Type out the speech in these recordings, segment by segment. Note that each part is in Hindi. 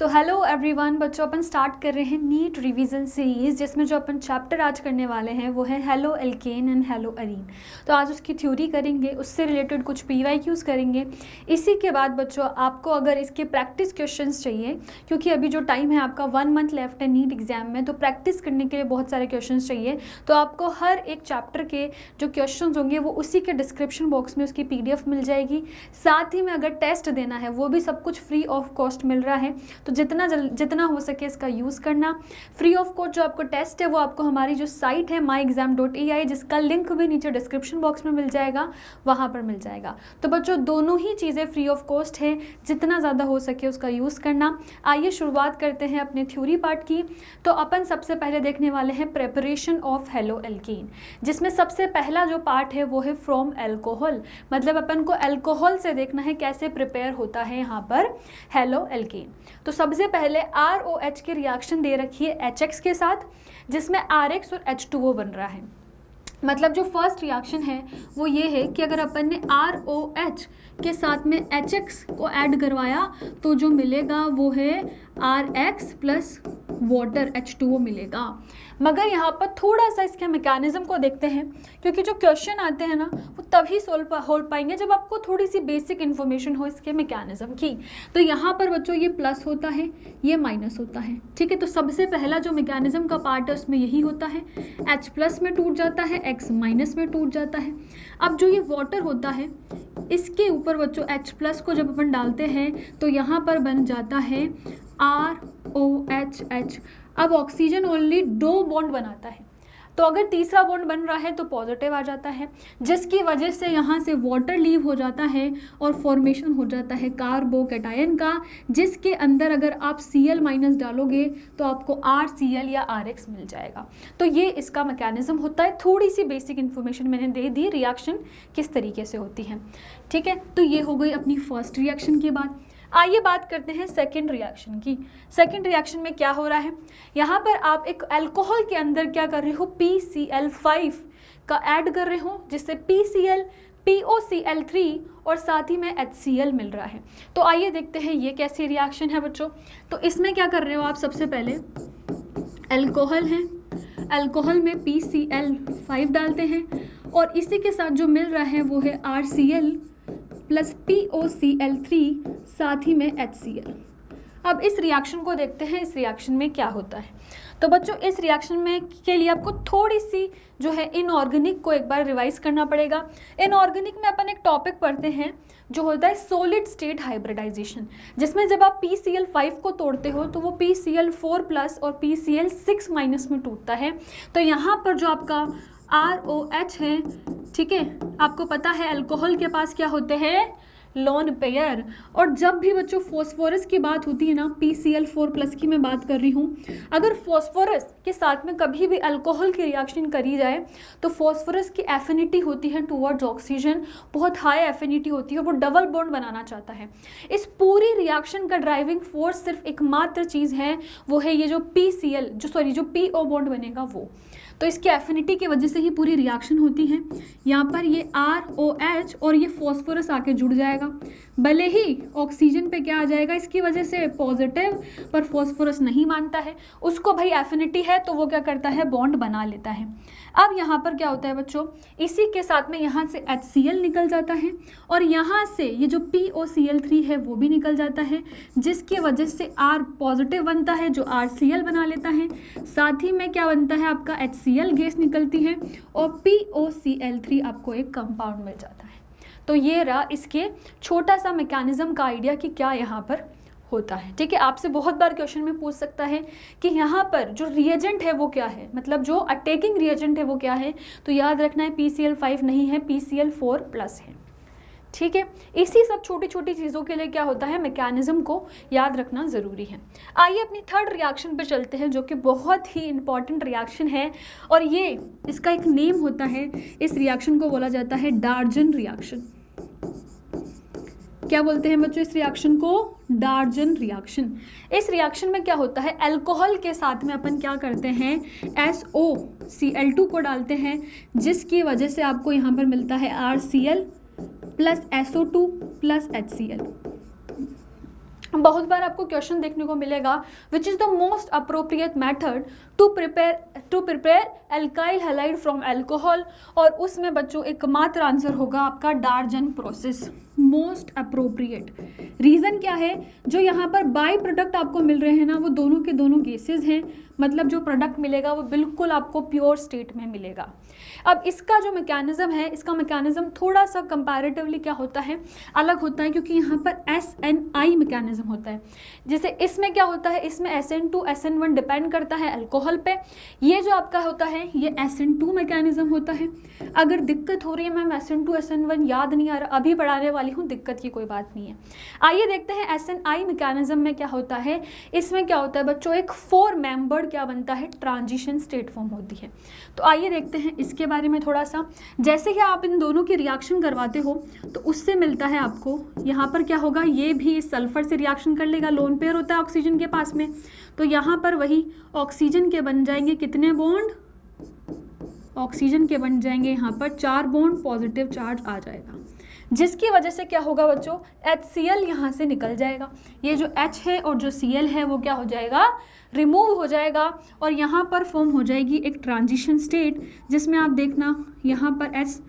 तो हेलो एवरीवन बच्चों, अपन स्टार्ट कर रहे हैं नीट रिवीजन सीरीज़, जिसमें जो अपन चैप्टर आज करने वाले हैं वो है halo alkane and hello Areen. तो आज उसकी थ्योरी करेंगे, उससे रिलेटेड कुछ पीवाईक्यूज़ करेंगे। इसी के बाद बच्चों आपको अगर इसके प्रैक्टिस क्वेश्चंस चाहिए, क्योंकि अभी जो टाइम है आपका 1 मंथ लेफ्ट है नीट एग्जाम में, तो प्रैक्टिस करने के लिए बहुत सारे क्वेश्चन चाहिए। तो आपको हर एक चैप्टर के जो क्वेश्चन होंगे वो उसी के डिस्क्रिप्शन बॉक्स में उसकी PDF मिल जाएगी। साथ ही में अगर टेस्ट देना है वो भी सब कुछ फ्री ऑफ कॉस्ट मिल रहा है, तो जितना हो सके इसका यूज़ करना। फ्री ऑफ कॉस्ट जो आपको टेस्ट है वो आपको हमारी जो साइट है myexam.ai, जिसका लिंक भी नीचे डिस्क्रिप्शन बॉक्स में मिल जाएगा, वहाँ पर मिल जाएगा। तो बच्चों दोनों ही चीज़ें फ्री ऑफ कॉस्ट है, जितना ज़्यादा हो सके उसका यूज़ करना। आइए शुरुआत करते हैं अपने थ्योरी पार्ट की। तो अपन सबसे पहले देखने वाले हैं प्रेपरेशन ऑफ हेलो एल्केन, जिसमें सबसे पहला जो पार्ट है वो है फ्रॉम एल्कोहल। मतलब अपन को एल्कोहल से देखना है कैसे प्रिपेयर होता है यहाँ पर हेलो एल्केन। तो सबसे पहले ROH की रिएक्शन दे रखी है HX के साथ, जिसमें RH और H2O बन रहा है। मतलब जो फर्स्ट रिएक्शन है वो ये है कि अगर अपन ने ROH के साथ में HX को ऐड करवाया तो जो मिलेगा वो है RX प्लस वाटर H2O मिलेगा। मगर यहाँ पर थोड़ा सा इसके मैकेनिज्म को देखते हैं, क्योंकि जो क्वेश्चन आते हैं ना वो तभी सोल्व हो पाएंगे जब आपको थोड़ी सी बेसिक इन्फॉर्मेशन हो इसके मैकेनिज्म की। तो यहाँ पर बच्चों ये प्लस होता है, ये माइनस होता है, ठीक है। तो सबसे पहला जो मैकेनिज्म का पार्ट है उसमें यही होता है, H प्लस में टूट जाता है, X माइनस में टूट जाता है। अब जो ये वाटर होता है इसके ऊपर बच्चों H प्लस को जब अपन डालते हैं तो यहाँ पर बन जाता है ROHH। अब ऑक्सीजन ओनली 2 बॉन्ड बनाता है, तो अगर तीसरा बॉन्ड बन रहा है तो पॉजिटिव आ जाता है, जिसकी वजह से यहाँ से वाटर लीव हो जाता है और फॉर्मेशन हो जाता है कार्बोकैटायन का, जिसके अंदर अगर आप Cl माइनस डालोगे तो आपको RCl या RX मिल जाएगा। तो ये इसका मैकेनिज्म होता है। थोड़ी सी बेसिक इन्फॉर्मेशन मैंने दे दी रिएक्शन किस तरीके से होती है, ठीक है। तो ये हो गई अपनी फर्स्ट रिएक्शन की बात। आइए बात करते हैं सेकंड रिएक्शन की। सेकंड रिएक्शन में क्या हो रहा है, यहाँ पर आप एक अल्कोहल के अंदर क्या कर रहे हो, PCl5 का ऐड कर रहे हो, जिससे PCl POCl3 और साथ ही में HCl मिल रहा है। तो आइए देखते हैं ये कैसी रिएक्शन है बच्चों। तो इसमें क्या कर रहे हो आप, सबसे पहले अल्कोहल है, अल्कोहल में PCl5 डालते हैं और इसी के साथ जो मिल रहा है वो है RCl प्लस POCl3 साथ ही में HCl। अब इस रिएक्शन को देखते हैं, इस रिएक्शन में क्या होता है। तो बच्चों इस रिएक्शन में के लिए आपको थोड़ी सी जो है इनऑर्गेनिक को एक बार रिवाइज करना पड़ेगा। इनऑर्गेनिक में अपन एक टॉपिक पढ़ते हैं जो होता है सॉलिड स्टेट हाइब्रिडाइजेशन, जिसमें जब आप PCl5 को तोड़ते हो तो वो PCl4 प्लस और PCl6 माइनस में टूटता है। तो यहाँ पर जो आपका ROH है, ठीक है, आपको पता है अल्कोहल के पास क्या होते हैं, लोन पेयर। और जब भी बच्चों फॉस्फोरस की बात होती है ना, PCl4 प्लस की मैं बात कर रही हूँ, अगर फॉस्फोरस के साथ में कभी भी अल्कोहल की रिएक्शन करी जाए तो फॉस्फोरस की एफिनिटी होती है टुवर्ड्स ऑक्सीजन, बहुत हाई एफिनिटी होती है, वो डबल बॉन्ड बनाना चाहता है। इस पूरी रिएक्शन का ड्राइविंग फोर्स सिर्फ एकमात्र चीज़ है, वो है ये जो जो PO बॉन्ड बनेगा वो। तो इसकी एफिनिटी की वजह से ही पूरी रिएक्शन होती है। यहाँ पर ये ROH और ये फॉस्फोरस आके जुड़ जाएगा, भले ही ऑक्सीजन पे क्या आ जाएगा इसकी वजह से पॉजिटिव, पर फॉस्फोरस नहीं मानता है, उसको भाई एफिनिटी है तो वो क्या करता है, बॉन्ड बना लेता है। अब यहाँ पर क्या होता है बच्चों, इसी के साथ में यहाँ से HCl निकल जाता है और यहाँ से ये जो POCl3 है वो भी निकल जाता है, जिसकी वजह से R पॉजिटिव बनता है जो RCl बना लेता है। साथ ही में क्या बनता है, आपका HCl गैस निकलती है और POCl3 आपको एक कंपाउंड मिल जाता है। तो ये रहा इसके छोटा सा मैकेनिज्म का आइडिया कि क्या यहाँ पर होता है, ठीक है। आपसे बहुत बार क्वेश्चन में पूछ सकता है कि यहाँ पर जो रिएजेंट है वो क्या है, मतलब जो अटैकिंग रिएजेंट है वो क्या है। तो याद रखना है PCl5 नहीं है, PCl4 प्लस है, ठीक है। इसी सब छोटी छोटी चीज़ों के लिए क्या होता है, मैकेनिज्म को याद रखना ज़रूरी है। आइए अपनी थर्ड रिएक्शन पे चलते हैं, जो कि बहुत ही इंपॉर्टेंट रिएक्शन है और ये इसका एक नेम होता है। इस रिएक्शन को बोला जाता है डार्जन रिएक्शन। क्या बोलते हैं बच्चों इस रिएक्शन को, डार्जन रिएक्शन। इस रिएक्शन में क्या होता है, अल्कोहल के साथ में अपन क्या करते हैं, SOCl2 को डालते हैं, जिसकी वजह से आपको यहाँ पर मिलता है RCl plus SO2 plus HCl। बहुत बार आपको क्वेश्चन देखने को मिलेगा, which is the most appropriate method to prepare alkyl halide from alcohol, और उसमें बच्चों एकमात्र आंसर होगा आपका Darzens process, most appropriate. Reason क्या है, जो यहाँ पर बाई प्रोडक्ट आपको मिल रहे हैं ना, वो दोनों के दोनों गैसेज हैं, मतलब जो प्रोडक्ट मिलेगा वो बिल्कुल आपको प्योर स्टेट में मिलेगा। अब इसका जो मैकेनिज़्म है, इसका मैकेनिज़्म थोड़ा सा कंपैरेटिवली क्या होता है, अलग होता है, क्योंकि यहाँ पर SNI मैकेनिज़्म होता है। जैसे इसमें क्या होता है, इसमें SN2 SN1 डिपेंड करता है अल्कोहल पे, ये जो आपका होता है ये SN2 मैकेनिज़्म होता है। अगर दिक्कत हो रही है मैम SN2 SN1 याद नहीं आ रहा, अभी पढ़ाने वाली हूँ, दिक्कत की कोई बात नहीं है। आइए देखते हैं SNI मैकेनिज़्म में क्या होता है। इसमें क्या होता है बच्चों, एक 4 मेंबर्ड क्या बनता है, ट्रांजिशन स्टेट फॉर्म होती है। तो आइए देखते हैं इसके बारे में थोड़ा सा। जैसे ही आप इन दोनों की रिएक्शन करवाते हो तो उससे मिलता है आपको, यहाँ पर क्या होगा, ये भी सल्फर से रिएक्शन कर लेगा, लोन पेयर होता है ऑक्सीजन के पास में, तो यहाँ पर वही ऑक्सीजन के बन जाएंगे कितने बॉन्ड, ऑक्सीजन के बन जाएंगे यहाँ पर 4 बॉन्ड, पॉजिटिव चार्ज आ जाएगा, जिसकी वजह से क्या होगा बच्चों, HCl यहाँ से निकल जाएगा। ये जो H है और जो Cl है वो क्या हो जाएगा, रिमूव हो जाएगा, और यहाँ पर फॉर्म हो जाएगी एक ट्रांजिशन स्टेट, जिसमें आप देखना यहाँ पर S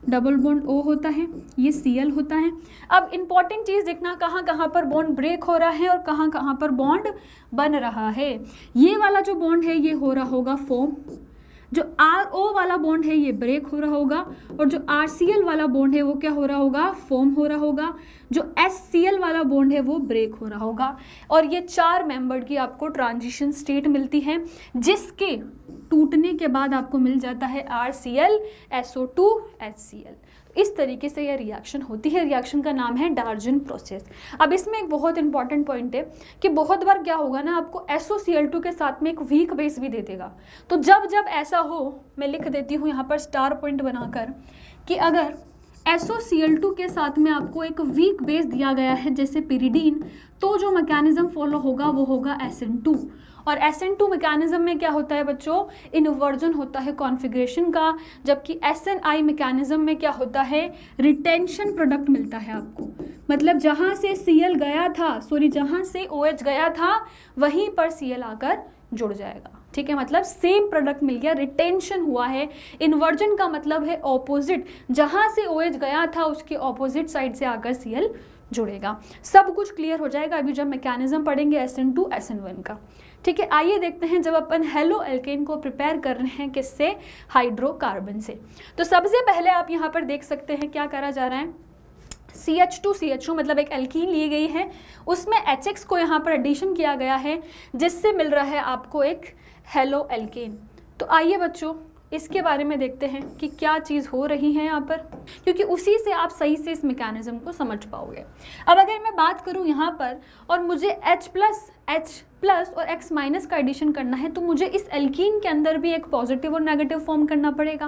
डबल बॉन्ड O होता है, ये Cl होता है। अब इम्पॉर्टेंट चीज़ देखना, कहाँ कहाँ पर बॉन्ड ब्रेक हो रहा है और कहाँ कहाँ पर बॉन्ड बन रहा है। ये वाला जो बॉन्ड है ये हो रहा होगा फॉर्म, जो RO वाला बॉन्ड है ये ब्रेक हो रहा होगा, और जो RCl वाला बॉन्ड है वो क्या हो रहा होगा, फॉर्म हो रहा होगा, जो HCl वाला बॉन्ड है वो ब्रेक हो रहा होगा। और ये 4 मेंबर्ड की आपको ट्रांजिशन स्टेट मिलती है, जिसके टूटने के बाद आपको मिल जाता है RCl SO2 HCl। इस तरीके से यह रिएक्शन होती है। रिएक्शन का नाम है डार्जन प्रोसेस। अब इसमें एक बहुत इंपॉर्टेंट पॉइंट है कि बहुत बार क्या होगा ना, आपको SOCl2 के साथ में एक वीक बेस भी दे देगा। तो जब जब ऐसा हो, मैं लिख देती हूँ यहाँ पर स्टार पॉइंट बनाकर, कि अगर SOCl2 के साथ में आपको एक वीक बेस दिया गया है जैसे पिरिडीन, तो जो मैकेनिज्म फॉलो होगा वो होगा SN2। और SN2 मैकेनिज्म में क्या होता है बच्चों, इन्वर्जन होता है कॉन्फ़िगरेशन का, जबकि SNI मैकेनिज्म में क्या होता है, रिटेंशन प्रोडक्ट मिलता है आपको। मतलब जहाँ से Cl गया था, जहाँ से OH गया था वहीं पर Cl आकर जुड़ जाएगा, ठीक है, मतलब सेम प्रोडक्ट मिल गया, रिटेंशन हुआ है। इन्वर्जन का मतलब है ऑपोजिट, जहाँ से OH गया था उसके ऑपोजिट साइड से आकर Cl जुड़ेगा। सब कुछ क्लियर हो जाएगा अभी जब मैकेनिज्म पढ़ेंगे SN2 SN1 का, ठीक है। आइए देखते हैं जब अपन हेलो एल्केन को प्रिपेयर कर रहे हैं किससे, हाइड्रोकार्बन से। तो सबसे पहले आप यहाँ पर देख सकते हैं क्या करा जा रहा है, CH2 मतलब एक एल्कीन ली गई है, उसमें HX को यहाँ पर एडिशन किया गया है, जिससे मिल रहा है आपको एक हेलो एल्केन। तो आइए बच्चों इसके बारे में देखते हैं कि क्या चीज़ हो रही है यहाँ पर, क्योंकि उसी से आप सही से इस मैकेनिज्म को समझ पाओगे। अब अगर मैं बात करूँ यहाँ पर और मुझे H+ और X- का एडिशन करना है, तो मुझे इस एल्कीन के अंदर भी एक पॉजिटिव और नेगेटिव फॉर्म करना पड़ेगा।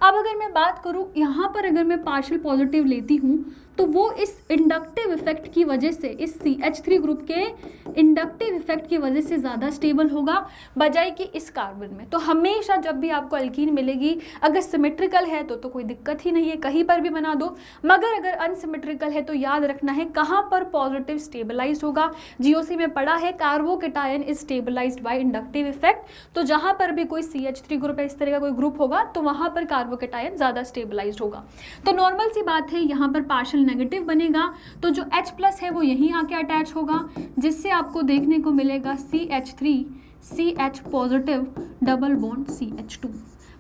अब अगर मैं बात करूँ यहाँ पर, अगर मैं पार्शियल पॉजिटिव लेती हूँ तो वो इस इंडक्टिव इफेक्ट की वजह से, इस CH3 ग्रुप के इंडक्टिव इफेक्ट की वजह से ज़्यादा स्टेबल होगा बजाय कि इस कार्बन में। तो हमेशा जब भी आपको एल्कीन मिलेगी, अगर सिमेट्रिकल है तो कोई दिक्कत ही नहीं है, कहीं पर भी बना दो, मगर अगर अनसिमेट्रिकल है तो याद रखना है कहाँ पर पॉजिटिव स्टेबलाइज होगा। GOC में पढ़ा है carbocation is stabilized by inductive effect, तो जहाँ पर भी कोई CH3 ग्रुप है, इस तरह का कोई ग्रुप होगा, तो वहाँ पर कार्बोकेटायन ज़्यादा स्टेबलाइज्ड होगा। तो नॉर्मल सी बात है, यहाँ पर पार्शियल नेगेटिव बनेगा, तो जो H+ है वो यहीं आके अटैच होगा, जिससे आपको देखने को मिलेगा CH3 CH positive double bond CH2।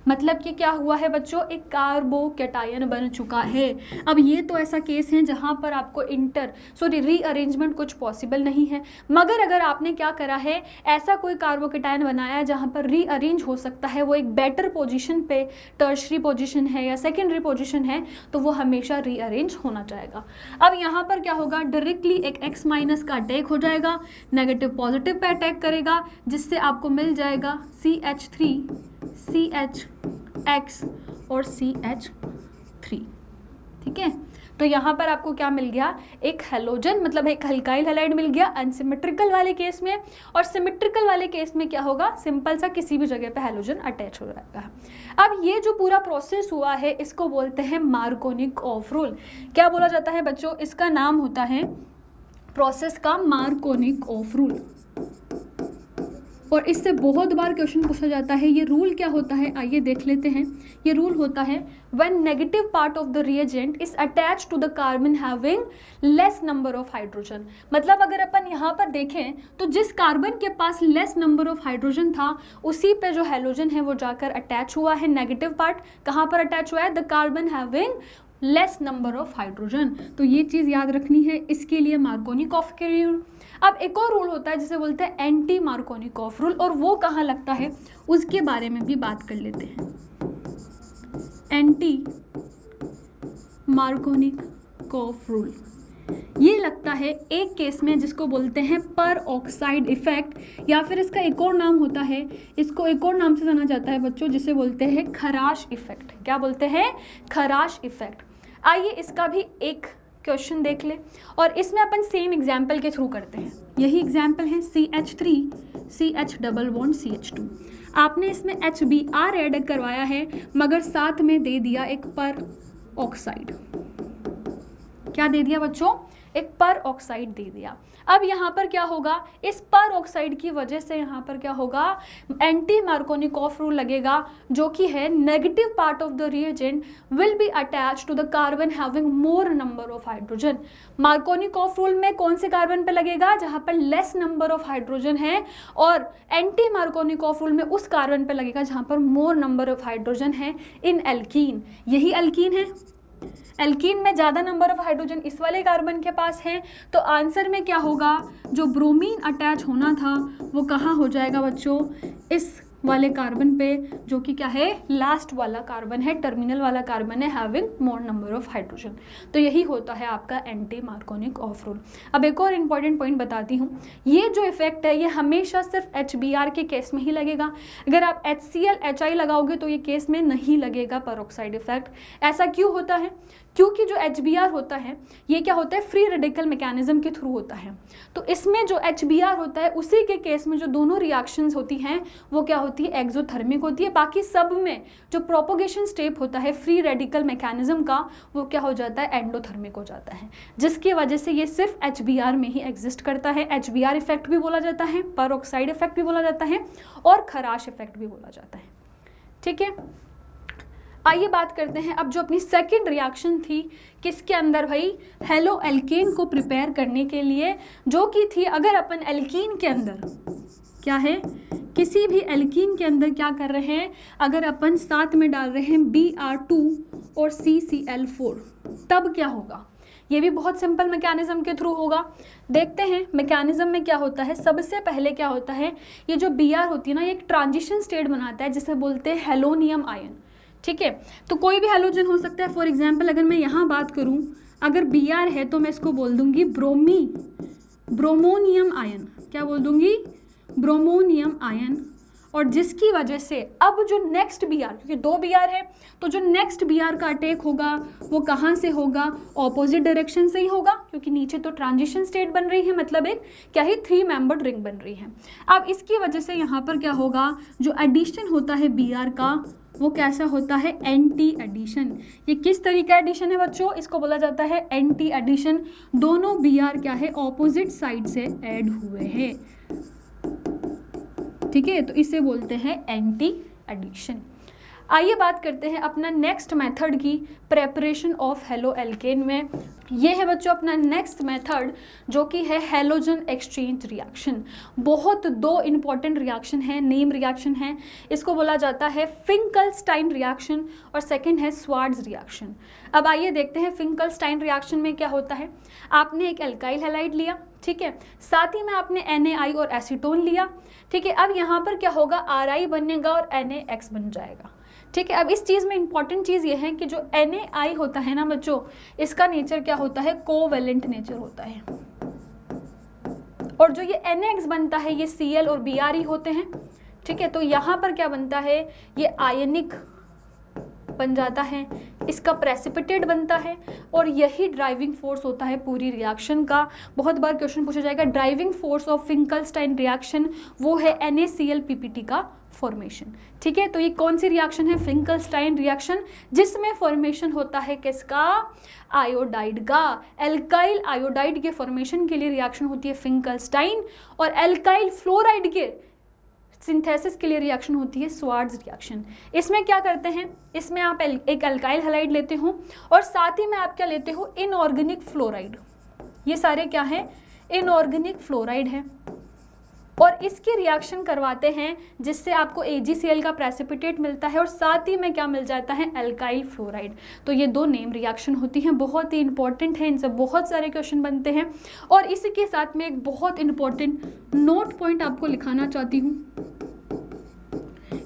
मतलब कि क्या हुआ है बच्चों, एक कार्बोकेटायन बन चुका है। अब ये तो ऐसा केस है जहाँ पर आपको रीअरेंजमेंट कुछ पॉसिबल नहीं है, मगर अगर आपने क्या करा है, ऐसा कोई कार्बोकेटायन बनाया जहाँ पर रीअरेंज हो सकता है, वो एक बेटर पोजीशन पे, टर्शरी पोजीशन है या सेकेंडरी पोजीशन है, तो वो हमेशा रीअरेंज होना चाहेगा। अब यहाँ पर क्या होगा, डायरेक्टली एक X- का अटैक हो जाएगा, नेगेटिव पॉजिटिव पे अटैक करेगा, जिससे आपको मिल जाएगा CH3 CHX और CH3, ठीक है। तो यहाँ पर आपको क्या मिल गया, एक हेलोजन, मतलब एक अल्काइल हैलाइड मिल गया अनसिमेट्रिकल वाले केस में, और सिमेट्रिकल वाले केस में क्या होगा, सिंपल सा किसी भी जगह पे हेलोजन अटैच हो जाएगा। अब ये जो पूरा प्रोसेस हुआ है इसको बोलते हैं मार्कोनिक ऑफ रूल। क्या बोला जाता है बच्चों, इसका नाम होता है प्रोसेस का मार्कोनिक ऑफ रूल। और इससे बहुत बार क्वेश्चन पूछा जाता है। ये रूल क्या होता है, आइए देख लेते हैं। ये रूल होता है when negative part of the reagent is attached to the carbon having less number of hydrogen. मतलब अगर अपन यहाँ पर देखें तो जिस कार्बन के पास लेस नंबर ऑफ हाइड्रोजन था उसी पे जो हैलोजन है वो जाकर अटैच हुआ है। नेगेटिव पार्ट कहाँ पर अटैच हुआ है, the carbon having less number of hydrogen. तो ये चीज़ याद रखनी है, इसके लिए मार्कोनिकॉफ के रूल। अब एक और रूल होता है जिसे बोलते हैं एंटी मार्कोनिकॉफ रूल, और वो कहाँ लगता है उसके बारे में भी बात कर लेते हैं। एंटी मार्कोनिकॉफ रूल ये लगता है एक केस में जिसको बोलते हैं पर ऑक्साइड इफेक्ट, या फिर इसका एक और नाम होता है, इसको एक और नाम से जाना जाता है बच्चों, जिसे बोलते हैं खराश इफेक्ट। क्या बोलते हैं, खराश इफेक्ट। आइए इसका भी एक क्वेश्चन देख ले, और इसमें अपन सेम एग्जाम्पल के थ्रू करते हैं। यही एग्जाम्पल है CH3 CH double bond CH2। आपने इसमें HBr ऐड करवाया है मगर साथ में दे दिया एक पर ऑक्साइड। क्या दे दिया बच्चों, एक पर ऑक्साइड दे दिया। अब यहाँ पर क्या होगा, इस पर ऑक्साइड की वजह से यहाँ पर क्या होगा, एंटी मार्कोनिकॉफ रूल लगेगा, जो कि है negative part of the reagent will be attach to the carbon having more number of hydrogen. Markovnikov rule में कौन से कार्बन पे लगेगा, जहाँ पर लेस नंबर ऑफ हाइड्रोजन है, और एंटी मार्कोनिकॉफ रूल में उस कार्बन पे लगेगा जहाँ पर मोर नंबर ऑफ हाइड्रोजन है इन एल्कीन। यही एल्कीन है, एल्कीन में ज़्यादा नंबर ऑफ हाइड्रोजन इस वाले कार्बन के पास है। तो आंसर में क्या होगा, जो ब्रोमीन अटैच होना था वो कहाँ हो जाएगा बच्चों, इस वाले कार्बन पे, जो कि क्या है, लास्ट वाला कार्बन है, टर्मिनल वाला कार्बन है having more number of hydrogen. तो यही होता है आपका एंटी मार्कोनिक ऑफ रूल। अब एक और इम्पॉर्टेंट पॉइंट बताती हूँ, ये जो इफेक्ट है ये हमेशा सिर्फ HBr के केस में ही लगेगा। अगर आप HCl HI लगाओगे तो ये केस में नहीं लगेगा पेरोक्साइड इफेक्ट। ऐसा क्यों होता है, क्योंकि जो HBr होता है ये क्या होता है, फ्री रेडिकल मैकेनिज्म के थ्रू होता है। तो इसमें जो HBr होता है उसी के केस में जो दोनों रिएक्शंस होती हैं वो क्या होती है, एक्सोथर्मिक होती है। बाकी सब में जो प्रोपोगेशन स्टेप होता है फ्री रेडिकल मैकेनिज्म का वो क्या हो जाता है, एंडोथर्मिक हो जाता है, जिसकी वजह से ये सिर्फ HBr में ही एग्जिस्ट करता है। HBr इफेक्ट भी बोला जाता है, पेरोक्साइड इफेक्ट भी बोला जाता है, और खराश इफेक्ट भी बोला जाता है। ठीक है, आइए बात करते हैं अब जो अपनी सेकंड रिएक्शन थी किसके अंदर भाई, हेलो एल्केन को प्रिपेयर करने के लिए, जो कि थी अगर अपन एल्कीन के अंदर क्या है, किसी भी एल्कीन के अंदर क्या कर रहे हैं, अगर अपन साथ में डाल रहे हैं Br2 और CCl4 तब क्या होगा। ये भी बहुत सिंपल मैकेनिज्म के थ्रू होगा। देखते हैं मैकेनिज्म में क्या होता है। सबसे पहले क्या होता है, ये जो Br होती है ना, ये एक ट्रांजिशन स्टेट बनाता है जिसे बोलते हैं हेलोनियम आयन। ठीक है, तो कोई भी हैलोजन हो सकता है। फॉर एग्जांपल अगर मैं यहाँ बात करूँ, अगर Br है तो मैं इसको बोल दूंगी ब्रोमोनियम आयन। क्या बोल दूंगी, ब्रोमोनियम आयन। और जिसकी वजह से अब जो नेक्स्ट Br, क्योंकि 2 Br है तो जो नेक्स्ट Br का अटैक होगा वो कहाँ से होगा, ऑपोजिट डायरेक्शन से ही होगा, क्योंकि नीचे तो ट्रांजिशन स्टेट बन रही है, मतलब एक क्या ही 3 मेंबर्ड रिंग बन रही है। अब इसकी वजह से यहाँ पर क्या होगा, जो एडिशन होता है Br का वो कैसा होता है, एंटी एडिशन। ये किस तरीका एडिशन है बच्चों, इसको बोला जाता है एंटी एडिशन। दोनों Br क्या है, ऑपोजिट साइड से ऐड हुए हैं। ठीक है, तो इसे बोलते हैं एंटी एडिशन। आइए बात करते हैं अपना नेक्स्ट मेथड की, प्रेपरेशन ऑफ हेलो एल्केन में। ये है बच्चों अपना नेक्स्ट मेथड, जो कि है हेलोजन एक्सचेंज रिएक्शन। बहुत 2 इंपॉर्टेंट रिएक्शन है, नेम रिएक्शन है। इसको बोला जाता है फिंकलस्टाइन रिएक्शन और सेकंड है स्वार्ट्ज रिएक्शन। अब आइए देखते हैं फिंकलस्टाइन रिएक्शन में क्या होता है। आपने एक एल्काइल हैलाइड लिया, ठीक है, साथ ही में आपने NaI और एसीटोन लिया। ठीक है, अब यहाँ पर क्या होगा, Ri बनेगा और NaX बन जाएगा। ठीक है, अब इस चीज़ में इंपॉर्टेंट चीज़ ये है कि जो NaI होता है ना बच्चों, इसका नेचर क्या होता है, कोवेलेंट नेचर होता है, और जो ये NaX बनता है ये Cl और Br होते हैं। ठीक है, तो यहाँ पर क्या बनता है, ये आयनिक बन जाता है, इसका प्रेसिपिटेट बनता है और यही ड्राइविंग फोर्स होता है पूरी रिएक्शन का। बहुत बार क्वेश्चन पूछा जाएगा ड्राइविंग फोर्स ऑफ फिंकलस्टाइन रिएक्शन, वो है NaCl का फॉर्मेशन। ठीक है, तो ये कौन सी रिएक्शन है? फिंकलस्टाइन रिएक्शन, जिसमें फॉर्मेशन होता है किसका? आयोडाइड का। एल्काइल आयोडाइड के फॉर्मेशन के लिए रिएक्शन होती है फिंकलस्टाइन, और एल्काइल फ्लोराइड के सिंथेसिस के लिए रिएक्शन होती है स्वार्ट्ज रिएक्शन। इसमें क्या करते हैं, इसमें आप एक अल्काइल हैलाइड लेते हो और साथ ही में आप क्या लेते हो? Inorganic fluoride. ये सारे क्या है? इनऑर्गेनिक फ्लोराइड है, और इसकी रिएक्शन करवाते हैं जिससे आपको AgCl का प्रेसिपिटेट मिलता है और साथ ही में क्या मिल जाता है? Alkyl fluoride. तो ये दो नेम रिएक्शन होती हैं, बहुत ही इंपॉर्टेंट है, इनसे बहुत सारे क्वेश्चन बनते हैं। और इसी के साथ में एक बहुत इंपॉर्टेंट नोट पॉइंट आपको लिखाना चाहती हूँ,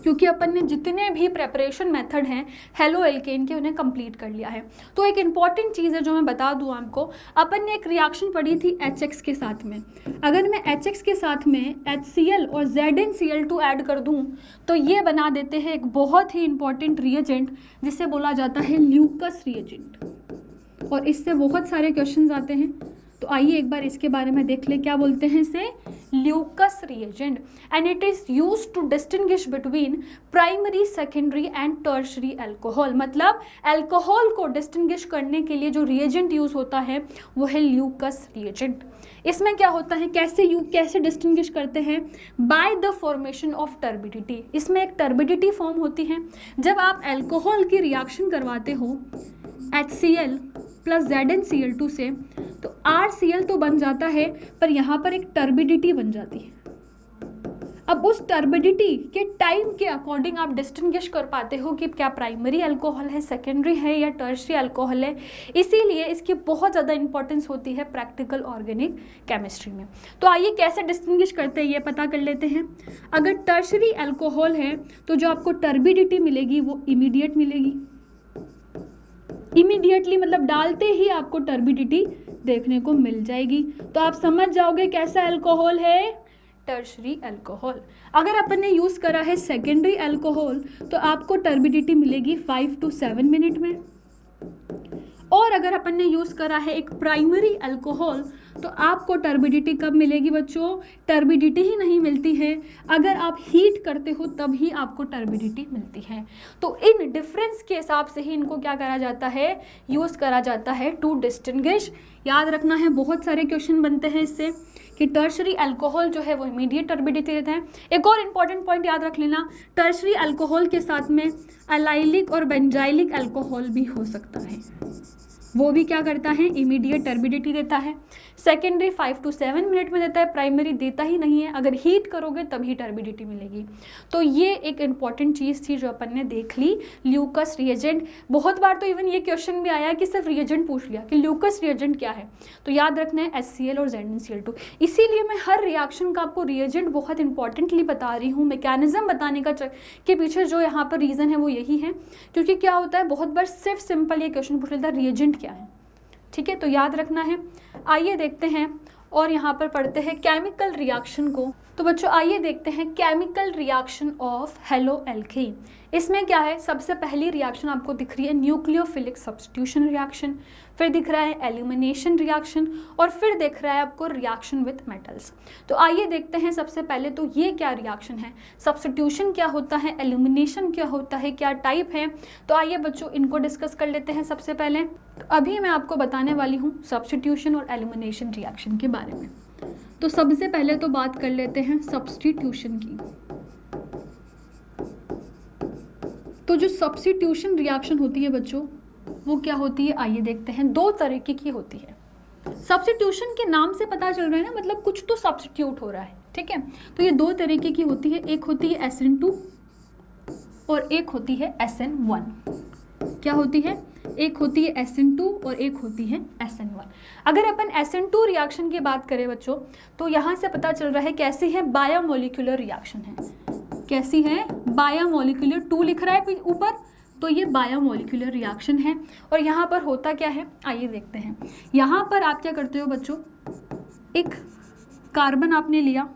क्योंकि अपन ने जितने भी प्रेपरेशन मेथड हैं हेलो एल्केन के उन्हें कंप्लीट कर लिया है। तो एक इम्पॉर्टेंट चीज़ है जो मैं बता दूं आपको, अपन ने एक रिएक्शन पढ़ी थी HX के साथ में। अगर मैं HX के साथ में HCl और ZnCl2 ऐड कर दूं तो ये बना देते हैं एक बहुत ही इंपॉर्टेंट रिएजेंट जिसे बोला जाता है ल्यूकस रिएजेंट, और इससे बहुत सारे क्वेश्चन आते हैं। तो आइए एक बार इसके बारे में देख ले, क्या बोलते हैं इसे? Lucas reagent, and it is used to distinguish between primary, secondary and tertiary alcohol. मतलब अल्कोहल को डिस्टिंग्विश करने के लिए जो रिएजेंट यूज होता है वो है ल्यूकस रिएजेंट। इसमें क्या होता है, कैसे डिस्टिंग्विश करते हैं? By the formation of turbidity. इसमें एक टर्बिडिटी फॉर्म होती है। जब आप अल्कोहल की रिएक्शन करवाते हो HCl प्लस ZnCl2 से, तो RCl तो बन जाता है पर यहाँ पर एक टर्बिडिटी बन जाती है। अब उस टर्बिडिटी के टाइम के अकॉर्डिंग आप डिस्टिंग्विश कर पाते हो कि क्या प्राइमरी अल्कोहल है, सेकेंडरी है या टर्शरी अल्कोहल है। इसीलिए इसकी बहुत ज़्यादा इंपॉर्टेंस होती है प्रैक्टिकल ऑर्गेनिक केमिस्ट्री में। तो आइए कैसे डिस्टिंग्विश करते हैं ये पता कर लेते हैं। अगर टर्शरी अल्कोहल है तो जो आपको टर्बिडिटी मिलेगी वो इमीडिएट मिलेगी। इमीडिएटली मतलब डालते ही आपको टर्बिडिटी देखने को मिल जाएगी। तो आप समझ जाओगे कैसा अल्कोहल है? Tertiary alcohol. अगर अपन ने यूज़ करा है सेकेंडरी अल्कोहल तो आपको टर्बिडिटी मिलेगी 5 to 7 मिनट में, और अगर अपन ने यूज़ करा है एक प्राइमरी अल्कोहल तो आपको टर्बिडिटी कब मिलेगी बच्चों? टर्बिडिटी ही नहीं मिलती है, अगर आप हीट करते हो तब ही आपको टर्बिडिटी मिलती है। तो इन डिफरेंस के हिसाब से ही इनको क्या करा जाता है? यूज़ करा जाता है टू डिस्टिंग्विश। याद रखना है, बहुत सारे क्वेश्चन बनते हैं इससे कि टर्शरी अल्कोहल जो है वो इमीडिएट टर्बिडिटी देता है। एक और इम्पॉर्टेंट पॉइंट याद रख लेना, टर्शरी अल्कोहल के साथ में अलाइलिक और बेंजाइलिक अल्कोहल भी हो सकता है, वो भी क्या करता है? इमीडिएट टर्बिडिटी देता है। सेकेंडरी 5 to 7 मिनट में देता है, प्राइमरी देता ही नहीं है, अगर हीट करोगे तभी टर्बिडिटी मिलेगी। तो ये एक इंपॉर्टेंट चीज़ थी जो अपन ने देख ली, ल्यूकस रिएजेंट। बहुत बार तो इवन ये क्वेश्चन भी आया कि सिर्फ रिएजेंट पूछ लिया कि ल्यूकस रिएजेंट क्या है, तो याद रखना है HCl और ZnCl2। इसीलिए मैं हर रिएक्शन का आपको रिएजेंट बहुत इंपॉर्टेंटली बता रही हूँ। मैकेनिज्म बताने का के पीछे जो यहाँ पर रीज़न है वो यही है, क्योंकि क्या होता है बहुत बार सिर्फ सिंपल ये क्वेश्चन पूछ लेता है रिएजेंट क्या है। ठीक है, तो याद रखना है। आइए देखते हैं और यहाँ पर पढ़ते हैं केमिकल रिएक्शन को। तो बच्चों आइए देखते हैं chemical reaction of halo alkane. इसमें क्या है, सबसे पहली रिएक्शन आपको दिख रही है न्यूक्लियोफिलिक सब्स्टिट्यूशन रिएक्शन, फिर दिख रहा है एल्यूमिनेशन रिएक्शन, और फिर दिख रहा है आपको रिएक्शन विथ मेटल्स। तो आइए देखते हैं सबसे पहले तो ये क्या रिएक्शन है, सब्स्टिट्यूशन क्या होता है, एल्यूमिनेशन क्या होता है, क्या टाइप है। तो आइए बच्चों इनको डिस्कस कर लेते हैं। सबसे पहले तो अभी मैं आपको बताने वाली हूँ सब्स्टिट्यूशन और एल्यूमिनेशन रिएक्शन के बारे में। तो सबसे पहले तो बात कर लेते हैं सब्स्टिट्यूशन की। तो जो सब्स्टिट्यूशन रिएक्शन होती है बच्चों वो क्या होती है, आइए देखते हैं। दो तरीके की होती है। सब्स्टिट्यूशन के नाम से पता चल रहा है ना, मतलब कुछ तो सब्स्टिट्यूट हो रहा है। ठीक है, तो ये दो तरीके की होती है, एक होती है SN2 और एक होती है SN1। क्या होती है, एक होती है SN2 और एक होती है SN1। अगर अपन SN2 रिएक्शन की बात करें बच्चों तो यहाँ से पता चल रहा है कैसी है, बायोमोलिकुलर रिएक्शन है। कैसी है, बायोमोलिकुलर, 2 लिख रहा है ऊपर, तो ये बायोमोलिकुलर रिएक्शन है। और यहाँ पर होता क्या है, आइए देखते हैं। यहाँ पर आप क्या करते हो बच्चों, एक कार्बन आपने लिया,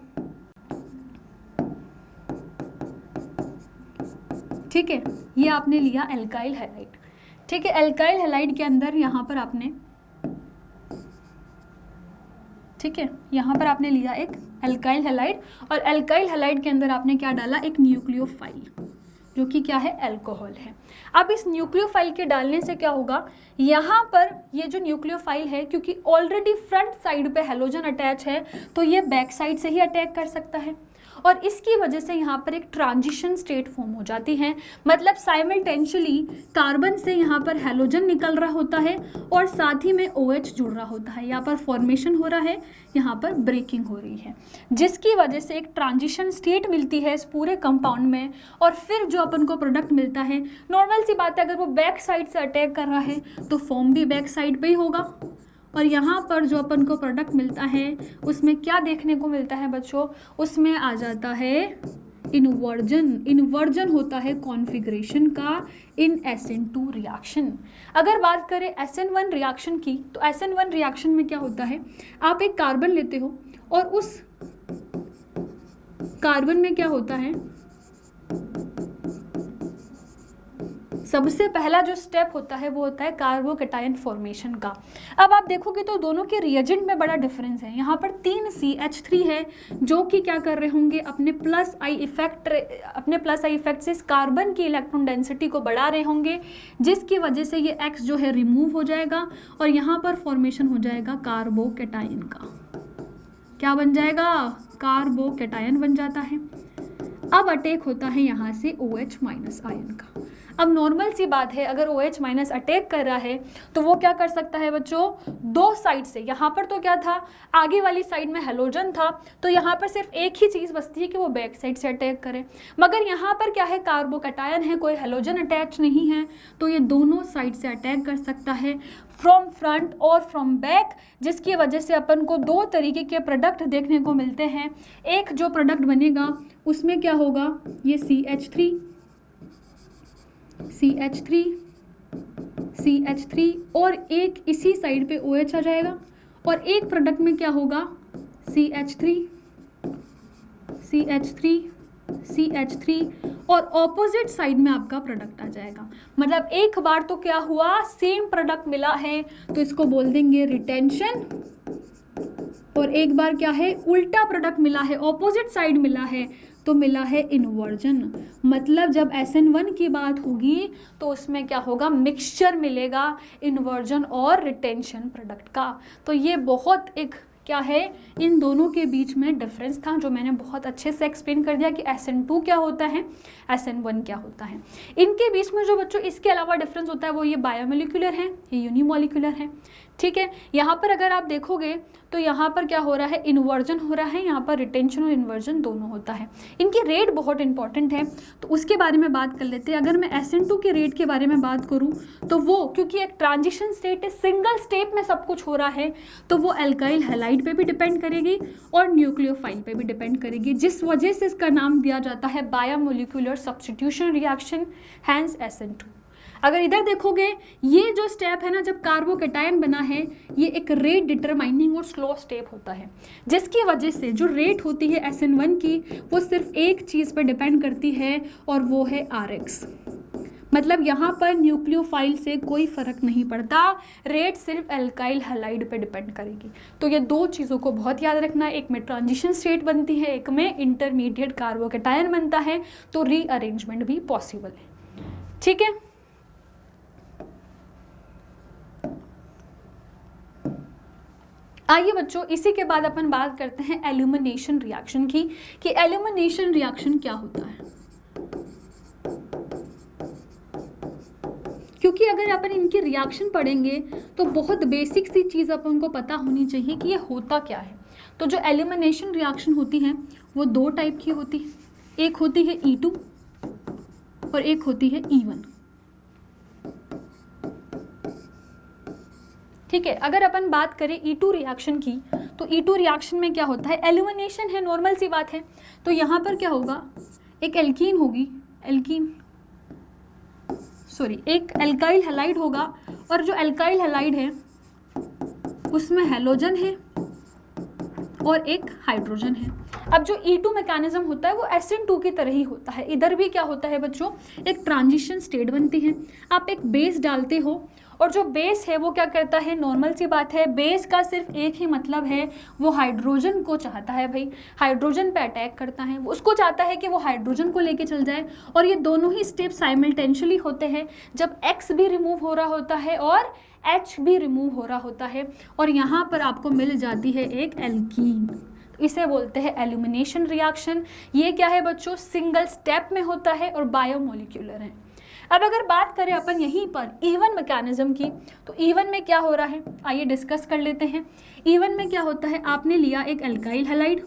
ठीक है, ये आपने लिया एल्काइल हैलाइड। ठीक है, एल्काइल हैलाइड के अंदर यहाँ पर आपने, ठीक है, यहाँ पर आपने लिया एक एल्काइल हैलाइड, और एल्काइल हैलाइड के अंदर आपने क्या डाला, एक न्यूक्लियोफाइल, जो कि क्या है, अल्कोहल है। अब इस न्यूक्लियोफाइल के डालने से क्या होगा, यहाँ पर ये जो न्यूक्लियोफाइल है, क्योंकि ऑलरेडी फ्रंट साइड पे हैलोजन अटैच है, तो ये बैक साइड से ही अटैक कर सकता है, और इसकी वजह से यहाँ पर एक ट्रांजिशन स्टेट फॉर्म हो जाती है। मतलब साइमल्टेनियसली कार्बन से यहाँ पर हैलोजन निकल रहा होता है और साथ ही में OH जुड़ रहा होता है, यहाँ पर फॉर्मेशन हो रहा है, यहाँ पर ब्रेकिंग हो रही है, जिसकी वजह से एक ट्रांजिशन स्टेट मिलती है इस पूरे कंपाउंड में, और फिर जो अपन को प्रोडक्ट मिलता है, नॉर्मल सी बात है, अगर वो बैक साइड से अटैक कर रहा है तो फॉर्म भी बैक साइड पे ही होगा, और यहाँ पर जो अपन को प्रोडक्ट मिलता है उसमें क्या देखने को मिलता है बच्चों, उसमें आ जाता है इन्वर्जन। इन्वर्जन होता है कॉन्फ़िगरेशन का इन SN2 रिएक्शन। अगर बात करें SN1 रिएक्शन की, तो SN1 रिएक्शन में क्या होता है, आप एक कार्बन लेते हो और उस कार्बन में क्या होता है, सबसे पहला जो स्टेप होता है वो होता है कार्बोकैटायन फॉर्मेशन का। अब आप देखोगे तो दोनों के रिएजेंट में बड़ा डिफरेंस है। यहाँ पर 3 CH3 है जो कि क्या कर रहे होंगे, अपने प्लस आई इफेक्ट से इस कार्बन की इलेक्ट्रॉन डेंसिटी को बढ़ा रहे होंगे, जिसकी वजह से ये X जो है रिमूव हो जाएगा और यहाँ पर फॉर्मेशन हो जाएगा कार्बोकैटायन का। क्या बन जाएगा, कार्बोकैटायन बन जाता है। अब अटैक होता है यहाँ से OH माइनस आयन का। अब नॉर्मल सी बात है, अगर OH माइनस अटैक कर रहा है तो वो क्या कर सकता है बच्चों, दो साइड से, यहाँ पर तो क्या था, आगे वाली साइड में हैलोजन था, तो यहाँ पर सिर्फ एक ही चीज़ बचती है कि वो बैक साइड से अटैक करे, मगर यहाँ पर क्या है, कार्बोकैटायन है, कोई हैलोजन अटैच नहीं है, तो ये दोनों साइड से अटैक कर सकता है, फ्रॉम फ्रंट और फ्रॉम बैक, जिसकी वजह से अपन को दो तरीके के प्रोडक्ट देखने को मिलते हैं। एक जो प्रोडक्ट बनेगा उसमें क्या होगा, ये CH3 और एक इसी साइड पे OH आ जाएगा, और एक प्रोडक्ट में क्या होगा, CH3 और ऑपोजिट साइड में आपका प्रोडक्ट आ जाएगा। मतलब एक बार तो क्या हुआ, सेम प्रोडक्ट मिला है तो इसको बोल देंगे रिटेंशन, और एक बार क्या है, उल्टा प्रोडक्ट मिला है, ऑपोजिट साइड मिला है तो मिला है इन्वर्जन। मतलब जब SN1 की बात होगी तो उसमें क्या होगा, मिक्सचर मिलेगा इन्वर्जन और रिटेंशन प्रोडक्ट का। तो ये बहुत एक क्या है, इन दोनों के बीच में डिफरेंस था जो मैंने बहुत अच्छे से एक्सप्लेन कर दिया कि SN2 क्या होता है, SN1 क्या होता है। इनके बीच में जो बच्चों इसके अलावा डिफरेंस होता है वो ये बायोमोलिकुलर है, ये यूनिमोलिकुलर है। ठीक है, यहाँ पर अगर आप देखोगे तो यहाँ पर क्या हो रहा है, इन्वर्जन हो रहा है, यहाँ पर रिटेंशन और इन्वर्जन दोनों होता है। इनकी रेट बहुत इंपॉर्टेंट है तो उसके बारे में बात कर लेते हैं। अगर मैं SN2 के रेट के बारे में बात करूँ तो वो, क्योंकि एक ट्रांजिशन स्टेट है, सिंगल स्टेप में सब कुछ हो रहा है, तो वो एल्काइल हैलाइड पे भी डिपेंड करेगी और न्यूक्लियोफाइल पे भी डिपेंड करेगी, जिस वजह से इसका नाम दिया जाता है biomolecular substitution reaction, hence SN2। अगर इधर देखोगे, ये जो स्टेप है ना, जब कार्बोकैटायन बना है, ये एक रेट डिटरमाइनिंग और स्लो स्टेप होता है, जिसकी वजह से जो रेट होती है SN1 की वो सिर्फ एक चीज़ पर डिपेंड करती है और वो है RX। मतलब यहाँ पर न्यूक्लियोफाइल से कोई फ़र्क नहीं पड़ता, रेट सिर्फ एल्काइल हैलाइड पे डिपेंड करेगी। तो ये दो चीज़ों को बहुत याद रखना है, एक में ट्रांजिशन स्टेट बनती है, एक में इंटरमीडिएट कार्बोकैटायन बनता है, तो रीअरेंजमेंट भी पॉसिबल है। ठीक है, आइए बच्चों, इसी के बाद अपन बात करते हैं एल्यूमिनेशन रिएक्शन की, कि एल्यूमिनेशन रिएक्शन क्या होता है। क्योंकि अगर अपन इनकी रिएक्शन पढ़ेंगे तो बहुत बेसिक सी चीज़ अपन को पता होनी चाहिए कि ये होता क्या है। तो जो एल्यूमिनेशन रिएक्शन होती है वो दो टाइप की होती है, एक होती है E2 और एक होती है E1। ठीक है, अगर अपन बात करें E2 रिएक्शन की, तो E2 रिएक्शन में क्या होता है, एल्यूमिनेशन है, नॉर्मल सी बात है, तो यहाँ पर क्या होगा, एक एल्कीन होगी, एक एल्काइल हैलाइड होगा, और जो एल्काइल हैलाइड है उसमें हैलोजन है और एक हाइड्रोजन है। अब जो E2 मैकेनिज्म होता है वो SN2 की तरह ही होता है। इधर भी क्या होता है बच्चों, एक ट्रांजिशन स्टेट बनती है, आप एक बेस डालते हो और जो बेस है वो क्या करता है, नॉर्मल सी बात है, बेस का सिर्फ एक ही मतलब है, वो हाइड्रोजन को चाहता है भाई, हाइड्रोजन पे अटैक करता है, उसको चाहता है कि वो हाइड्रोजन को लेके चल जाए। और ये दोनों ही स्टेप साइमल्टेनियसली होते हैं जब X भी रिमूव हो रहा होता है और H भी रिमूव हो रहा होता है, और यहाँ पर आपको मिल जाती है एक एल्कीन। इसे बोलते हैं एल्यूमिनेशन रिएक्शन। ये क्या है बच्चों, सिंगल स्टेप में होता है और बायोमोलिक्यूलर है। अब अगर बात करें अपन यहीं पर E1 मैकेनिज्म की, तो E1 में क्या हो रहा है, आइए डिस्कस कर लेते हैं। E1 में क्या होता है, आपने लिया एक अल्काइल हैलाइड,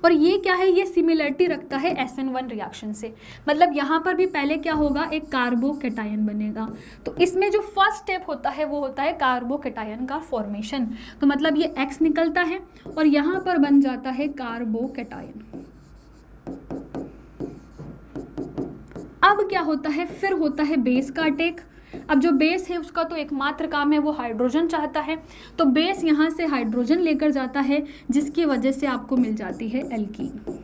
और ये क्या है, ये सिमिलरिटी रखता है SN1 रिएक्शन से। मतलब यहाँ पर भी पहले क्या होगा, एक कार्बोकैटायन बनेगा। तो इसमें जो फर्स्ट स्टेप होता है वो होता है कार्बोकैटायन का फॉर्मेशन। तो मतलब ये X निकलता है और यहाँ पर बन जाता है कार्बोकैटायन। अब क्या होता है, फिर होता है बेस का अटैक। अब जो बेस है उसका तो एकमात्र काम है, वो हाइड्रोजन चाहता है, तो बेस यहाँ से हाइड्रोजन लेकर जाता है, जिसकी वजह से आपको मिल जाती है एल्कीन।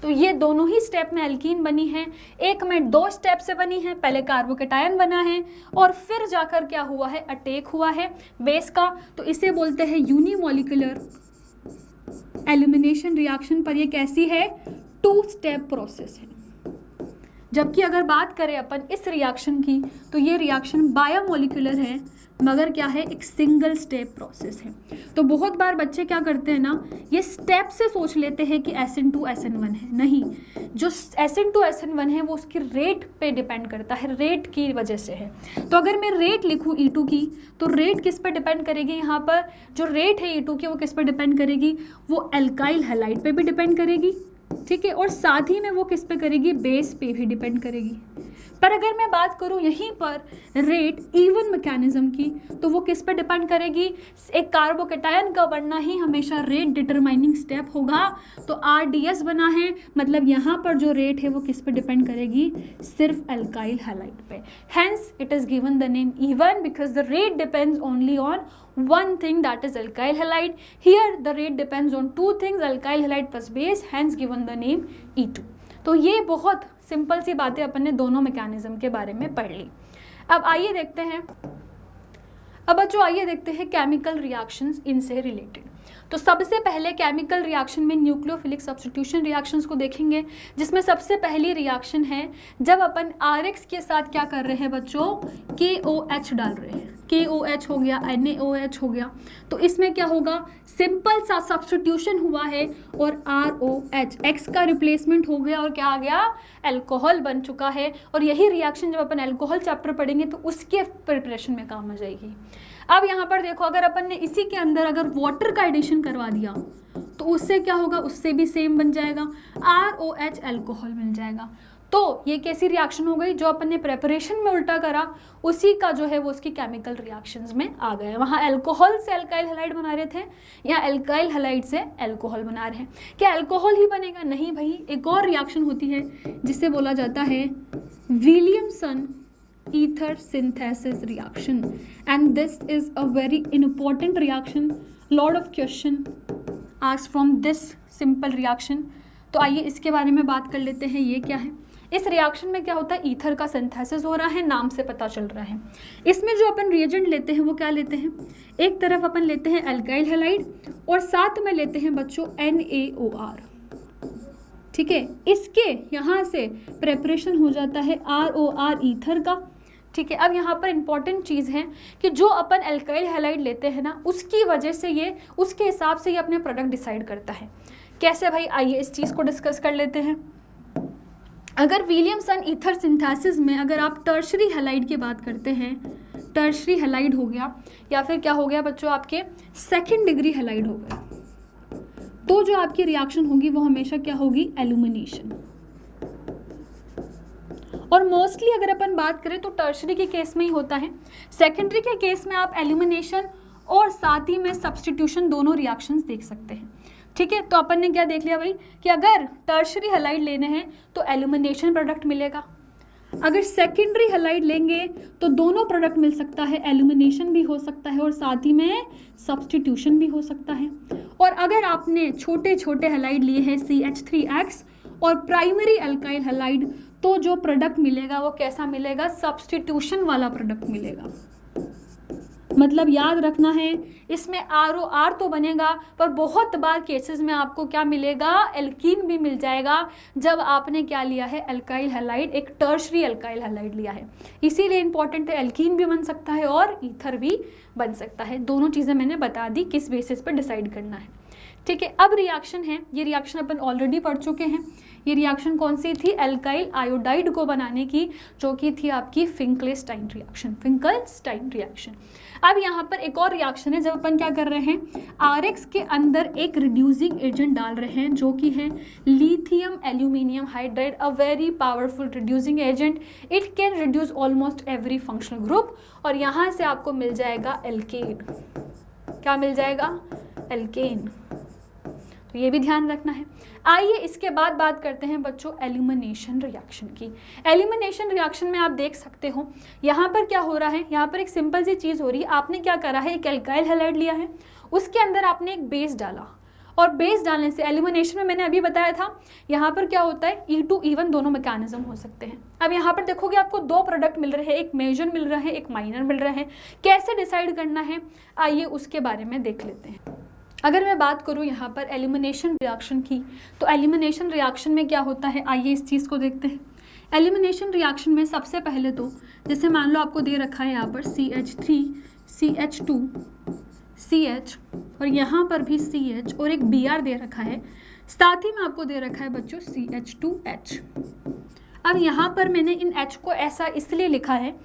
तो ये दोनों ही स्टेप में एल्कीन बनी है, एक में 2 स्टेप से बनी है, पहले कार्बोकैटायन बना है और फिर जाकर क्या हुआ है, अटैक हुआ है बेस का। तो इसे बोलते हैं यूनिमोलिकुलर एल्यूमिनेशन रिएक्शन। पर ये कैसी है, 2 स्टेप प्रोसेस है। जबकि अगर बात करें अपन इस रिएक्शन की, तो ये रिएक्शन बायोमोलिकुलर है, मगर क्या है, एक सिंगल स्टेप प्रोसेस है। तो बहुत बार बच्चे क्या करते हैं ना, ये स्टेप से सोच लेते हैं कि SN2 SN1 है। नहीं, जो SN2 SN1 है वो उसकी रेट पे डिपेंड करता है, रेट की वजह से है। तो अगर मैं रेट लिखूँ E2 की, तो रेट किस पे डिपेंड करेगी, यहाँ पर जो रेट है E2 की वो किस पे डिपेंड करेगी, वो एल्काइल हैलाइड पे भी डिपेंड करेगी, ठीक है, और साथ ही में वो किस पे करेगी, बेस पे भी डिपेंड करेगी। पर अगर मैं बात करूं यहीं पर रेट E1 मैकेनिज्म की, तो वो किस पे डिपेंड करेगी, एक कार्बोकैटायन का बनना ही हमेशा रेट डिटरमाइनिंग स्टेप होगा। तो RDS बना है, मतलब यहाँ पर जो रेट है वो किस पे डिपेंड करेगी, सिर्फ अल्काइल हैलाइड पे। Hence it is given the name E1 because the rate depends only on one thing, that is alkyl halide. Here the rate depends on 2 things, alkyl halide plus base, hence given the name E2. तो ये बहुत सिंपल सी बातें अपन ने दोनों मैकेनिज्म के बारे में पढ़ ली। अब आइए देखते हैं, अब बच्चों आइए देखते हैं केमिकल रिएक्शंस इनसे रिलेटेड। तो सबसे पहले केमिकल रिएक्शन में न्यूक्लियोफिलिक सब्स्टिट्यूशन रिएक्शंस को देखेंगे, जिसमें सबसे पहली रिएक्शन है जब अपन RX के साथ क्या कर रहे हैं बच्चों, KOH डाल रहे हैं। KOH हो गया, NaOH हो गया, तो इसमें क्या होगा, सिंपल सा सब्स्टिट्यूशन हुआ है और ROH, X का रिप्लेसमेंट हो गया और क्या आ गया, अल्कोहल बन चुका है। और यही रिएक्शन जब अपन अल्कोहल चैप्टर पढ़ेंगे तो उसके प्रिपरेशन में काम आ जाएगी। अब यहाँ पर देखो, अगर अपन ने इसी के अंदर अगर वाटर का एडिशन करवा दिया तो उससे क्या होगा, उससे भी सेम बन जाएगा, ROH अल्कोहल मिल जाएगा। तो ये कैसी रिएक्शन हो गई, जो अपन ने प्रेपरेशन में उल्टा करा उसी का जो है वो उसकी केमिकल रिएक्शंस में आ गया। वहाँ अल्कोहल से अल्काइल हैलाइड बना रहे थे, यहाँ अल्काइल हैलाइड से अल्कोहल बना रहे हैं। क्या अल्कोहल ही बनेगा, नहीं भाई, एक और रिएक्शन होती है जिससे बोला जाता है Williamson ether synthesis reaction, and this is a very important reaction. Lot of question asked from this simple reaction. तो आइए इसके बारे में बात कर लेते हैं, ये क्या है। इस रिएक्शन में क्या होता है, ईथर का सिंथेसिस हो रहा है, नाम से पता चल रहा है। इसमें जो अपन रिएजेंट लेते हैं वो क्या लेते हैं, एक तरफ अपन लेते हैं अल्काइल हैलाइड और साथ में लेते हैं बच्चों NaOR, ठीक है। इसके यहाँ से प्रेपरेशन हो जाता है ROR ईथर का, ठीक है। अब यहाँ पर इंपॉर्टेंट चीज़ है कि जो अपन अल्काइल हैलाइड लेते हैं ना, उसकी वजह से ये, उसके हिसाब से ये अपने प्रोडक्ट डिसाइड करता है। कैसे भाई, आइए इस चीज़ को डिस्कस कर लेते हैं। अगर विलियमसन ईथर सिंथेसिस में अगर आप टर्शरी हैलाइड की बात करते हैं, टर्शरी हैलाइड हो गया या फिर क्या हो गया बच्चों, आपके सेकेंड डिग्री हैलाइड हो गया, तो जो आपकी रिएक्शन होगी वो हमेशा क्या होगी, एल्यूमिनेशन। और मोस्टली अगर अपन बात करें तो टर्शरी के केस में ही होता है, सेकेंडरी के केस में आप एल्यूमिनेशन और साथ ही में सब्स्टिट्यूशन दोनों रिएक्शंस देख सकते हैं, ठीक है। तो अपन ने क्या देख लिया भाई कि अगर टर्शरी हैलाइड लेने हैं तो एल्यूमिनेशन प्रोडक्ट मिलेगा, अगर सेकेंडरी हैलाइड लेंगे तो दोनों प्रोडक्ट मिल सकता है, एल्यूमिनेशन भी हो सकता है और साथ ही में सब्स्टिट्यूशन भी हो सकता है। और अगर आपने छोटे छोटे हैलाइड लिए हैं CH3X और प्राइमरी अल्काइल हैलाइड, तो जो प्रोडक्ट मिलेगा वो कैसा मिलेगा, सब्स्टिट्यूशन वाला प्रोडक्ट मिलेगा। मतलब याद रखना है, इसमें ROR तो बनेगा पर बहुत बार केसेस में आपको क्या मिलेगा, एल्कीन भी मिल जाएगा जब आपने क्या लिया है, अल्काइल हैलाइड, एक टर्शरी अल्काइल हैलाइड लिया है। इसीलिए इंपॉर्टेंट है, एल्कीन भी बन सकता है और ईथर भी बन सकता है। दोनों चीज़ें मैंने बता दी किस बेसिस पर डिसाइड करना है। ठीक है, अब रिएक्शन है, ये रिएक्शन अपन ऑलरेडी पढ़ चुके हैं। ये रिएक्शन कौन सी थी, एल्काइल आयोडाइड को बनाने की, जो कि थी आपकी फिंकलस्टाइन रिएक्शन, फिंकलस्टाइन रिएक्शन। अब यहाँ पर एक और रिएक्शन है, जब अपन क्या कर रहे हैं, RX के अंदर एक रिड्यूसिंग एजेंट डाल रहे हैं जो कि है lithium aluminium hydride, a very powerful reducing agent. It can reduce almost every functional group, और यहाँ से आपको मिल जाएगा एल्केन। क्या मिल जाएगा, एल्केन। तो ये भी ध्यान रखना है। आइए इसके बाद बात करते हैं बच्चों एल्यूमिनेशन रिएक्शन की। एल्यूमिनेशन रिएक्शन में आप देख सकते हो यहाँ पर क्या हो रहा है, यहाँ पर एक सिंपल सी चीज़ हो रही है। आपने क्या करा है, एक एल्काइल हैलाइड लिया है, उसके अंदर आपने एक बेस डाला, और बेस डालने से एल्यूमिनेशन में मैंने अभी बताया था यहाँ पर क्या होता है, E2 E1 दोनों मैकेनिज्म हो सकते हैं। अब यहाँ पर देखोगे आपको दो प्रोडक्ट मिल रहे हैं, एक मेजर मिल रहा है, एक माइनर मिल रहा है। कैसे डिसाइड करना है, आइए उसके बारे में देख लेते हैं। अगर मैं बात करूँ यहाँ पर एल्यूमिनेशन रिएक्शन की, तो एल्यूमिनेशन रिएक्शन में क्या होता है, आइए इस चीज़ को देखते हैं। एल्यूमिनेशन रिएक्शन में सबसे पहले तो जैसे मान लो आपको दे रखा है यहाँ पर CH3 CH2 CH और यहाँ पर भी CH और एक Br दे रखा है, साथ ही में आपको दे रखा है बच्चों CH2H। अब यहाँ पर मैंने इन H को ऐसा इसलिए लिखा है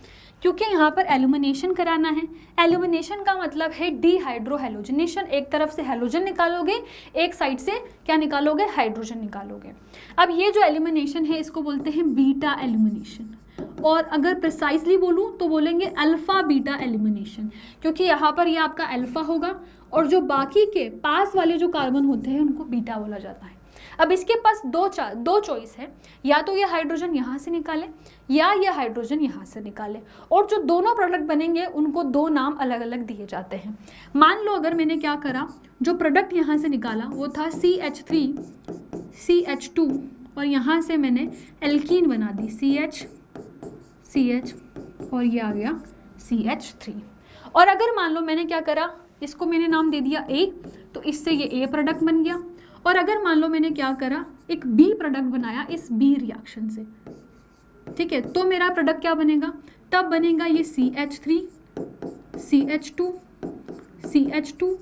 क्योंकि यहाँ पर एल्यूमिनेशन कराना है। एल्यूमिनेशन का मतलब है डीहाइड्रोहेलोजिनेशन, एक तरफ से हेलोजन निकालोगे, एक साइड से क्या निकालोगे, हाइड्रोजन निकालोगे। अब ये जो एल्यूमिनेशन है इसको बोलते हैं बीटा एल्यूमिनेशन, और अगर प्रिसाइजली बोलूँ तो बोलेंगे अल्फ़ा बीटा एल्यूमिनेशन, क्योंकि यहाँ पर ये आपका अल्फ़ा होगा और जो बाकी के पास वाले जो कार्बन होते हैं उनको बीटा बोला जाता है। अब इसके पास दो चॉइस है, या तो ये हाइड्रोजन यहाँ से निकाले या ये हाइड्रोजन यहाँ से निकाले, और जो दोनों प्रोडक्ट बनेंगे उनको दो नाम अलग अलग दिए जाते हैं। मान लो अगर मैंने क्या करा, जो प्रोडक्ट यहाँ से निकाला वो था CH3 CH2 और यहाँ से मैंने एल्कीन बना दी CH और ये आ गया CH3। और अगर मान लो मैंने क्या करा, इसको मैंने नाम दे दिया A, तो इससे ये A प्रोडक्ट बन गया। और अगर मान लो मैंने क्या करा, एक B प्रोडक्ट बनाया इस B रिएक्शन से, ठीक है, तो मेरा प्रोडक्ट क्या बनेगा, तब बनेगा ये CH3 CH2 CH2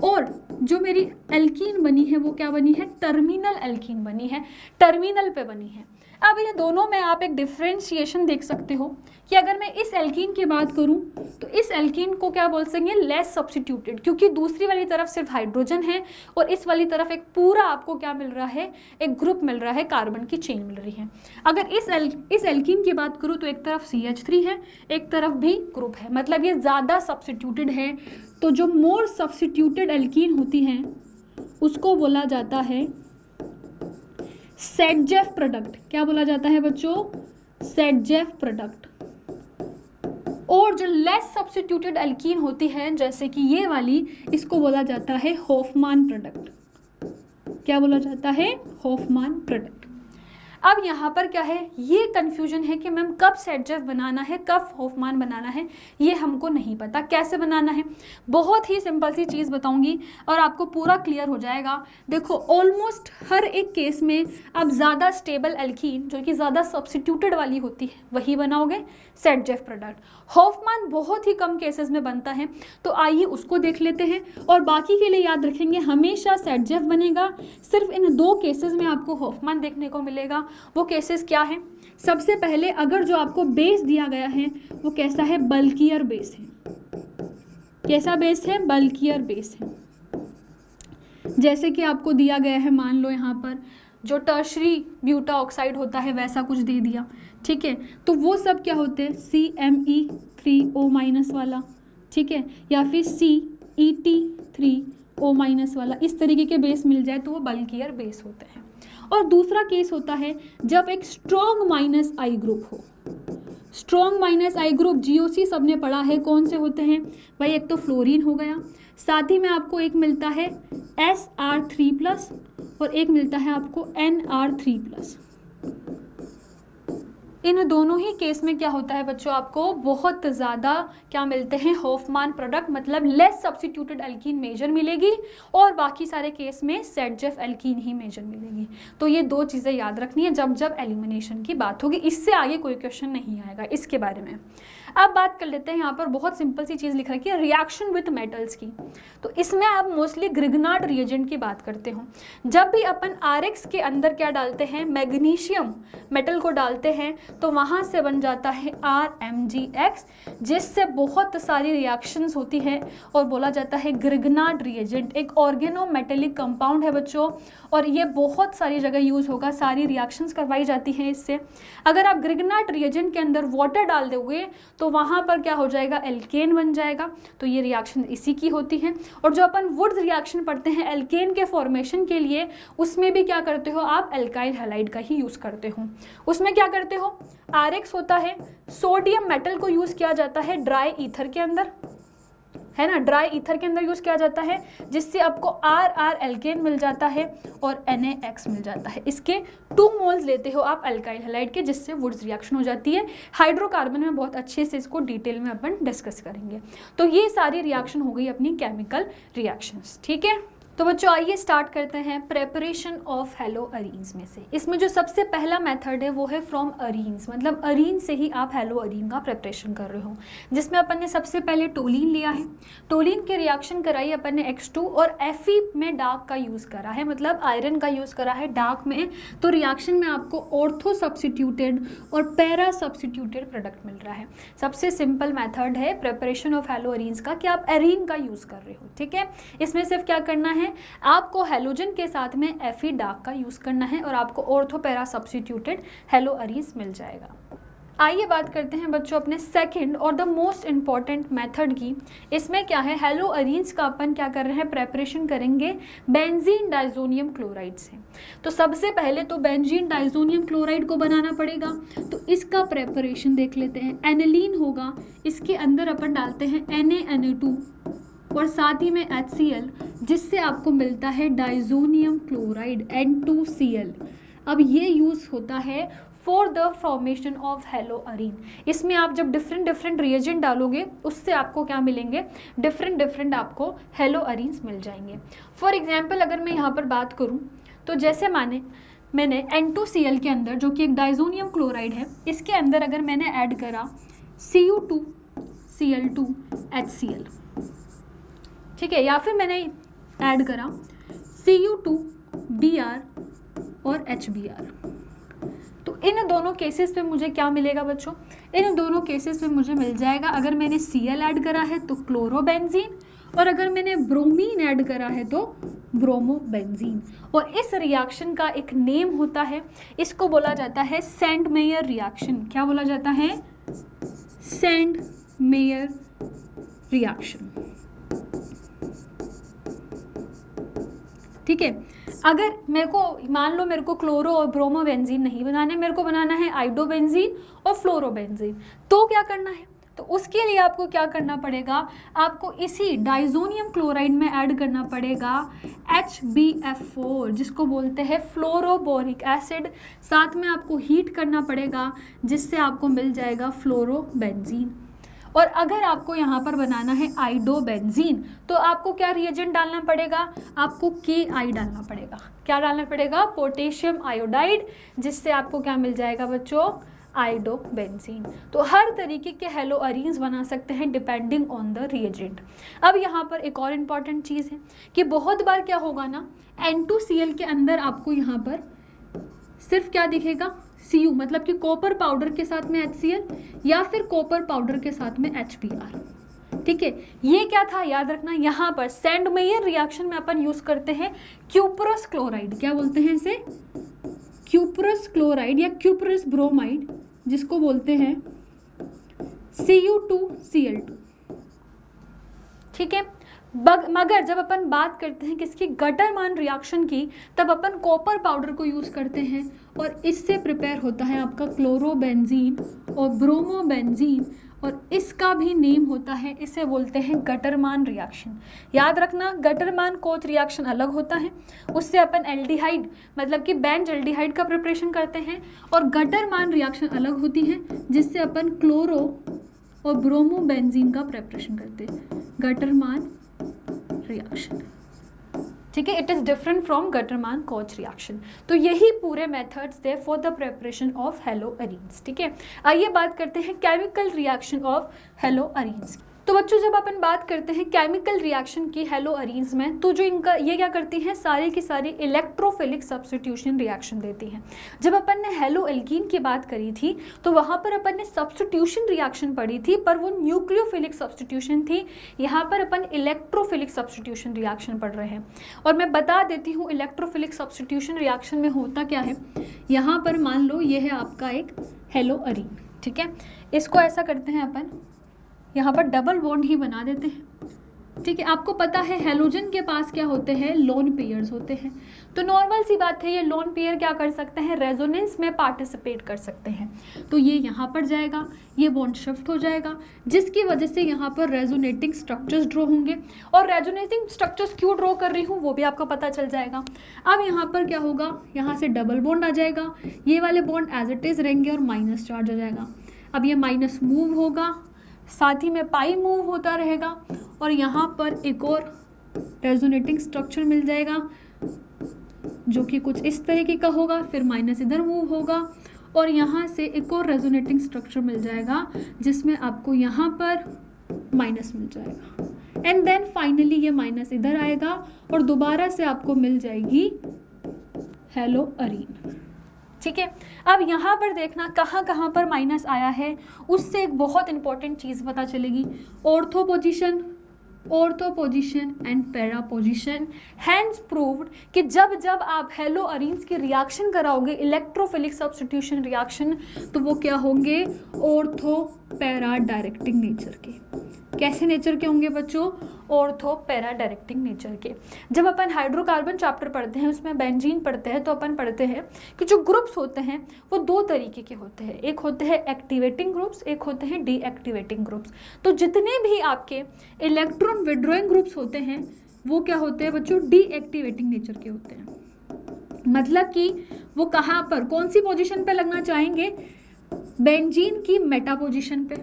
और जो मेरी एल्कीन बनी है वो क्या बनी है, टर्मिनल एल्कीन बनी है, टर्मिनल पे बनी है। अब ये दोनों में आप एक डिफ्रेंशिएशन देख सकते हो कि अगर मैं इस एल्कीन की बात करूं तो इस एल्कीन को क्या बोल सकेंगे, लेस सब्स्टिट्यूटेड, क्योंकि दूसरी वाली तरफ सिर्फ हाइड्रोजन है और इस वाली तरफ एक पूरा आपको क्या मिल रहा है, एक ग्रुप मिल रहा है, कार्बन की चेन मिल रही है। अगर इस एल्कीन की बात करूँ तो एक तरफ CH3 है, एक तरफ भी ग्रुप है, मतलब ये ज़्यादा सब्स्टिट्यूटेड है। तो जो मोर सब्स्टिट्यूटेड एल्कीन होती हैं उसको बोला जाता है सेडजेफ प्रोडक्ट। क्या बोला जाता है बच्चों, सेडजेफ प्रोडक्ट। और जो लेस सब्स्टिट्यूटेड एल्कीन होती है जैसे कि ये वाली, इसको बोला जाता है होफमान प्रोडक्ट। क्या बोला जाता है, होफमान प्रोडक्ट। अब यहाँ पर क्या है, ये कन्फ्यूजन है कि मैम कब सेडजेफ बनाना है, कब होफमान बनाना है, ये हमको नहीं पता। कैसे बनाना है, बहुत ही सिंपल सी चीज़ बताऊंगी और आपको पूरा क्लियर हो जाएगा। देखो ऑलमोस्ट हर एक केस में आप ज़्यादा स्टेबल एल्कीन जो कि ज़्यादा सब्स्टिट्यूटेड वाली होती है वही बनाओगे सेडजेफ प्रोडक्ट। होफमान बहुत ही कम केसेस में बनता है, तो आइए उसको देख लेते हैं। और बाकी के लिए याद रखेंगे हमेशा सेडजेफ बनेगा, सिर्फ इन दो केसेस में आपको होफमान देखने को मिलेगा। वो केसेस क्या हैं, सबसे पहले अगर जो आपको बेस दिया गया है वो कैसा है, बल्कियर बेस है। कैसा बेस है, बल्कियर बेस है। जैसे कि आपको दिया गया है, मान लो यहाँ पर जो टर्शरी ब्यूटा ऑक्साइड होता है वैसा कुछ दे दिया, ठीक है, तो वो सब क्या होते हैं, CMe3O- वाला, ठीक है, या फिर CET3O- वाला, इस तरीके के बेस मिल जाए तो वो बल्कियर बेस होते हैं। और दूसरा केस होता है जब एक स्ट्रॉन्ग -I ग्रुप हो, स्ट्रॉन्ग माइनस आई ग्रुप GOC सबने पढ़ा है, कौन से होते हैं भाई, एक तो फ्लोरीन हो गया, साथ ही में आपको एक मिलता है SR3+ और एक मिलता है आपको NR3+। इन दोनों ही केस में क्या होता है बच्चों, आपको बहुत ज़्यादा क्या मिलते हैं, हॉफमान प्रोडक्ट, मतलब लेस सब्स्टिट्यूटेड एल्कीन मेजर मिलेगी और बाकी सारे केस में सेटजेफ एल्कीन ही मेजर मिलेगी। तो ये दो चीज़ें याद रखनी है जब जब एलिमिनेशन की बात होगी, इससे आगे कोई क्वेश्चन नहीं आएगा इसके बारे में। अब बात कर लेते हैं, यहाँ पर बहुत सिंपल सी चीज़ लिख रखी है, रिएक्शन विथ मेटल्स की। तो इसमें आप मोस्टली ग्रिग्नार्ड रिएजेंट की बात करते हो। जब भी अपन RX के अंदर क्या डालते हैं, मैग्नीशियम मेटल को डालते हैं, तो वहाँ से बन जाता है RMgX, जिससे बहुत सारी रिएक्शंस होती हैं और बोला जाता है ग्रिग्नार्ड रिएजेंट। एक ऑर्गेनोमेटेलिक कंपाउंड है बच्चों, और ये बहुत सारी जगह यूज़ होगा, सारी रिएक्शंस करवाई जाती हैं इससे। अगर आप ग्रिग्नार्ड रिएजेंट के अंदर वाटर डाल दोगे तो वहाँ पर क्या हो जाएगा, एल्केन बन जाएगा। तो ये रिएक्शन इसी की होती है। और जो अपन वुड्स रिएक्शन पढ़ते हैं एल्केन के फॉर्मेशन के लिए, उसमें भी क्या करते हो आप, एल्काइल हैलाइड का ही यूज़ करते हो। उसमें क्या करते हो, RX होता है, सोडियम मेटल को यूज़ किया जाता है ड्राई ईथर के अंदर, है ना, ड्राई ईथर के अंदर यूज़ किया जाता है, जिससे आपको RR एल्केन मिल जाता है और NaX मिल जाता है। इसके 2 मोल्स लेते हो आप एल्काइल हैलाइड के, जिससे वुड्स रिएक्शन हो जाती है। हाइड्रोकार्बन में बहुत अच्छे से इसको डिटेल में अपन डिस्कस करेंगे। तो ये सारी रिएक्शन हो गई अपनी केमिकल रिएक्शंस, ठीक है। तो बच्चों आइए स्टार्ट करते हैं प्रेपरेशन ऑफ हेलो अरीन्स में से। इसमें जो सबसे पहला मेथड है वो है फ्रॉम अरीन्स, मतलब अरीन से ही आप हेलो अरीन का प्रेपरेशन कर रहे हो, जिसमें अपन ने सबसे पहले टोलिन लिया है। टोलिन की रिएक्शन कराई अपन ने X2 और Fe में डार्क का यूज़ करा है, मतलब आयरन का यूज़ करा है डार्क में। तो रिएक्शन में आपको ऑर्थो सब्स्टिट्यूटेड और पैरा सब्स्टिट्यूटेड प्रोडक्ट मिल रहा है। सबसे सिंपल मेथड है प्रेपरेशन ऑफ हेलो अरीन्स का कि आप अरीन का यूज़ कर रहे हो, ठीक है। इसमें सिर्फ क्या करना है, आपको हेलोजन के साथ में Fe डार्क का यूज करना है और आपको ortho para substituted haloarenes मिल जाएगा। आइए बात करते हैं बच्चों अपने सेकंड और द मोस्ट इम्पॉर्टेंट मेथड की। इसमें क्या है, हेलो अरीन्स का अपन क्या कर रहे हैं, प्रेपरेशन करेंगे बेंजीन डाइजोनियम क्लोराइड से। तो सबसे पहले तो बेंजीन डाइजोनियम क्लोराइड को बनाना पड़ेगा। तो इसका प्रेपरेशन देख लेते हैं। एनिलीन होगा, इसके अंदर अपन डालते हैं Na, Na2 और साथ ही में HCl, जिससे आपको मिलता है डाइजोनियम क्लोराइड N2Cl। अब ये यूज़ होता है for the formation of hello Areen. इसमें आप जब डिफरेंट रिएजेंट डालोगे उससे आपको क्या मिलेंगे, डिफरेंट आपको हेलो अरीन्स मिल जाएंगे। फॉर एग्जाम्पल अगर मैं यहाँ पर बात करूँ तो जैसे मैंने N2Cl के अंदर, जो कि एक डाइजोनियम क्लोराइड है, इसके अंदर अगर मैंने ऐड करा Cu2Cl2 HCl, ठीक है, या फिर मैंने ऐड करा Cu2Br और HBr, तो इन दोनों केसेस पे मुझे क्या मिलेगा बच्चों, इन दोनों केसेस पे मुझे मिल जाएगा, अगर मैंने Cl ऐड करा है तो क्लोरोबेंजीन, और अगर मैंने ब्रोमीन ऐड करा है तो ब्रोमोबेंजीन। और इस रिएक्शन का एक नेम होता है, इसको बोला जाता है सेंडमेयर रिएक्शन। क्या बोला जाता है, सेंडमेयर रिएक्शन, ठीक है। अगर मेरे को मान लो मेरे को क्लोरो और ब्रोमोबेंजीन नहीं बनाना है, मेरे को बनाना है आइडोबेंजीन और फ्लोरोबेंजीन, तो क्या करना है, तो उसके लिए आपको क्या करना पड़ेगा, आपको इसी डाइजोनियम क्लोराइड में ऐड करना पड़ेगा HbF4, जिसको बोलते हैं फ्लोरोबोरिक एसिड। साथ में आपको हीट करना पड़ेगा, जिससे आपको मिल जाएगा फ्लोरोबेंजीन। और अगर आपको यहाँ पर बनाना है आइडोबेंजीन, तो आपको क्या रिएजेंट डालना पड़ेगा, आपको Ki डालना पड़ेगा। क्या डालना पड़ेगा, पोटेशियम आयोडाइड, जिससे आपको क्या मिल जाएगा बच्चों, आइडोबेंजीन। तो हर तरीके के हेलो अरीन्स बना सकते हैं डिपेंडिंग ऑन द रिएजेंट। अब यहाँ पर एक और इम्पॉर्टेंट चीज़ है कि बहुत बार क्या होगा ना, N2Cl के अंदर आपको यहाँ पर सिर्फ क्या दिखेगा, Cu, मतलब कि कॉपर पाउडर के साथ में HCl या फिर कॉपर पाउडर के साथ में HBr, ठीक है। ये क्या था, याद रखना, यहाँ पर सेंडमेयर रिएक्शन में अपन यूज करते हैं क्यूपरस क्लोराइड। क्या बोलते हैं इसे, क्यूपरस क्लोराइड या क्यूपरस ब्रोमाइड, जिसको बोलते हैं Cu2Cl2, ठीक है। मगर जब अपन बात करते हैं किसकी, गटरमान रिएक्शन की, तब अपन कॉपर पाउडर को यूज़ करते हैं और इससे प्रिपेयर होता है आपका क्लोरोबेंजीन और ब्रोमोबेंजीन, और इसका भी नेम होता है, इसे बोलते हैं गटरमान रिएक्शन। याद रखना, गटरमान कोच रिएक्शन अलग होता है, उससे अपन एल्डिहाइड मतलब कि बेंज एल्डिहाइड का प्रिपरेशन करते हैं, और गटरमान रिएक्शन अलग होती है जिससे अपन क्लोरो और ब्रोमोबेंजीन का प्रिपरेशन करते हैं, गटरमान रिएक्शन। ठीक है, it is different from Gattermann Koch reaction. तो यही पूरे मेथड्स थे for the preparation of haloarenes. ठीक है, आइए बात करते हैं केमिकल रिएक्शन ऑफ हेलोअरीन्स। तो बच्चों जब अपन बात करते हैं केमिकल रिएक्शन की हेलोअरीन्स में, तो जो इनका ये क्या करती हैं, सारी की सारी इलेक्ट्रोफिलिक सब्स्टिट्यूशन रिएक्शन देती हैं। जब अपन ने हेलोएल्कीन की बात करी थी तो वहाँ पर अपन ने सब्स्टिट्यूशन रिएक्शन पढ़ी थी, पर वो न्यूक्लियोफिलिक सब्स्टिट्यूशन थी। यहाँ पर अपन इलेक्ट्रोफिलिक सब्स्टिट्यूशन रिएक्शन पढ़ रहे हैं। और मैं बता देती हूँ इलेक्ट्रोफिलिक सब्स्टिट्यूशन रिएक्शन में होता क्या है। यहाँ पर मान लो ये है आपका एक हेलोअरीन, ठीक है, इसको ऐसा करते हैं अपन, यहाँ पर डबल बॉन्ड ही बना देते हैं। ठीक है, आपको पता है हेलोजन के पास क्या होते हैं, लोन पेयर्स होते हैं। तो नॉर्मल सी बात है, ये लोन पेयर क्या कर सकते हैं, रेजोनेंस में पार्टिसिपेट कर सकते हैं। तो ये यहाँ पर जाएगा, ये बॉन्ड शिफ्ट हो जाएगा, जिसकी वजह से यहाँ पर रेजोनेटिंग स्ट्रक्चर्स ड्रॉ होंगे। और रेजोनेटिंग स्ट्रक्चर्स क्यों ड्रॉ कर रही हूँ वो भी आपको पता चल जाएगा। अब यहाँ पर क्या होगा, यहाँ से डबल बॉन्ड आ जाएगा, ये वाले बॉन्ड एज इट इज़ रहेंगे और माइनस चार्ज आ जाएगा। अब ये माइनस मूव होगा, साथ ही में पाई मूव होता रहेगा, और यहाँ पर एक और रेजोनेटिंग स्ट्रक्चर मिल जाएगा जो कि कुछ इस तरीके का होगा, फिर माइनस इधर मूव होगा, और यहाँ से एक और रेजोनेटिंग स्ट्रक्चर मिल जाएगा जिसमें आपको यहाँ पर माइनस मिल जाएगा, एंड देन फाइनली ये माइनस इधर आएगा और दोबारा से आपको मिल जाएगी हेलोअरीन। ठीक है, अब यहाँ पर देखना कहाँ कहाँ पर माइनस आया है, उससे एक बहुत इंपॉर्टेंट चीज़ पता चलेगी, ortho position and para position. Hence proved कि जब जब आप हेलोअरीन्स की रिएक्शन कराओगे इलेक्ट्रोफिलिक सब्स्टिट्यूशन रिएक्शन, तो वो क्या होंगे, ऑर्थो पैरा डायरेक्टिंग नेचर के। कैसे नेचर के होंगे बच्चों, ऑर्थो पैरा डायरेक्टिंग नेचर के। जब अपन हाइड्रोकार्बन चैप्टर पढ़ते हैं उसमें बेंजीन पढ़ते हैं, तो अपन पढ़ते हैं कि जो ग्रुप्स होते हैं वो दो तरीके के होते हैं, एक होते हैं एक्टिवेटिंग ग्रुप्स, एक होते हैं डीएक्टिवेटिंग ग्रुप्स। तो जितने भी आपके इलेक्ट्रॉन विड्रॉइंग ग्रुप्स होते हैं वो क्या होते हैं बच्चों, डीएक्टिवेटिंग नेचर के होते हैं। मतलब कि वो कहाँ पर, कौन सी पोजीशन पे लगना चाहेंगे, बेंजीन की मेटा पोजीशन पे।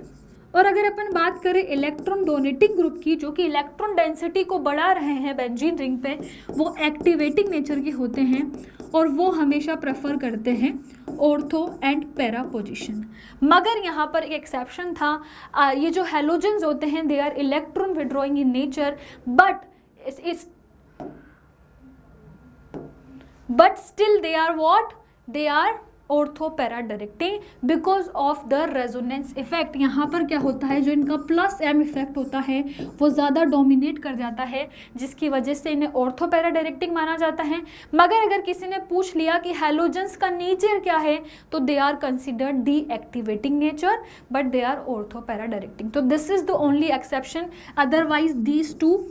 और अगर अपन बात करें इलेक्ट्रॉन डोनेटिंग ग्रुप की, जो कि इलेक्ट्रॉन डेंसिटी को बढ़ा रहे हैं बेंजीन रिंग पे, वो एक्टिवेटिंग नेचर के होते हैं और वो हमेशा प्रेफर करते हैं ऑर्थो एंड पैरा पोजीशन। मगर यहाँ पर एक एक्सेप्शन था, ये जो हेलोजेंस होते हैं they are electron withdrawing in nature, but still they are what, they are ortho para directing because of the resonance effect. यहाँ पर क्या होता है, जो इनका प्लस एम इफेक्ट होता है वो ज़्यादा डोमिनेट कर जाता है, जिसकी वजह से इन्हें ऑर्थो पैरा डायरेक्टिंग माना जाता है। मगर अगर किसी ने पूछ लिया कि हैलोजेंस का नेचर क्या है, तो they are considered deactivating nature but they are ortho para directing. तो this is the only exception, otherwise these two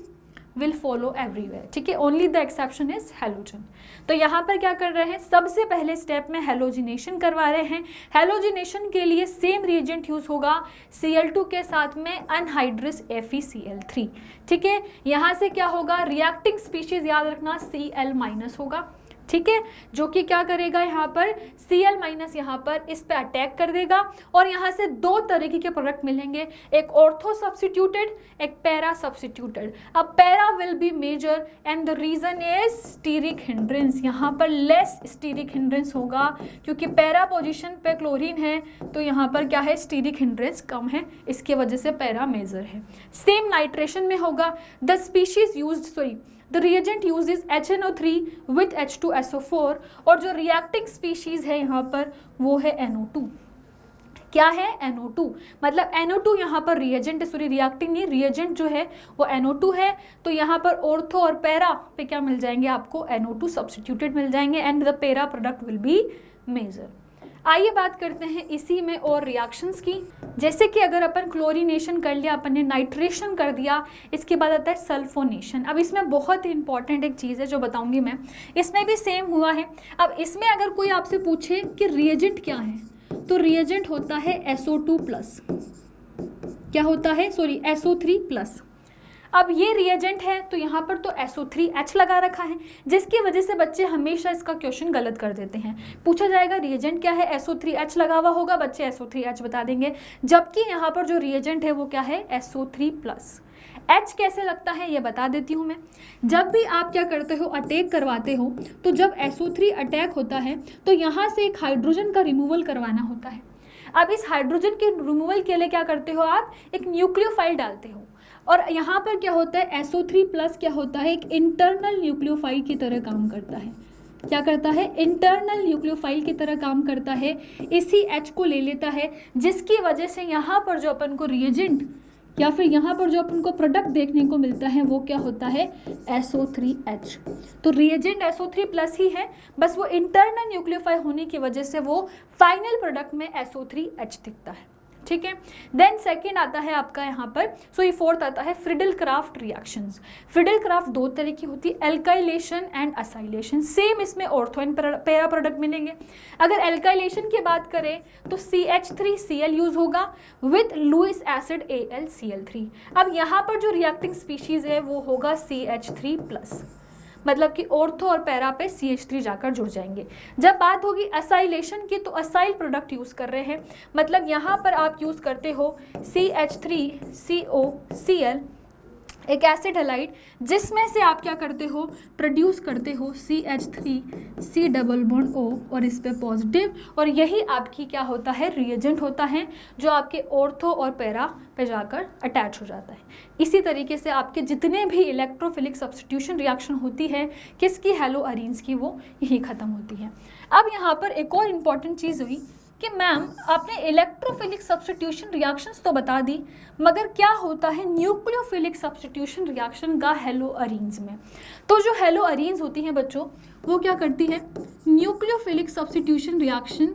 will follow everywhere। ठीक है, only the exception is halogen. तो यहाँ पर क्या कर रहे हैं, सबसे पहले स्टेप में हेलोजिनेशन करवा रहे हैं। हेलोजिनेशन के लिए सेम रिएजेंट यूज होगा Cl2 के साथ में अनहाइड्रस FeCl3। ठीक है, यहाँ से क्या होगा, रिएक्टिंग स्पीशीज याद रखना Cl- होगा। ठीक है, जो कि क्या करेगा, यहाँ पर Cl- यहाँ पर इस पे अटैक कर देगा और यहाँ से दो तरीके के प्रोडक्ट मिलेंगे, एक ऑर्थो सब्स्टिट्यूटेड, एक पैरा सब्स्टिट्यूटेड। अब para will be major and the reason is steric hindrance. यहाँ पर लेस स्टीरिक हिंड्रेंस होगा क्योंकि पैरा पोजीशन पे क्लोरीन है, तो यहाँ पर क्या है, स्टीरिक हिंड्रेंस कम है, इसके वजह से पैरा मेजर है। सेम नाइट्रेशन में होगा, the species used The reagent uses HNO3 with H2SO4 और जो रिएक्टिंग स्पीशीज है यहाँ पर वो है NO2। क्या है, NO2, मतलब NO2 यहाँ पर रिएजेंट, सॉरी रिएक्टिंग नहीं, रिएजेंट जो है वो NO2 है। तो यहाँ पर ऑर्थो और पैरा पे क्या मिल जाएंगे आपको, NO2 सब्स्टिट्यूटेड मिल जाएंगे and the para product will be major. आइए बात करते हैं इसी में और रिएक्शंस की। जैसे कि अगर अपन क्लोरीनेशन कर लिया, अपन ने नाइट्रेशन कर दिया, इसके बाद आता है सल्फोनेशन। अब इसमें बहुत ही इंपॉर्टेंट एक चीज़ है जो बताऊंगी मैं, इसमें भी सेम हुआ है। अब इसमें अगर कोई आपसे पूछे कि रिएजेंट क्या है, तो रिएजेंट होता है SO2+। क्या होता है? Sorry, SO3+। अब ये रिएजेंट है तो यहाँ पर तो SO3H लगा रखा है, जिसकी वजह से बच्चे हमेशा इसका क्वेश्चन गलत कर देते हैं। पूछा जाएगा रिएजेंट क्या है, SO3H लगा हुआ होगा, बच्चे SO3H बता देंगे, जबकि यहाँ पर जो रिएजेंट है वो क्या है, SO3+। H कैसे लगता है ये बता देती हूँ मैं। जब भी आप क्या करते हो, अटैक करवाते हो, तो जब SO3 अटैक होता है तो यहाँ से एक हाइड्रोजन का रिमूवल करवाना होता है। अब इस हाइड्रोजन के रिमूवल के लिए क्या करते हो आप, एक न्यूक्लियोफाइल डालते हो, और यहाँ पर क्या होता है, SO3+ क्या होता है, एक इंटरनल न्यूक्लियोफाइल की तरह काम करता है। क्या करता है? इंटरनल न्यूक्लियोफाइल की तरह काम करता है। इसी H को ले लेता है, जिसकी वजह से यहाँ पर जो अपन को रिएजेंट या फिर यहाँ पर जो अपन को प्रोडक्ट देखने को मिलता है वो क्या होता है, SO3H। तो रिएजेंट SO3+ ही है, बस वो इंटरनल न्यूक्लियोफाइल होने की वजह से वो फाइनल प्रोडक्ट में SO3H दिखता है। ठीक है। देन सेकेंड आता है आपका यहाँ पर, सॉरी फोर्थ आता है Friedel Crafts reactions. Friedel Crafts दो तरह की होती है, एल्काइलेशन एंड असाइलेशन। सेम इसमें ऑर्थो एंड पैरा प्रोडक्ट मिलेंगे। अगर एल्काइलेशन की बात करें तो CH3Cl यूज होगा विथ लुइस एसिड AlCl3। अब यहाँ पर जो रिएक्टिंग स्पीशीज है वो होगा CH3+, मतलब कि ऑर्थो और पैरा पे CH3 जाकर जुड़ जाएंगे। जब बात होगी असाइलेशन की तो असाइल प्रोडक्ट यूज़ कर रहे हैं, मतलब यहाँ पर आप यूज़ करते हो CH3COCl, एक एसिड हैलाइड, जिसमें से आप क्या करते हो, प्रोड्यूस करते हो CH3C+O और इस पे पॉजिटिव, और यही आपकी क्या होता है, रिएजेंट होता है, जो आपके ऑर्थो और पैरा पे जाकर अटैच हो जाता है। इसी तरीके से आपके जितने भी इलेक्ट्रोफिलिक सब्स्टिट्यूशन रिएक्शन होती है किसकी, हेलो अरीन्स की, वो यही ख़त्म होती है। अब यहाँ पर एक और इम्पॉर्टेंट चीज़ हुई कि मैम आपने इलेक्ट्रोफिलिक सब्स्टिट्यूशन रिएक्शंस तो बता दी, मगर क्या होता है न्यूक्लियोफिलिक सब्स्टिट्यूशन रिएक्शन का हेलो अरीन्स में। तो जो हेलो अरीन्स होती हैं बच्चों, वो क्या करती है, न्यूक्लियोफिलिक सब्स्टिट्यूशन रिएक्शन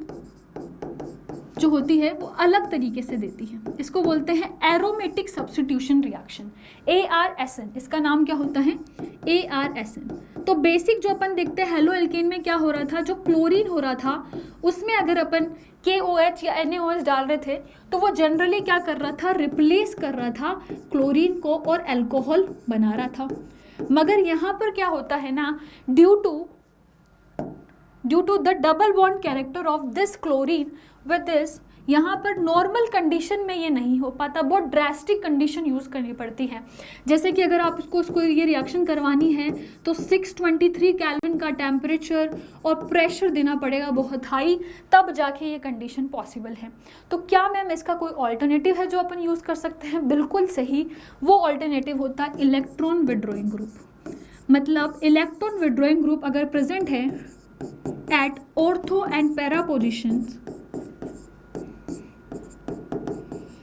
जो होती है वो अलग तरीके से देती है। इसको बोलते हैं एरोमेटिक सब्स्टिट्यूशन रिएक्शन, ARSN। इसका नाम क्या होता है, ARSN। तो बेसिक जो अपन देखते हैं हेलो एल्केन में क्या हो रहा था, जो क्लोरीन हो रहा था उसमें अगर अपन KOH या NaOH डाल रहे थे तो वो जनरली क्या कर रहा था, रिप्लेस कर रहा था क्लोरीन को और अल्कोहल बना रहा था। मगर यहाँ पर क्या होता है ना, due to the double bond character of this chlorine with this, यहाँ पर नॉर्मल कंडीशन में ये नहीं हो पाता, बहुत ड्रास्टिक कंडीशन यूज़ करनी पड़ती है। जैसे कि अगर आप उसको ये रिएक्शन करवानी है तो 623 केल्विन का टेम्परेचर और प्रेशर देना पड़ेगा बहुत हाई, तब जाके ये कंडीशन पॉसिबल है। तो क्या मैम इसका कोई ऑल्टरनेटिव है जो अपन यूज़ कर सकते हैं? बिल्कुल सही, वो ऑल्टरनेटिव होता है इलेक्ट्रॉन विड्रॉइंग ग्रुप। मतलब इलेक्ट्रॉन विड्रॉइंग ग्रुप अगर प्रेजेंट है at ortho and para positions,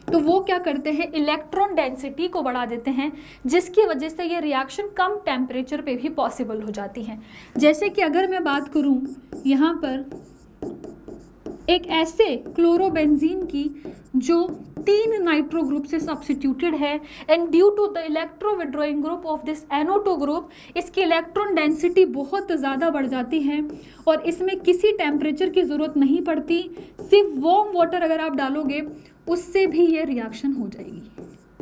तो वो क्या करते हैं, इलेक्ट्रॉन डेंसिटी को बढ़ा देते हैं, जिसकी वजह से ये रिएक्शन कम टेम्परेचर पे भी पॉसिबल हो जाती है। जैसे कि अगर मैं बात करूं यहाँ पर एक ऐसे क्लोरोबेंजीन की जो 3 नाइट्रो ग्रुप से सब्स्टिट्यूटेड है, and due to the electro withdrawing group of this NO2 group, इसकी इलेक्ट्रॉन डेंसिटी बहुत ज़्यादा बढ़ जाती है और इसमें किसी टेम्परेचर की ज़रूरत नहीं पड़ती, सिर्फ वार्म वाटर अगर आप डालोगे उससे भी ये रिएक्शन हो जाएगी।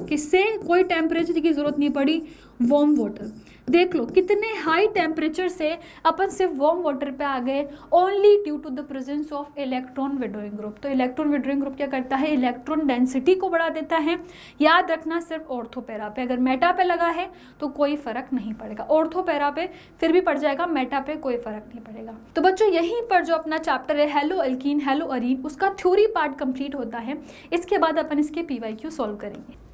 किससे? कोई टेम्परेचर की ज़रूरत नहीं पड़ी, वार्म वाटर। देख लो कितने हाई टेम्परेचर से अपन सिर्फ वार्म वाटर पे आ गए, only due to the presence of electron withdrawing group. तो इलेक्ट्रॉन विड्रॉइंग ग्रुप क्या करता है, इलेक्ट्रॉन डेंसिटी को बढ़ा देता है। याद रखना सिर्फ ऑर्थो पैरा पे, अगर मेटा पे लगा है तो कोई फर्क नहीं पड़ेगा, ऑर्थो पैरा पे फिर भी पड़ जाएगा, मेटा पे कोई फर्क नहीं पड़ेगा। तो बच्चों यहीं पर जो अपना चैप्टर है हेलो एल्कीन हेलो अरीन, उसका थ्योरी पार्ट कंप्लीट होता है। इसके बाद अपन इसके PYQ सॉल्व करेंगे।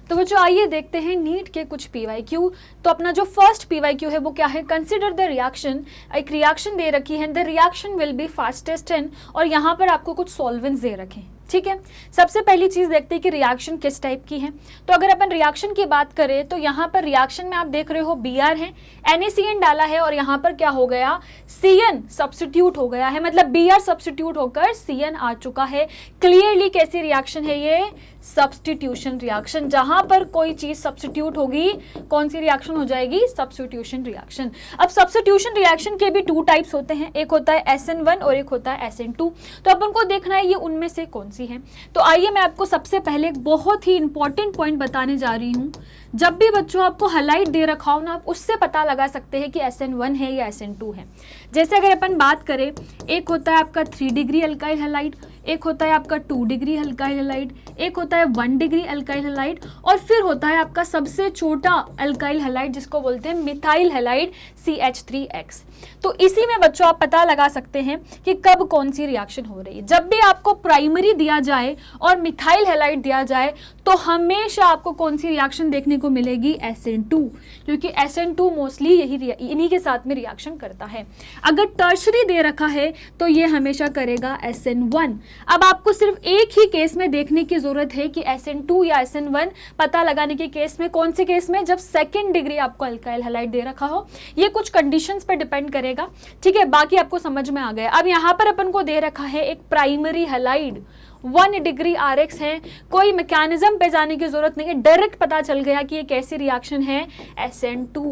तो बच्चों आइए देखते हैं नीट के कुछ PYQ। तो अपना जो फर्स्ट PYQ है वो क्या है, कंसिडर द रिएक्शन। एक रिएक्शन दे रखी है, the reaction will be fastest in, और यहाँ पर आपको कुछ सॉल्वेंट्स दे रखे हैं। ठीक है, सबसे पहली चीज़ देखते हैं कि रिएक्शन किस टाइप की है। तो अगर अपन रिएक्शन की बात करें तो यहाँ पर रिएक्शन में आप देख रहे हो Br है, NaCN डाला है और यहाँ पर क्या हो गया, Cn सब्स्टिट्यूट हो गया है, मतलब Br सब्स्टिट्यूट होकर Cn आ चुका है। क्लियरली कैसी रिएक्शन है ये, सब्स्टिट्यूशन रिएक्शन। जहां पर कोई चीज सब्स्टिट्यूट होगी कौन सी रिएक्शन हो जाएगी, सब्स्टिट्यूशन रिएक्शन। अब सब्स्टिट्यूशन रिएक्शन के भी 2 टाइप्स होते हैं, एक होता है SN1 और एक होता है SN2। तो अपन को देखना है ये उनमें से कौन सी है। तो आइए मैं आपको सबसे पहले एक बहुत ही इंपॉर्टेंट पॉइंट बताने जा रही हूँ। जब भी बच्चों आपको हैलाइड दे रखा हो ना, आप उससे पता लगा सकते हैं कि SN1 है या SN2 है। जैसे अगर अपन बात करें, एक होता है आपका 3 डिग्री अल्काइल हैलाइड, एक होता है आपका 2 डिग्री अल्काइल हैलाइड, एक होता है 1 डिग्री अल्काइल हैलाइड, और फिर होता है आपका सबसे छोटा अल्काइल हैलाइड जिसको बोलते हैं मिथाइल हैलाइड CH3X। तो इसी में बच्चों आप पता लगा सकते हैं कि कब कौन सी रिएक्शन हो रही है। जब भी आपको प्राइमरी दिया जाए और मिथाइल हैलाइड दिया जाए तो हमेशा आपको कौन सी रिएक्शन देखने को मिलेगी, SN2, क्योंकि SN2 मोस्टली इन्हीं के साथ में रिएक्शन करता है। अगर टर्शरी दे रखा है तो ये हमेशा करेगा SN1। अब आपको सिर्फ एक ही केस में देखने की जरूरत है कि SN2 या SN1 पता लगाने के केस में, कौन से केस में, जब 2nd डिग्री आपको अल्काइल हैलाइड दे रखा हो। ये कुछ कंडीशंस पर डिपेंड करेगा, ठीक है, बाकी आपको समझ में आ गया। अब यहाँ पर अपन को दे रखा है एक प्राइमरी हैलाइड 1 डिग्री RX है, कोई मैकेनिज्म पे जाने की जरूरत नहीं है, डायरेक्ट पता चल गया कि ये कैसी रिएक्शन है, SN2।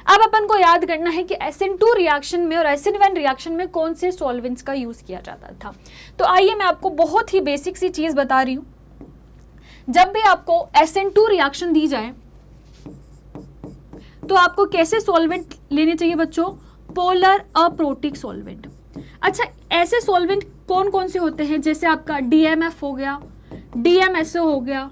अब अपन को याद करना है कि SN2 रिएक्शन में और SN1 रिएक्शन में कौन से सॉल्वेंट्स का यूज किया जाता था। तो आइए मैं आपको बहुत ही बेसिक सी चीज बता रही हूं। जब भी आपको SN2 रिएक्शन दी जाए तो आपको कैसे सॉल्वेंट लेने चाहिए बच्चों, पोलर अप्रोटिक सॉल्वेंट। अच्छा, ऐसे सॉल्वेंट कौन कौन से होते हैं, जैसे आपका DMF हो गया, DMSO हो गया,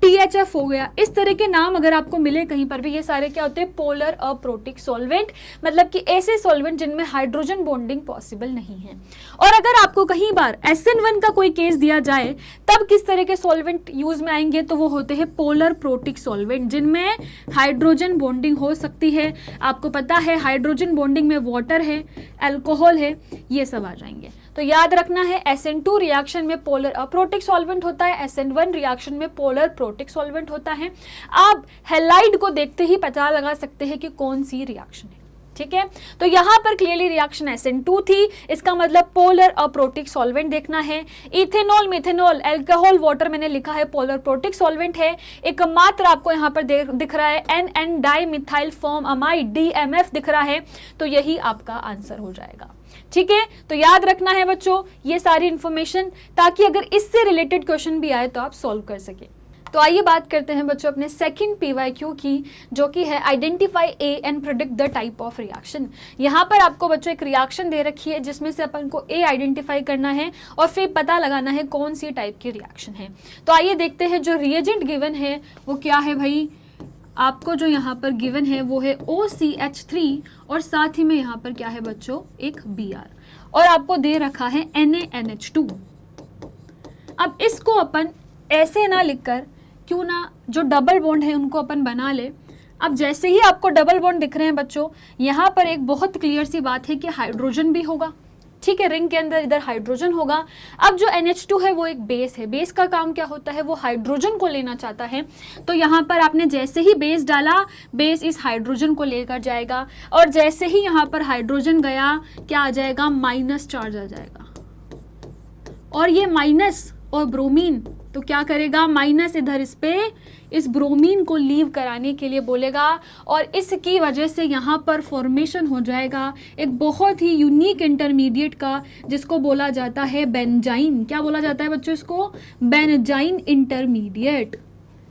THF हो गया, इस तरह के नाम अगर आपको मिले कहीं पर भी, ये सारे क्या होते हैं, पोलर अप्रोटिक सॉल्वेंट, मतलब कि ऐसे सॉल्वेंट जिनमें हाइड्रोजन बॉन्डिंग पॉसिबल नहीं है। और अगर आपको कहीं बार SN1 का कोई केस दिया जाए तब किस तरह के सॉल्वेंट यूज में आएंगे, तो वो होते हैं पोलर प्रोटिक सॉल्वेंट जिनमें हाइड्रोजन बॉन्डिंग हो सकती है। आपको पता है हाइड्रोजन बॉन्डिंग में वाटर है, अल्कोहल है, ये सब आ जाएंगे। तो याद रखना है SN2 रिएक्शन में पोलर अप्रोटिक सॉल्वेंट होता है, SN1 रिएक्शन में पोलर प्रोटिक सॉल्वेंट होता है। आप हैलाइड को देखते ही पता लगा सकते हैं कि कौन सी रिएक्शन है, ठीक है। तो यहाँ पर क्लियरली रिएक्शन SN2 थी, इसका मतलब पोलर अप्रोटिक सॉल्वेंट देखना है। इथेनॉल, मिथेनॉल, अल्कोहल, वाटर मैंने लिखा है पोलर प्रोटिक सॉल्वेंट है। एकमात्र आपको यहाँ पर दिख रहा है NN dimethyl form amide, DMF दिख रहा है, तो यही आपका आंसर हो जाएगा, ठीक है। तो याद रखना है बच्चों ये सारी इंफॉर्मेशन, ताकि अगर इससे रिलेटेड क्वेश्चन भी आए तो आप सॉल्व कर सके। तो आइए बात करते हैं बच्चों अपने सेकंड PYQ की, जो कि है identify A and predict the type of reaction. यहाँ पर आपको बच्चों एक रिएक्शन दे रखी है जिसमें से अपन को ए आइडेंटिफाई करना है और फिर पता लगाना है कौन सी टाइप की रिएक्शन है। तो आइए देखते हैं जो रिएजेंट गिवन है वो क्या है भाई। आपको जो यहाँ पर गिवन है वो है OCH3 और साथ ही में यहाँ पर क्या है बच्चों, एक Br, और आपको दे रखा है NaNH2। अब इसको अपन ऐसे ना लिखकर क्यों ना जो डबल बॉन्ड है उनको अपन बना ले। अब जैसे ही आपको डबल बॉन्ड दिख रहे हैं बच्चों, यहाँ पर एक बहुत क्लियर सी बात है कि हाइड्रोजन भी होगा, ठीक है, रिंग के अंदर इधर हाइड्रोजन होगा। अब जो NH2 है वो एक बेस है, बेस का काम क्या होता है, वो हाइड्रोजन को लेना चाहता है। तो यहाँ पर आपने जैसे ही बेस डाला, बेस इस हाइड्रोजन को लेकर जाएगा, और जैसे ही यहाँ पर हाइड्रोजन गया क्या आ जाएगा, माइनस चार्ज आ जाएगा। और ये माइनस और ब्रोमीन तो क्या करेगा, माइनस इधर इस ब्रोमीन को लीव कराने के लिए बोलेगा, और इसकी वजह से यहाँ पर फॉर्मेशन हो जाएगा एक बहुत ही यूनिक इंटरमीडिएट का, जिसको बोला जाता है बेंजाइन। क्या बोला जाता है बच्चों इसको, बेंजाइन इंटरमीडिएट।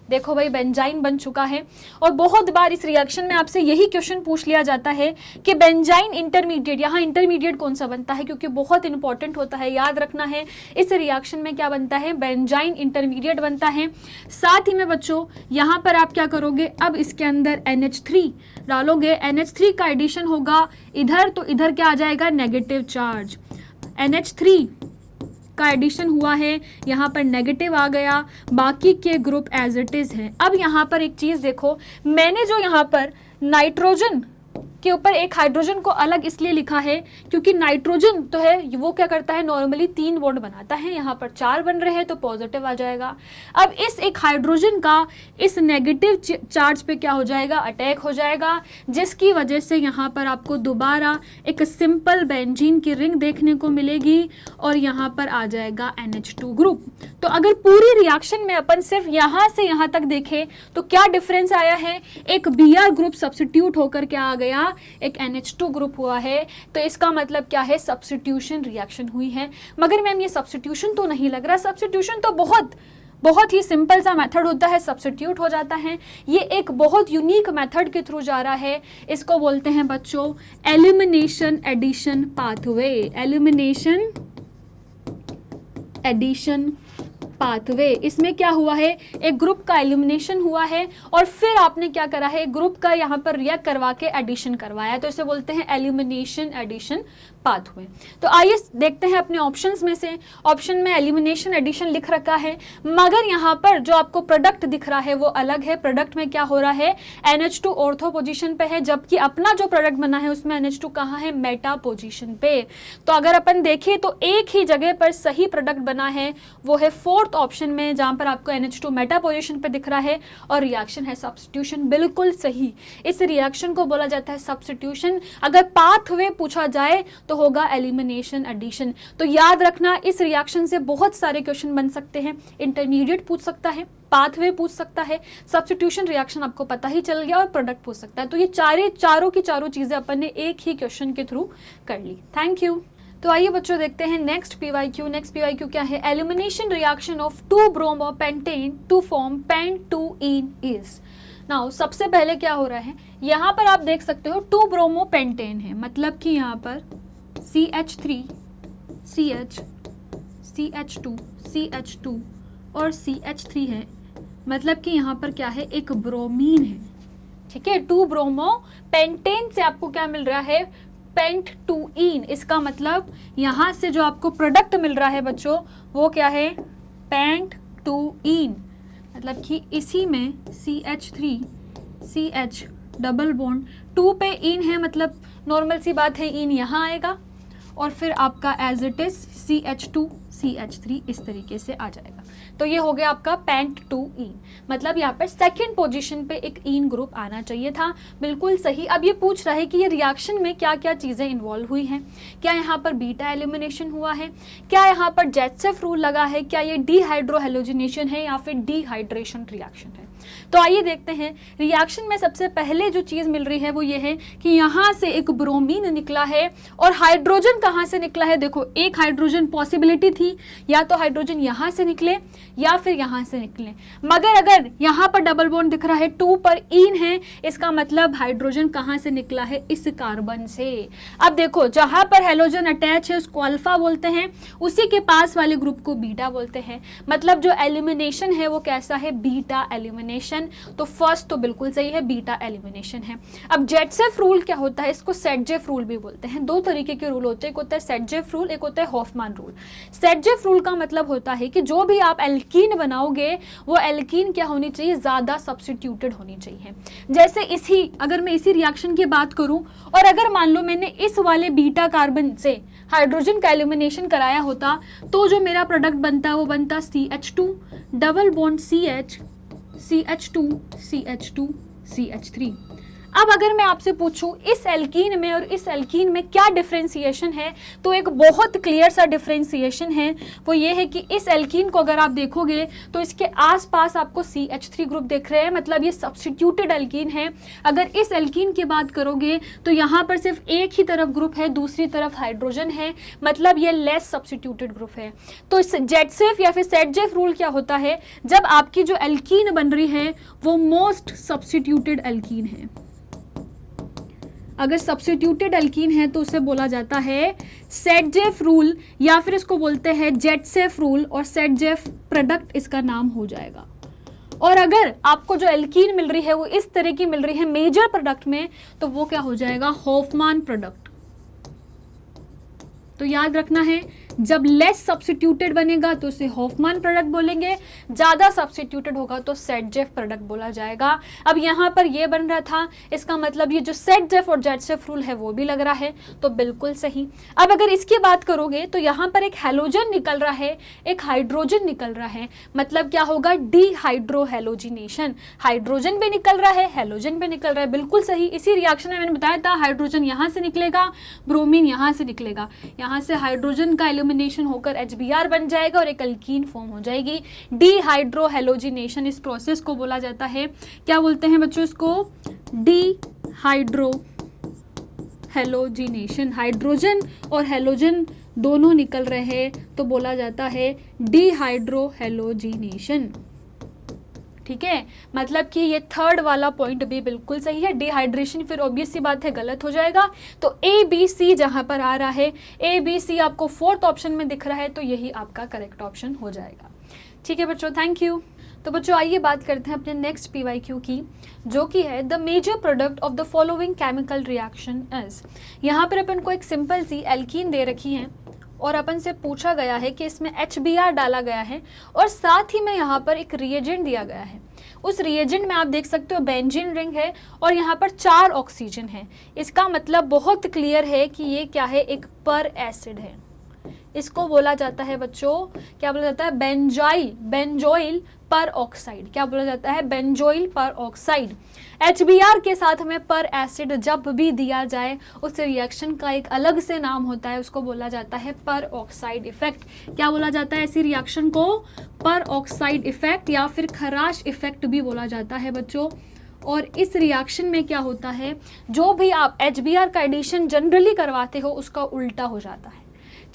देखो भाई बेंजाइन बन चुका है। और बहुत बार इस रिएक्शन में आपसे यही क्वेश्चन पूछ लिया जाता है कि बेंजाइन इंटरमीडिएट, यहाँ इंटरमीडिएट कौन सा बनता है, क्योंकि बहुत इंपॉर्टेंट होता है, याद रखना है। इस रिएक्शन में क्या बनता है, बेंजाइन इंटरमीडिएट बनता है। साथ ही में बच्चों यहाँ पर आप क्या करोगे, अब इसके अंदर NH3 डालोगे, NH3 का एडिशन होगा इधर, तो इधर क्या आ जाएगा, नेगेटिव चार्ज। NH3 का एडिशन हुआ है, यहाँ पर नेगेटिव आ गया, बाकी के ग्रुप एज इट इज है। अब यहाँ पर एक चीज देखो, मैंने जो यहाँ पर नाइट्रोजन के ऊपर एक हाइड्रोजन को अलग इसलिए लिखा है क्योंकि नाइट्रोजन तो है वो क्या करता है, नॉर्मली 3 बॉन्ड बनाता है, यहाँ पर 4 बन रहे हैं तो पॉजिटिव आ जाएगा। अब इस एक हाइड्रोजन का इस नेगेटिव चार्ज पे क्या हो जाएगा, अटैक हो जाएगा, जिसकी वजह से यहाँ पर आपको दोबारा एक सिंपल बेंजीन की रिंग देखने को मिलेगी और यहाँ पर आ जाएगा NH2 ग्रुप। तो अगर पूरी रिएक्शन में अपन सिर्फ यहाँ से यहाँ तक देखें तो क्या डिफरेंस आया है, एक Br ग्रुप सब्स्टिट्यूट होकर क्या आ गया, एक NH2 ग्रुप हुआ है। तो इसका मतलब क्या है, सब्स्टिट्यूशन रिएक्शन हुई है। मगर मैम ये सब्स्टिट्यूशन तो नहीं लग रहा, सब्स्टिट्यूशन तो बहुत ही सिंपल सा मेथड होता है, सब्स्टिट्यूट हो जाता है। ये एक बहुत यूनिक मेथड के थ्रू जा रहा है, इसको बोलते हैं बच्चों elimination addition pathway. Elimination addition pathway, इसमें क्या हुआ है, एक ग्रुप का एलिमिनेशन हुआ है और फिर आपने क्या करा है, एक ग्रुप का यहाँ पर रिएक्ट करवा के एडिशन करवाया, तो इसे बोलते हैं एलिमिनेशन एडिशन पाथवे। तो आइए देखते हैं अपने ऑप्शंस में से, ऑप्शन में एलिमिनेशन एडिशन लिख रखा है, मगर यहाँ पर जो आपको प्रोडक्ट दिख रहा है वो अलग है। प्रोडक्ट में क्या हो रहा है, NH2 ऑर्थो पोजीशन पे है, जबकि अपना जो प्रोडक्ट बना है उसमें NH2 कहाँ है, मेटा पोजीशन पे। तो अगर अपन देखें तो एक ही जगह पर सही प्रोडक्ट बना है, वो है 4th ऑप्शन में, जहाँ पर आपको NH2 मेटा पोजीशन पे दिख रहा है और रिएक्शन है सब्स्टिट्यूशन। बिल्कुल सही, इस रिएक्शन को बोला जाता है सब्स्टिट्यूशन। अगर पाथवे पूछा जाए तो होगा एलिमिनेशन एडिशन। तो याद रखना, इस रिएक्शन से बहुत सारे क्वेश्चन बन सकते हैं, इंटरमीडिएट पूछ सकता है, पाथवे पूछ सकता है, सब्स्टिट्यूशन रिएक्शन आपको पता ही चल गया और प्रोडक्ट पूछ सकता है। तो ये चारों की चारों चीजें अपन ने एक ही क्वेश्चन के थ्रू कर ली। Thank you. तो आइए बच्चों देखते हैं नेक्स्ट पीवाईक्यू। नेक्स्ट पीवाईक्यू क्या है, elimination reaction of 2 bromo pentane to form पेंट2ईन इज। नाउ सबसे पहले क्या हो रहा है, यहाँ पर आप देख सकते हो 2 ब्रोमो पेंटेन है, मतलब कि यहाँ पर CH3 CH CH2 CH2 और CH3 है, मतलब कि यहाँ पर क्या है, एक ब्रोमीन है। ठीक है, 2 ब्रोमो पेंटेन से आपको क्या मिल रहा है, पेंट2ईन। इसका मतलब यहाँ से जो आपको प्रोडक्ट मिल रहा है बच्चों वो क्या है, पेंट2ईन। मतलब कि इसी में CH3 CH डबल बॉन्ड 2 पे ईन है, मतलब नॉर्मल सी बात है, ईन यहाँ आएगा और फिर आपका as it is CH2 CH3 इस तरीके से आ जाएगा। तो ये हो गया आपका पेंट2ईन, मतलब यहाँ पर सेकंड पोजीशन पे एक ईन ग्रुप आना चाहिए था। बिल्कुल सही। अब ये पूछ रहा है कि ये रिएक्शन में क्या क्या चीज़ें इन्वॉल्व हुई हैं, क्या यहाँ पर बीटा एलिमिनेशन हुआ है, क्या यहाँ पर जेटसेफ रूल लगा है, क्या ये डीहाइड्रोहेलोजिनेशन है या फिर डीहाइड्रेशन रिएक्शन है। तो आइए देखते हैं रिएक्शन में सबसे पहले जो चीज़ मिल रही है वो ये है कि यहाँ से एक ब्रोमीन निकला है और हाइड्रोजन कहाँ से निकला है। देखो एक हाइड्रोजन पॉसिबिलिटी थी, या तो हाइड्रोजन यहाँ से निकले या फिर यहाँ से निकले, मगर अगर यहाँ पर डबल बॉन्ड दिख रहा है 2 पर ईन है, इसका मतलब हाइड्रोजन कहाँ से निकला है, इस कार्बन से। अब देखो जहाँ पर हेलोजन अटैच है उसको अल्फा बोलते हैं, उसी के पास वाले ग्रुप को बीटा बोलते हैं, मतलब जो एलिमिनेशन है वो कैसा है, बीटा एलिमिनेशन। तो फर्स्ट तो बिल्कुल सही है, बीटा एलिमिनेशन है। अब जेटसेफ रूल क्या होता है, इसको सेटजेफ रूल भी बोलते हैं। 2 तरीके के रूल होते हैं, एक होता है सेटजेफ रूल, एक होता है हॉफमान रूल। सेटजेफ रूल का मतलब होता है कि जो भी आप एल्कीन बनाओगे वो एल्कीन क्या होनी चाहिए, ज्यादा सब्स्टिट्यूटेड होनी चाहिए। जैसे अगर मैं इसी रिएक्शन की बात करूं और अगर मान लो मैंने इस वाले बीटा कार्बन से हाइड्रोजन का एलिमिनेशन कराया होता तो जो मेरा प्रोडक्ट बनता वो बनता CH2 double bond CH CH2 CH2 CH3। अब अगर मैं आपसे पूछूं इस एल्कीन में और इस एल्कीन में क्या डिफरेंशिएशन है, तो एक बहुत क्लियर सा डिफरेंशिएशन है, वो ये है कि इस एल्कीन को अगर आप देखोगे तो इसके आसपास आपको CH3 ग्रुप दिख रहे हैं, मतलब ये सब्स्टिट्यूटेड एल्कीन है। अगर इस एल्कीन की बात करोगे तो यहाँ पर सिर्फ एक ही तरफ ग्रुप है, दूसरी तरफ हाइड्रोजन है, मतलब ये लेस सब्स्टिट्यूटेड ग्रुप है। तो जेटसेफ या फिर सेटजेफ रूल क्या होता है, जब आपकी जो एल्कीन बन रही है वो मोस्ट सब्स्टिट्यूटेड एल्कीन है। अगर सब्स्टिट्यूटेड एल्कीन है तो उसे बोला जाता है सेटजेफ रूल, या फिर इसको बोलते हैं जेटसेफ रूल, और सेटजेफ प्रोडक्ट इसका नाम हो जाएगा। और अगर आपको जो एल्कीन मिल रही है वो इस तरह की मिल रही है मेजर प्रोडक्ट में, तो वो क्या हो जाएगा, हॉफमान प्रोडक्ट। तो याद रखना है जब लेस सब्स्टिट्यूटेड बनेगा तो उसे हॉफमान प्रोडक्ट बोलेंगे, ज़्यादा सब्स्टिट्यूटेड होगा तो सेट-जेफ प्रोडक्ट बोला जाएगा। अब यहाँ पर ये बन रहा था, इसका मतलब ये जो सेट-जेफ और जेट-सेफ रूल है वो भी लग रहा है, तो बिल्कुल सही। अब अगर इसकी बात करोगे तो यहाँ पर एक हैलोजन निकल रहा है, एक हाइड्रोजन निकल रहा है, मतलब क्या होगा, डीहाइड्रोहेलोजिनेशन। हाइड्रोजन भी निकल रहा है, हैलोजन भी निकल रहा है, बिल्कुल सही। इसी रिएक्शन में मैंने बताया था हाइड्रोजन यहाँ से निकलेगा, ब्रोमीन यहाँ से निकलेगा, यहाँ से हाइड्रोजन का एल्यूमिनेशन होकर HBr बन जाएगा और एक अल्कीन फॉर्म हो जाएगी। डीहाइड्रोहेलोजिनेशन इस प्रोसेस को बोला जाता है, क्या बोलते हैं बच्चों इसको, डीहाइड्रोहेलोजिनेशन। हाइड्रोजन और हेलोजन दोनों निकल रहे हैं तो बोला जाता है डीहाइड्रोहेलोजिनेशन। ठीक है, मतलब कि ये थर्ड वाला पॉइंट भी बिल्कुल सही है। डिहाइड्रेशन फिर ऑब्वियस सी बात है गलत हो जाएगा, तो ABC जहाँ पर आ रहा है, ABC आपको फोर्थ ऑप्शन में दिख रहा है, तो यही आपका करेक्ट ऑप्शन हो जाएगा। ठीक है बच्चों, थैंक यू। तो बच्चों आइए बात करते हैं अपने नेक्स्ट PYQ की, जो कि है the major product of the following chemical reaction is. यहाँ पर अपन को एक सिंपल सी एल्कीन दे रखी है और अपन से पूछा गया है कि इसमें HBr डाला गया है और साथ ही में यहाँ पर एक रिएजेंट दिया गया है। उस रिएजेंट में आप देख सकते हो बेंजीन रिंग है और यहाँ पर 4 ऑक्सीजन है। इसका मतलब बहुत क्लियर है कि ये क्या है, एक पर एसिड है। इसको बोला जाता है बच्चों, क्या बोला जाता है, बेंजोइल पर ऑक्साइड। क्या बोला जाता है, बेंजोइल पर ऑक्साइड। HBr के साथ में पर एसिड जब भी दिया जाए उस रिएक्शन का एक अलग से नाम होता है, उसको बोला जाता है पर ऑक्साइड इफेक्ट। क्या बोला जाता है ऐसी रिएक्शन को, पर ऑक्साइड इफेक्ट या फिर खराश इफेक्ट भी बोला जाता है बच्चों। और इस रिएक्शन में क्या होता है, जो भी आप HBr का एडिशन जनरली करवाते हो उसका उल्टा हो जाता है।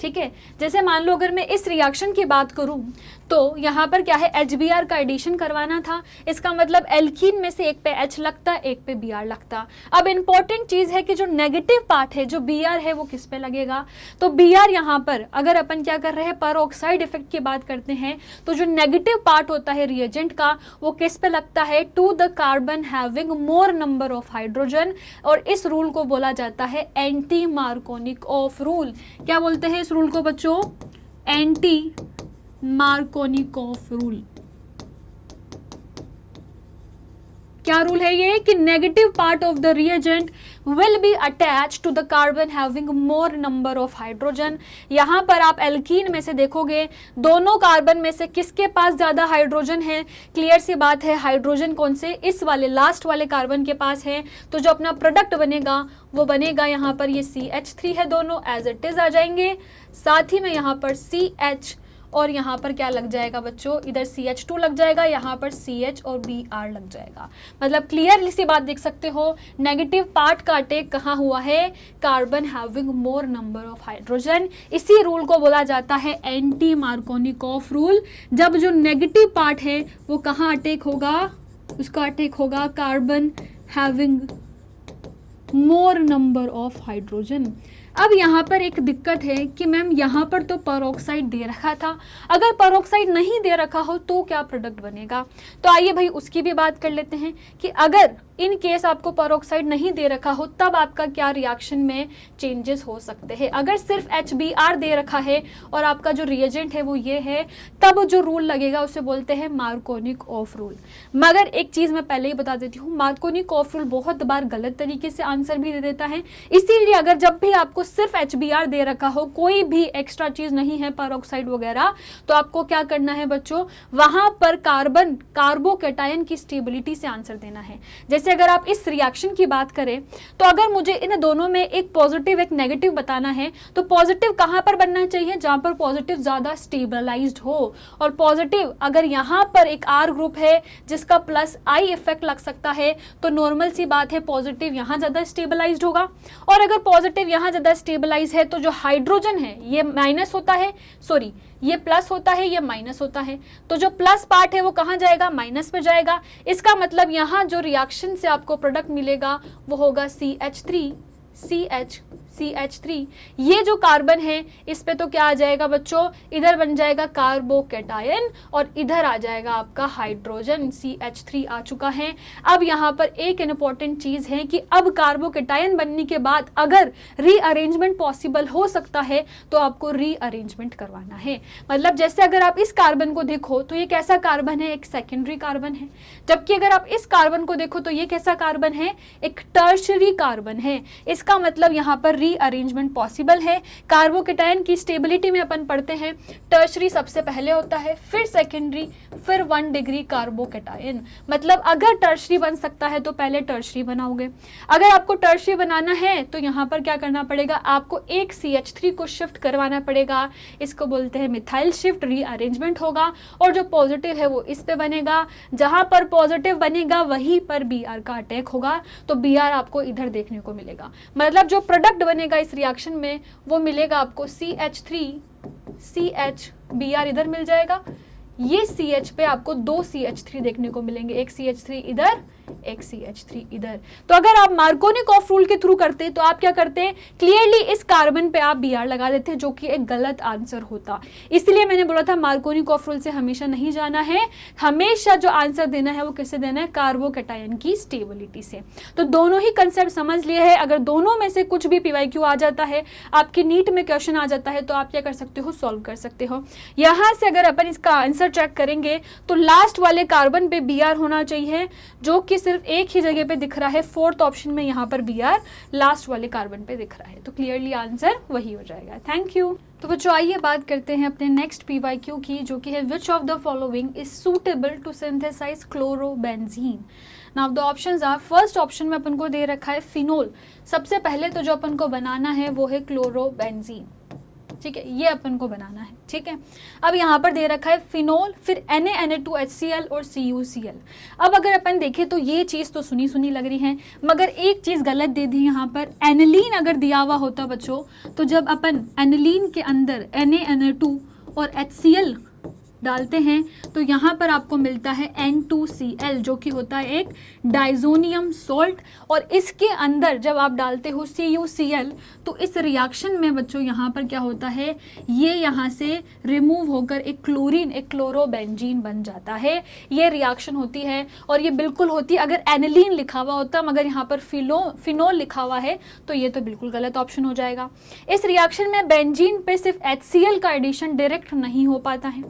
ठीक है, जैसे मान लो अगर मैं इस रिएक्शन की बात करूं तो यहाँ पर क्या है, HBr का एडिशन करवाना था, इसका मतलब एल्कीन में से एक पे H लगता, एक पे Br लगता। अब इंपॉर्टेंट चीज़ है कि जो नेगेटिव पार्ट है, जो Br है, वो किस पे लगेगा, तो Br यहाँ पर अगर अपन क्या कर रहे हैं, पर ऑक्साइड इफेक्ट की बात करते हैं, तो जो नेगेटिव पार्ट होता है रिएजेंट का वो किस पे लगता है, to the carbon having more number of hydrogen. और इस रूल को बोला जाता है एंटी मार्कोनिक ऑफ रूल। क्या बोलते हैं इस रूल को बच्चों, एंटी मार्कोनिकॉफ रूल। क्या रूल है ये, कि negative part of the reagent will be attach to the carbon having more number of hydrogen. यहाँ पर आप एल्कीन में से देखोगे दोनों कार्बन में से किसके पास ज्यादा हाइड्रोजन है, क्लियर सी बात है, हाइड्रोजन कौन से, इस वाले लास्ट वाले कार्बन के पास है। तो जो अपना प्रोडक्ट बनेगा वो बनेगा यहाँ पर ये CH3 है, दोनों एज इट इज आ जाएंगे, साथ ही में यहाँ पर CH और यहाँ पर क्या लग जाएगा बच्चों, इधर CH2 लग जाएगा, यहाँ पर CH और Br लग जाएगा। मतलब क्लियरली सी बात देख सकते हो, नेगेटिव पार्ट का अटैक कहाँ हुआ है, carbon having more number of hydrogen. इसी रूल को बोला जाता है एंटी मार्कोनिकॉफ रूल। जब जो नेगेटिव पार्ट है वो कहाँ अटैक होगा, उसका अटैक होगा carbon having more number of hydrogen. अब यहाँ पर एक दिक्कत है कि मैम यहाँ पर तो परऑक्साइड दे रखा था, अगर परऑक्साइड नहीं दे रखा हो तो क्या प्रोडक्ट बनेगा। तो आइए भाई उसकी भी बात कर लेते हैं कि अगर इन केस आपको परऑक्साइड नहीं दे रखा हो तब आपका क्या रिएक्शन में चेंजेस हो सकते हैं। अगर सिर्फ HBr दे रखा है और आपका जो रिएजेंट है वो ये है, तब जो रूल लगेगा उसे बोलते हैं मार्कोनिक ऑफ रूल। मगर एक चीज़ मैं पहले ही बता देती हूँ, मार्कोनिक ऑफ रूल बहुत बार गलत तरीके से आंसर भी दे देता है। इसीलिए अगर जब भी आपको सिर्फ HBr दे रखा हो, कोई भी एक्स्ट्रा चीज़ नहीं है परऑक्साइड वगैरह, तो आपको क्या करना है बच्चों, वहाँ पर कार्बोकैटायन की स्टेबिलिटी से आंसर देना है। जैसे अगर आप इस रिएक्शन की बात करें तो अगर मुझे इन दोनों में एक पॉजिटिव एक नेगेटिव बताना है तो पॉजिटिव कहां पर बनना चाहिए, जहां पर पॉजिटिव ज्यादा स्टेबलाइज्ड हो। और पॉजिटिव अगर यहां पर एक R ग्रुप है जिसका प्लस I इफेक्ट लग सकता है तो नॉर्मल सी बात है पॉजिटिव यहां ज्यादा स्टेबलाइज्ड होगा। और अगर पॉजिटिव यहां ज्यादा स्टेबलाइज है तो जो हाइड्रोजन है ये माइनस होता है, सॉरी ये प्लस होता है, ये माइनस होता है, तो जो प्लस पार्ट है वो कहाँ जाएगा, माइनस पे जाएगा। इसका मतलब यहाँ जो रिएक्शन से आपको प्रोडक्ट मिलेगा वो होगा CH3CH CH3, ये जो कार्बन है इस पे तो क्या आ जाएगा बच्चों, इधर बन जाएगा कार्बोकैटायन और इधर आ जाएगा आपका हाइड्रोजन, CH3 आ चुका है। अब यहाँ पर एक इंपॉर्टेंट चीज है कि अब कार्बोकैटायन बनने के बाद अगर रीअरेंजमेंट पॉसिबल हो सकता है तो आपको रीअरेंजमेंट करवाना है। मतलब जैसे अगर आप इस कार्बन को देखो तो ये कैसा कार्बन है, एक सेकेंडरी कार्बन है, जबकि अगर आप इस कार्बन को देखो तो ये कैसा कार्बन है, एक टर्शरी कार्बन है। इसका मतलब यहाँ पर रीअरेंजमेंट पॉसिबल है। कार्बोकैटायन की स्टेबिलिटी में अपन पढ़ते हैं टर्शरी सबसे पहले होता है, फिर सेकेंडरी, फिर 1 डिग्री कार्बोकैटायन। मतलब अगर टर्शरी बन सकता है तो पहले टर्शरी बनाओगे। अगर आपको टर्शरी बनाना है तो यहाँ पर क्या करना पड़ेगा, आपको एक CH3 को शिफ्ट करवाना पड़ेगा, इसको बोलते हैं मिथाइल शिफ्ट, रीअरेंजमेंट होगा और जो पॉजिटिव है वो इस पे बनेगा। जहां पर पॉजिटिव बनेगा वहीं पर Br का अटैक होगा, तो Br आपको इधर देखने को मिलेगा। मतलब जो प्रोडक्ट बनेगा इस रिएक्शन में वो मिलेगा आपको CH3 CH, Br इधर मिल जाएगा, ये CH पे आपको 2 CH3 देखने को मिलेंगे, एक CH3 इधर, एक CH3 इधर। तो अगर आप मार्कोनिकॉफ रूल के थ्रू करते तो आप क्या करते, क्लियरली इस कार्बन पे आप Br लगा देते, जो कि एक गलत आंसर होता। इसलिए मैंने बोला था मार्कोनिकॉफ रूल से हमेशा नहीं जाना है, हमेशा जो आंसर देना है वो किससे देना है, कार्बोकैटायन की स्टेबिलिटी से। तो दोनों ही कंसेप्ट समझ लिए हैं। अगर दोनों में से कुछ भी PYQ आ जाता है, आपके नीट में क्वेश्चन आ जाता है, तो आप क्या कर सकते हो, सॉल्व कर सकते हो। यहाँ से अगर अपन इसका आंसर चेक करेंगे तो लास्ट वाले कार्बन पे Br होना चाहिए, जो कि सिर्फ एक ही जगह पे दिख रहा है, 4th ऑप्शन में यहाँ पर Br लास्ट वाले कार्बन पे दिख रहा है, तो क्लियरली आंसर वही हो जाएगा। Thank you. तो बच्चों आइए बात करते हैं अपने नेक्स्ट PYQ की, जो कि है which of the following is suitable to synthesize chlorobenzene. Now the options are, first option में अपन को दे रखा है फिनोल। सबसे पहले तो जो अपन को बनाना है वो है क्लोरोबेंजीन, ठीक है, ये अपन को बनाना है, ठीक है। अब यहाँ पर दे रखा है फिनोल, फिर Na2HCl और CuCl। अब अगर अपन देखें तो ये चीज़ तो सुनी सुनी लग रही है, मगर एक चीज़ गलत दे दी यहाँ पर। एनिलीन अगर दिया हुआ होता बच्चों, तो जब अपन एनिलीन के अंदर Na2 और HCl डालते हैं तो यहाँ पर आपको मिलता है N2Cl, जो कि होता है एक डाइजोनियम सॉल्ट। और इसके अंदर जब आप डालते हो CuCl तो इस रिएक्शन में बच्चों यहाँ पर क्या होता है, ये यहाँ से रिमूव होकर एक क्लोरीन, एक क्लोरोबेंजीन बन जाता है। ये रिएक्शन होती है और ये बिल्कुल होती है अगर एनिलीन लिखा हुआ होता, मगर यहाँ पर फिनोल लिखा हुआ है तो ये तो बिल्कुल गलत ऑप्शन हो जाएगा। इस रिएक्शन में बेंजीन पे सिर्फ HCl का एडिशन डायरेक्ट नहीं हो पाता है।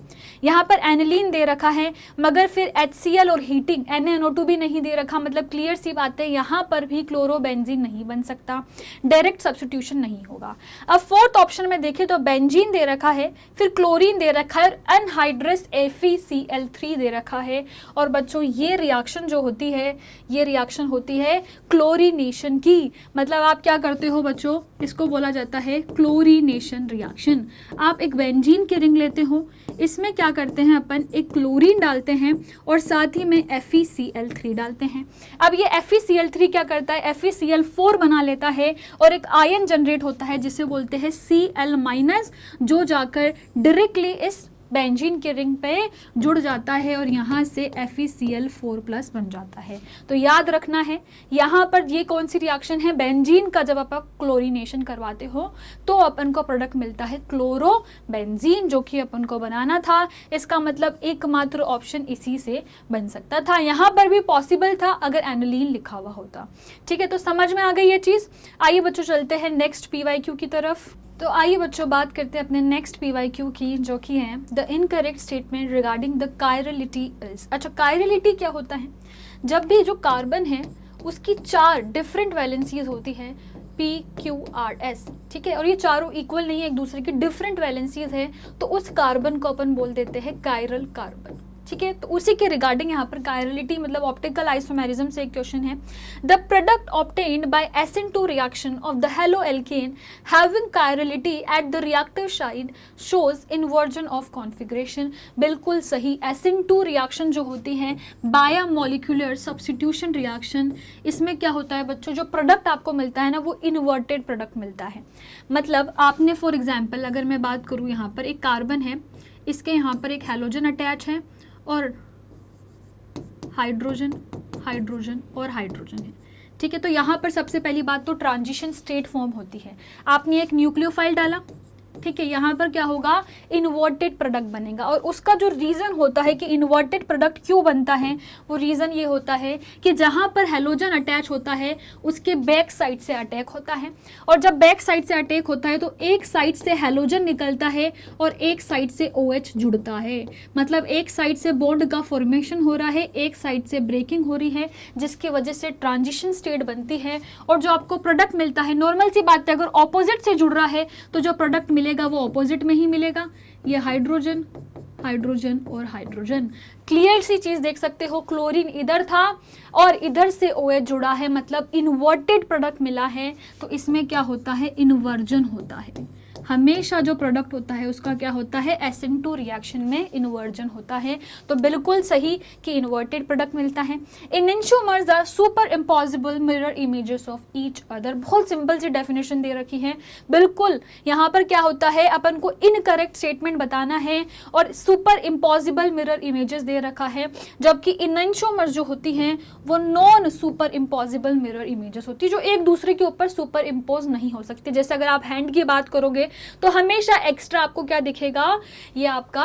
यहाँ पर एनिलीन दे रखा है मगर फिर HCl और हीटिंग NaNO2 भी नहीं दे रखा, मतलब क्लियर सी बात है यहाँ पर भी क्लोरोबेंजीन नहीं बन सकता, डायरेक्ट सब्स्टिट्यूशन नहीं होगा। अब 4th ऑप्शन में देखें तो बेंजीन दे रखा है, फिर क्लोरीन दे रखा है और अनहाइड्रस FeCl3 दे रखा है। और बच्चों ये रिएक्शन जो होती है, ये रिएक्शन होती है क्लोरीनेशन की। मतलब आप क्या करते हो बच्चों, इसको बोला जाता है क्लोरीनेशन रिएक्शन। आप एक बेंजीन की रिंग लेते हो, इसमें क्या करते हैं अपन, एक क्लोरीन डालते हैं और साथ ही में FeCl3 डालते हैं। अब ये FeCl3 क्या करता है, FeCl4 बना लेता है और एक आयन जनरेट होता है जिसे बोलते हैं Cl-, जो जाकर डायरेक्टली इस बेंजीन के रिंग पे जुड़ जाता है और यहाँ से FeCl4+ बन जाता है। तो याद रखना है यहाँ पर ये कौन सी रिएक्शन है, बेंजीन का जब आप क्लोरीनेशन करवाते हो तो अपन को प्रोडक्ट मिलता है क्लोरोबेंजीन, जो कि अपन को बनाना था। इसका मतलब एकमात्र ऑप्शन इसी से बन सकता था। यहाँ पर भी पॉसिबल था अगर एनिलीन लिखा हुआ होता। ठीक है, तो समझ में आ गई ये चीज़। आइए बच्चों चलते हैं नेक्स्ट PYQ की तरफ। तो आइए बच्चों बात करते हैं अपने नेक्स्ट PYQ की, जो कि है the incorrect statement regarding the chirality is. अच्छा, कायरलिटी क्या होता है, जब भी जो कार्बन है उसकी 4 डिफरेंट वैलेंसीज होती हैं P, Q, R, S, ठीक है, और ये चारों इक्वल नहीं है, एक दूसरे की डिफरेंट वैलेंसीज है, तो उस कार्बन को अपन बोल देते हैं कायरल कार्बन। ठीक है, तो उसी के रिगार्डिंग यहाँ पर कायरलिटी मतलब ऑप्टिकल आइसोमेरिज्म से एक क्वेश्चन है। The product obtained by SN2 reaction of the halo alkane having chirality at the reactive side shows inversion of configuration. बिल्कुल सही, SN2 रिएक्शन जो होती है बायोमोलिकुलर सब्स्टिट्यूशन रिएक्शन, इसमें क्या होता है बच्चों, जो प्रोडक्ट आपको मिलता है ना वो इन्वर्टेड प्रोडक्ट मिलता है। मतलब आपने फॉर एग्जाम्पल अगर मैं बात करूँ, यहाँ पर एक कार्बन है, इसके यहाँ पर एक हैलोजन अटैच है और हाइड्रोजन, हाइड्रोजन और हाइड्रोजन है। ठीक है। तो यहाँ पर सबसे पहली बात तो ट्रांजिशन स्टेट फॉर्म होती है। आपने एक न्यूक्लियोफाइल डाला, ठीक है, यहाँ पर क्या होगा, इन्वर्टेड प्रोडक्ट बनेगा। और उसका जो रीज़न होता है कि इन्वर्टेड प्रोडक्ट क्यों बनता है, वो रीज़न ये होता है कि जहाँ पर हेलोजन अटैच होता है उसके बैक साइड से अटैक होता है, और जब बैक साइड से अटैक होता है तो एक साइड से हेलोजन निकलता है और एक साइड से OH जुड़ता है। मतलब एक साइड से बॉन्ड का फॉर्मेशन हो रहा है, एक साइड से ब्रेकिंग हो रही है, जिसकी वजह से ट्रांजिशन स्टेट बनती है। और जो आपको प्रोडक्ट मिलता है, नॉर्मल सी बात है, अगर ऑपोजिट से जुड़ रहा है तो जो प्रोडक्ट मिलेगा वो ऑपोजिट में ही मिलेगा। ये हाइड्रोजन, हाइड्रोजन और हाइड्रोजन। क्लियर सी चीज देख सकते हो, क्लोरीन इधर था और इधर से OH जुड़ा है, मतलब इन्वर्टेड प्रोडक्ट मिला है। तो इसमें क्या होता है, इन्वर्जन होता है। हमेशा जो प्रोडक्ट होता है उसका क्या होता है, SN2 रिएक्शन में इन्वर्जन होता है। तो बिल्कुल सही कि इन्वर्टेड प्रोडक्ट मिलता है। Enantiomers are super impossible mirror images of each other. बहुत सिंपल सी डेफिनेशन दे रखी है। बिल्कुल यहाँ पर क्या होता है, अपन को इनकरेक्ट स्टेटमेंट बताना है और सुपर इम्पॉसिबल मिरर इमेजेस दे रखा है, जबकि एनेंटियोमर्स जो होती हैं वो non super impossible mirror images होती है, जो एक दूसरे के ऊपर सुपर इम्पोज नहीं हो सकती। जैसे अगर आप हैंड की बात करोगे तो हमेशा एक्स्ट्रा आपको क्या दिखेगा, ये आपका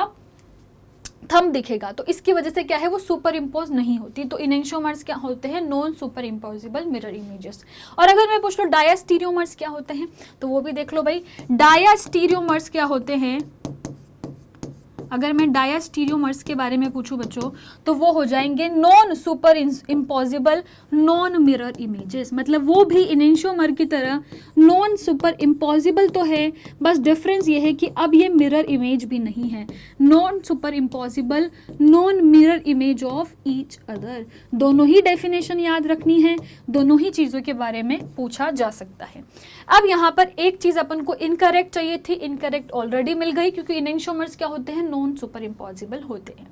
थंब दिखेगा। तो इसकी वजह से क्या है, वो सुपर इम्पोज नहीं होती। तो एनेंटियोमर्स क्या होते हैं, non super imposable mirror images. और अगर मैं पूछ लो डायास्टीरियोमर्स क्या होते हैं, तो वो भी देख लो भाई। डायास्टीरियोमर्स क्या होते हैं, अगर मैं डायास्टीरियोमर्स के बारे में पूछूं बच्चों, तो वो हो जाएंगे non super impossible non mirror images. मतलब वो भी एनेंटियोमर की तरह नॉन सुपर इम्पॉसिबल तो है, बस डिफरेंस ये है कि अब ये मिरर इमेज भी नहीं है। Non super impossible non mirror image of each other. दोनों ही डेफिनेशन याद रखनी है, दोनों ही चीज़ों के बारे में पूछा जा सकता है। अब यहाँ पर एक चीज़ अपन को इनकरेक्ट चाहिए थी, इनकरेक्ट ऑलरेडी मिल गई, क्योंकि एनेंटियोमर्स क्या होते हैं, नॉन सुपर इम्पॉसिबल होते हैं।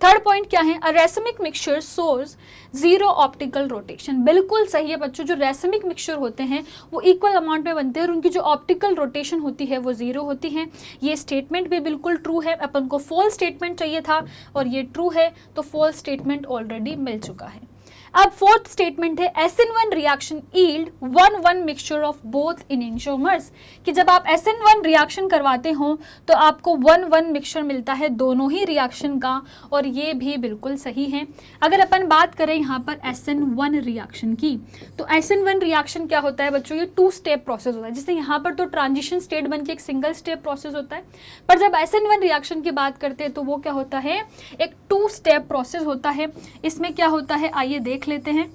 थर्ड पॉइंट क्या है, a racemic mixture source zero optical rotation. बिल्कुल सही है बच्चों, जो रेसमिक मिक्सचर होते हैं वो इक्वल अमाउंट में बनते हैं और उनकी जो ऑप्टिकल रोटेशन होती है वो जीरो होती है। ये स्टेटमेंट भी बिल्कुल ट्रू है। अपन को फॉल्स स्टेटमेंट चाहिए था और ये ट्रू है, तो फॉल्स स्टेटमेंट ऑलरेडी मिल चुका है। अब फोर्थ स्टेटमेंट है SN1 reaction yield 1-1 mixture of both enantiomers, कि जब आप SN1 रिएक्शन करवाते हो तो आपको 1-1 मिक्सचर मिलता है दोनों ही रिएक्शन का, और ये भी बिल्कुल सही है। अगर अपन बात करें यहाँ पर SN1 रिएक्शन की, तो SN1 रिएक्शन क्या होता है बच्चों, ये 2 स्टेप प्रोसेस होता है। जैसे यहाँ पर तो ट्रांजिशन स्टेट बन के एक सिंगल स्टेप प्रोसेस होता है, पर जब SN1 रिएक्शन की बात करते हैं तो वो क्या होता है, एक 2 स्टेप प्रोसेस होता है। इसमें क्या होता है, आइए देख लेते हैं।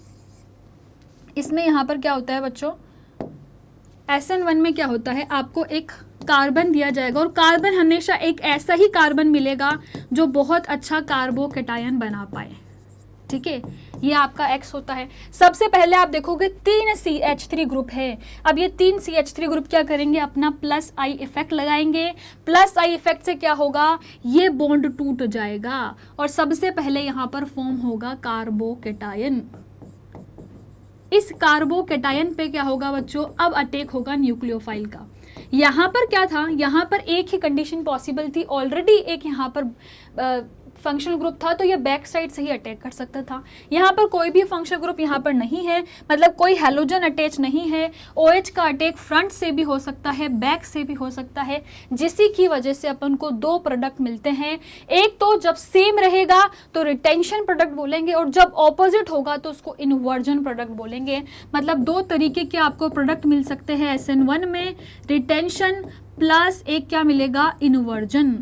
इसमें यहाँ पर क्या होता है बच्चों, SN1 में क्या होता है, आपको एक कार्बन दिया जाएगा और कार्बन हमेशा एक ऐसा ही कार्बन मिलेगा जो बहुत अच्छा कार्बोकैटायन बना पाए। ठीक है, ये आपका X होता है। सबसे पहले आप देखोगे 3 CH3 ग्रुप है। अब ये 3 CH3 ग्रुप क्या करेंगे, अपना प्लस I इफेक्ट लगाएंगे। प्लस I इफेक्ट से क्या होगा, ये बॉन्ड टूट जाएगा और सबसे पहले यहाँ पर फॉर्म होगा कार्बोकैटायन। इस कार्बोकैटायन पे क्या होगा बच्चों, अब अटैक होगा न्यूक्लियोफाइल का। यहाँ पर क्या था, यहाँ पर एक ही कंडीशन पॉसिबल थी, ऑलरेडी एक यहाँ पर फंक्शनल ग्रुप था, तो ये बैक साइड से ही अटैक कर सकता था। यहाँ पर कोई भी फंक्शनल ग्रुप यहाँ पर नहीं है, मतलब कोई हेलोजन अटैच नहीं है। OH का अटैक फ्रंट से भी हो सकता है, बैक से भी हो सकता है, जिसी की वजह से अपन को 2 प्रोडक्ट मिलते हैं। एक तो जब सेम रहेगा तो रिटेंशन प्रोडक्ट बोलेंगे, और जब ऑपोजिट होगा तो उसको इन्वर्जन प्रोडक्ट बोलेंगे। मतलब 2 तरीके के आपको प्रोडक्ट मिल सकते हैं SN1 में, रिटेंशन प्लस एक क्या मिलेगा, इन्वर्जन।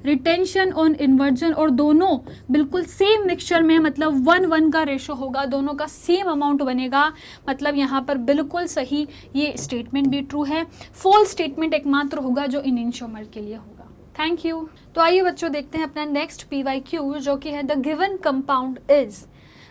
रिटेंशन और इन्वर्जन, और दोनों बिल्कुल सेम मिक्सचर में, मतलब 1-1 का रेशो होगा, दोनों का सेम अमाउंट बनेगा। मतलब यहाँ पर बिल्कुल सही, ये स्टेटमेंट भी ट्रू है। फॉल्स स्टेटमेंट एकमात्र होगा जो एनेंटियोमर के लिए होगा। Thank you. तो आइए बच्चों देखते हैं अपना नेक्स्ट PYQ, जो कि है द गिवन कंपाउंड इज।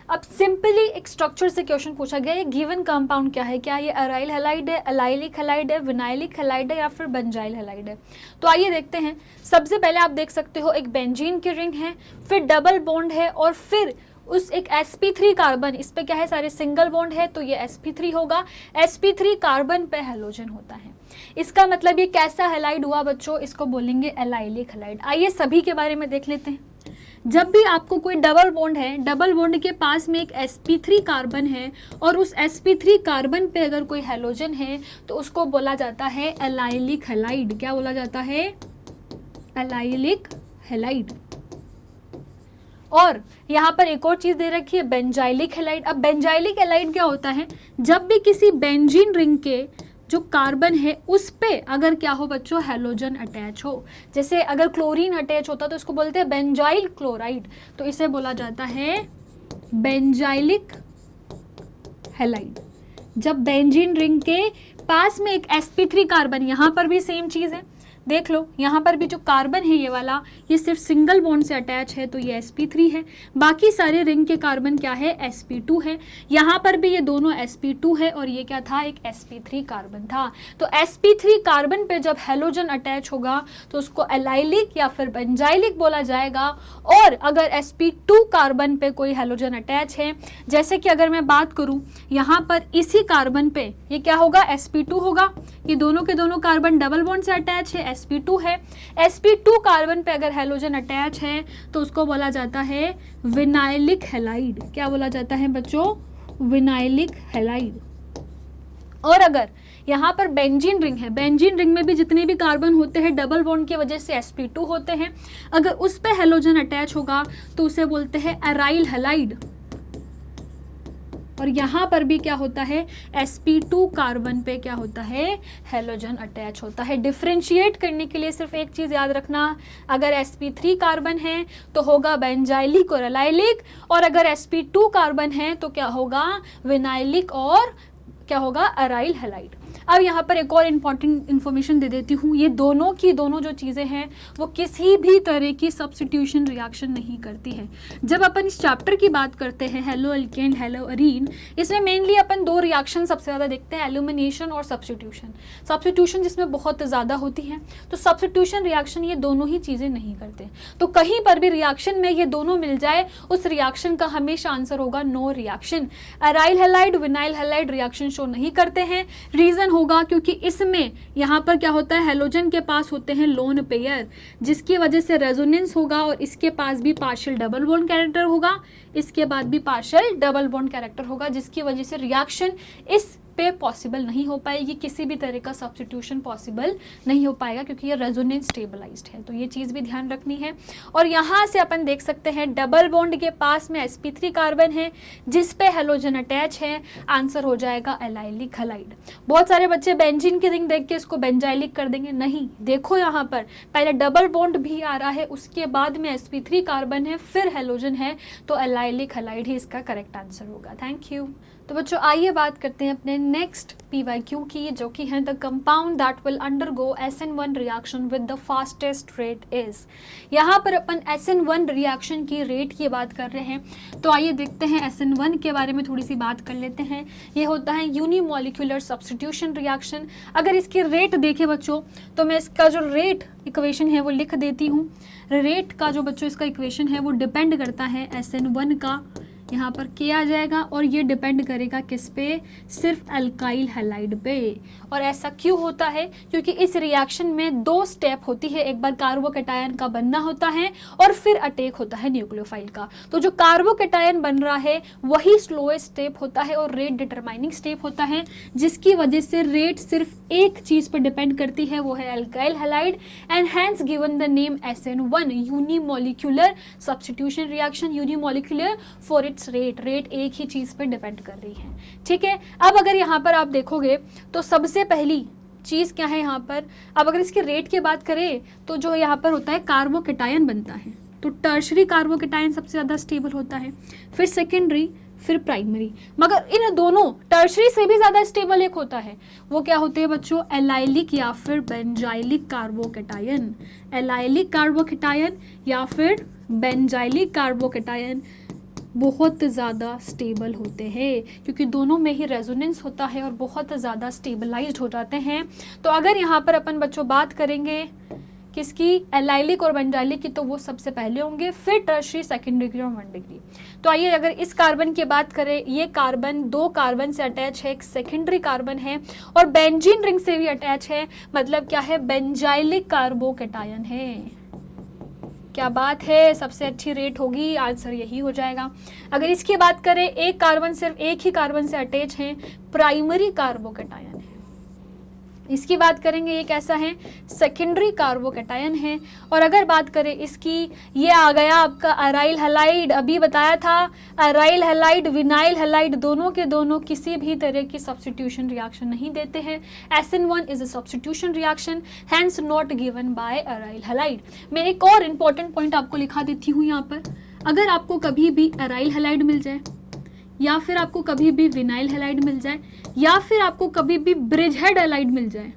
अब सिंपली एक स्ट्रक्चर से क्वेश्चन पूछा गया, ये गिवन कंपाउंड क्या है, क्या ये अराइल हैलाइड है, एलाइलिक हैलाइड है, विनाइलिक हैलाइड है, या फिर बेंजाइल हैलाइड है। तो आइए देखते हैं। सबसे पहले आप देख सकते हो एक बेंजीन की रिंग है, फिर डबल बॉन्ड है, और फिर उस एक sp3 कार्बन, इस पे क्या है, सारे सिंगल बॉन्ड है, तो ये sp3 होगा। sp3 कार्बन पे हैलोजन होता है। इसका मतलब ये कैसा हैलाइड हुआ बच्चों, इसको बोलेंगे एलाइलिक हैलाइड। आइए सभी के बारे में देख लेते हैं। जब भी आपको कोई डबल बॉन्ड है, डबल बॉन्ड के पास में एक sp3 कार्बन है और उस sp3 कार्बन पे अगर कोई हेलोजन है तो उसको बोला जाता है एलाइलिक हैलाइड। क्या बोला जाता है? Allylic halide. और यहाँ पर एक और चीज़ दे रखी है बेंजाइलिक हैलाइड। अब बेंजाइलिक हैलाइड क्या होता है? जब भी किसी बेंजीन रिंग के जो कार्बन है उस पे अगर क्या हो बच्चों, हेलोजन अटैच हो, जैसे अगर क्लोरीन अटैच होता तो इसको बोलते हैं बेंजाइल क्लोराइड, तो इसे बोला जाता है बेंजाइलिक हैलाइड। जब बेंजीन रिंग के पास में एक sp3 कार्बन, यहाँ पर भी सेम चीज़ है, देख लो यहाँ पर भी जो कार्बन है ये वाला, ये सिर्फ सिंगल बॉन्ड से अटैच है तो ये sp3 है, बाकी सारे रिंग के कार्बन क्या है? sp2 है। यहाँ पर भी ये दोनों sp2 है और ये क्या था? एक sp3 कार्बन था। तो sp3 कार्बन पे जब हेलोजन अटैच होगा तो उसको एलाइलिक या फिर बेंजाइलिक बोला जाएगा। और अगर sp2 कार्बन पे कोई हेलोजन अटैच है, जैसे कि अगर मैं बात करूँ यहाँ पर इसी कार्बन पे, ये क्या होगा? sp2 होगा। ये दोनों के दोनों कार्बन डबल बॉन्ड से अटैच है, sp2 है। sp2 कार्बन पे अगर हेलोजन अटैच है तो उसको बोला जाता है विनाइलिक हैलाइड। क्या बोला जाता है बच्चों? Vinylic halide. और अगर यहाँ पर बेंजीन रिंग है, बेंजीन रिंग में भी जितने भी कार्बन होते हैं डबल बॉन्ड की वजह से sp2 होते हैं, अगर उस पे हेलोजन अटैच होगा तो उसे बोलते हैं एराइल हैलाइड। और यहाँ पर भी क्या होता है? sp2 कार्बन पे क्या होता है? हेलोजन अटैच होता है। डिफ्रेंशिएट करने के लिए सिर्फ एक चीज़ याद रखना, अगर sp3 कार्बन है तो होगा बेंजाइलिक और एलाइलिक, और अगर sp2 कार्बन है तो क्या होगा? विनाइलिक और क्या होगा? Aryl halide. अब यहाँ पर एक और इम्पॉर्टेंट इन्फॉर्मेशन दे देती हूँ, ये दोनों की दोनों जो चीज़ें हैं वो किसी भी तरह की सब्स्टिट्यूशन रिएक्शन नहीं करती है। जब अपन इस चैप्टर की बात करते हैं हेलो एल्केन हेलो अरीन, इसमें मेनली अपन दो रिएक्शन सबसे ज़्यादा देखते हैं, एल्यूमिनेशन और सब्स्टिट्यूशन। सब्स्टिट्यूशन जिसमें बहुत ज़्यादा होती है, तो सब्स्टिट्यूशन रिएक्शन ये दोनों ही चीज़ें नहीं करते। तो कहीं पर भी रिएक्शन में ये दोनों मिल जाए, उस रिएक्शन का हमेशा आंसर होगा no reaction. Aryl halide, vinyl halide reaction show नहीं करते हैं। रीज़न होगा क्योंकि इसमें यहाँ पर क्या होता है? हेलोजन के पास होते हैं लोन पेयर, जिसकी वजह से रेजोनेंस होगा और इसके पास भी पार्शियल डबल बॉन्ड कैरेक्टर होगा, इसके बाद भी पार्शियल डबल बॉन्ड कैरेक्टर होगा, जिसकी वजह से रिएक्शन इस पे पॉसिबल नहीं हो पाएगी, किसी भी तरह का सब्स्टिट्यूशन पॉसिबल नहीं हो पाएगा क्योंकि ये रेजोनेंस स्टेबलाइज्ड है। तो ये चीज़ भी ध्यान रखनी है। और यहाँ से अपन देख सकते हैं डबल बॉन्ड के पास में sp3 कार्बन है जिस पे हेलोजन अटैच है, आंसर हो जाएगा एलाइलिक हैलाइड। बहुत सारे बच्चे बेंजीन की रिंग देख के इसको बेंजाइलिक कर देंगे, नहीं, देखो यहाँ पर पहले डबल बॉन्ड भी आ रहा है, उसके बाद में sp3 कार्बन है, फिर हेलोजन है, तो एलाइलिक हैलाइड ही इसका करेक्ट आंसर होगा। Thank you. तो बच्चों आइए बात करते हैं अपने नेक्स्ट PYQ की, जो कि है the compound that will undergo SN1 reaction with the fastest rate is. यहाँ पर अपन SN1 रिएक्शन की रेट की बात कर रहे हैं, तो आइए देखते हैं SN1 के बारे में थोड़ी सी बात कर लेते हैं। ये होता है यूनिमोलिकुलर सब्स्टिट्यूशन रिएक्शन। अगर इसकी रेट देखें बच्चों तो मैं इसका जो रेट इक्वेशन है वो लिख देती हूँ। रेट का जो बच्चों इसका इक्वेशन है वो डिपेंड करता है SN1 का, यहाँ पर के आ जाएगा, और ये डिपेंड करेगा किस पे? सिर्फ अल्काइल हैलाइड पे। और ऐसा क्यों होता है? क्योंकि इस रिएक्शन में दो स्टेप होती है, एक बार कार्बोकैटायन का बनना होता है और फिर अटैक होता है न्यूक्लियोफाइल का। तो जो कार्बोकैटायन बन रहा है वही स्लोएस्ट स्टेप होता है और रेट डिटरमाइनिंग स्टेप होता है, जिसकी वजह से रेट सिर्फ एक चीज़ पर डिपेंड करती है, वो है alkyl halide, and hence given the name SN1 unimolecular substitution reaction. Unimolecular for rate एक ही चीज पे डिपेंड कर रही है। ठीक है, अब अगर यहाँ पर आप देखोगे तो सबसे पहली चीज क्या है यहाँ पर? अब अगर इसकी रेट की बात करें तो जो यहाँ पर होता है कार्बोकैटायन बनता है, तो टर्शरी कार्बोकैटायन सबसे ज्यादा स्टेबल होता है, फिर सेकेंडरी, फिर प्राइमरी। मगर इन दोनों टर्शरी से भी ज्यादा स्टेबल एक होता है, वो क्या होते हैं बच्चों? एलाइलिक या फिर बेंजाइलिक कार्बोकैटायन। एलाइलिक कार्बोकैटायन या फिर बेंजाइलिक कार्बोकैटायन बहुत ज़्यादा स्टेबल होते हैं क्योंकि दोनों में ही रेजोनेंस होता है और बहुत ज़्यादा स्टेबलाइज्ड हो जाते हैं। तो अगर यहाँ पर अपन बच्चों बात करेंगे किसकी? एलाइलिक और बेंजाइलिक की, तो वो सबसे पहले होंगे, फिर टर्शरी, सेकेंड डिग्री और 1 डिग्री। तो आइए अगर इस कार्बन की बात करें, ये कार्बन दो कार्बन से अटैच है, एक सेकेंडरी कार्बन है और बेंजीन रिंग से भी अटैच है, मतलब क्या है? बेंजाइलिक कार्बोकैटायन है। क्या बात है, सबसे अच्छी रेट होगी, आंसर यही हो जाएगा। अगर इसकी बात करें, एक कार्बन सिर्फ एक ही कार्बन से अटैच है, प्राइमरी कार्बोकैटायन है। इसकी बात करेंगे, ये कैसा है, सेकेंडरी कार्बोकैटायन है। और अगर बात करें इसकी, ये आ गया आपका अराइल हैलाइड। अभी बताया था अराइल हैलाइड, विनाइल हैलाइड दोनों के दोनों किसी भी तरह की सब्स्टिट्यूशन रिएक्शन नहीं देते हैं। SN1 is a substitution reaction, hence not given by aryl halide. मैं एक और इंपॉर्टेंट पॉइंट आपको लिखा देती हूँ यहाँ पर। अगर आपको कभी भी अराइल हैलाइड मिल जाए, या फिर आपको कभी भी विनाइल हैलाइड मिल जाए, या फिर आपको कभी भी ब्रिज हेड हैलाइड मिल जाए,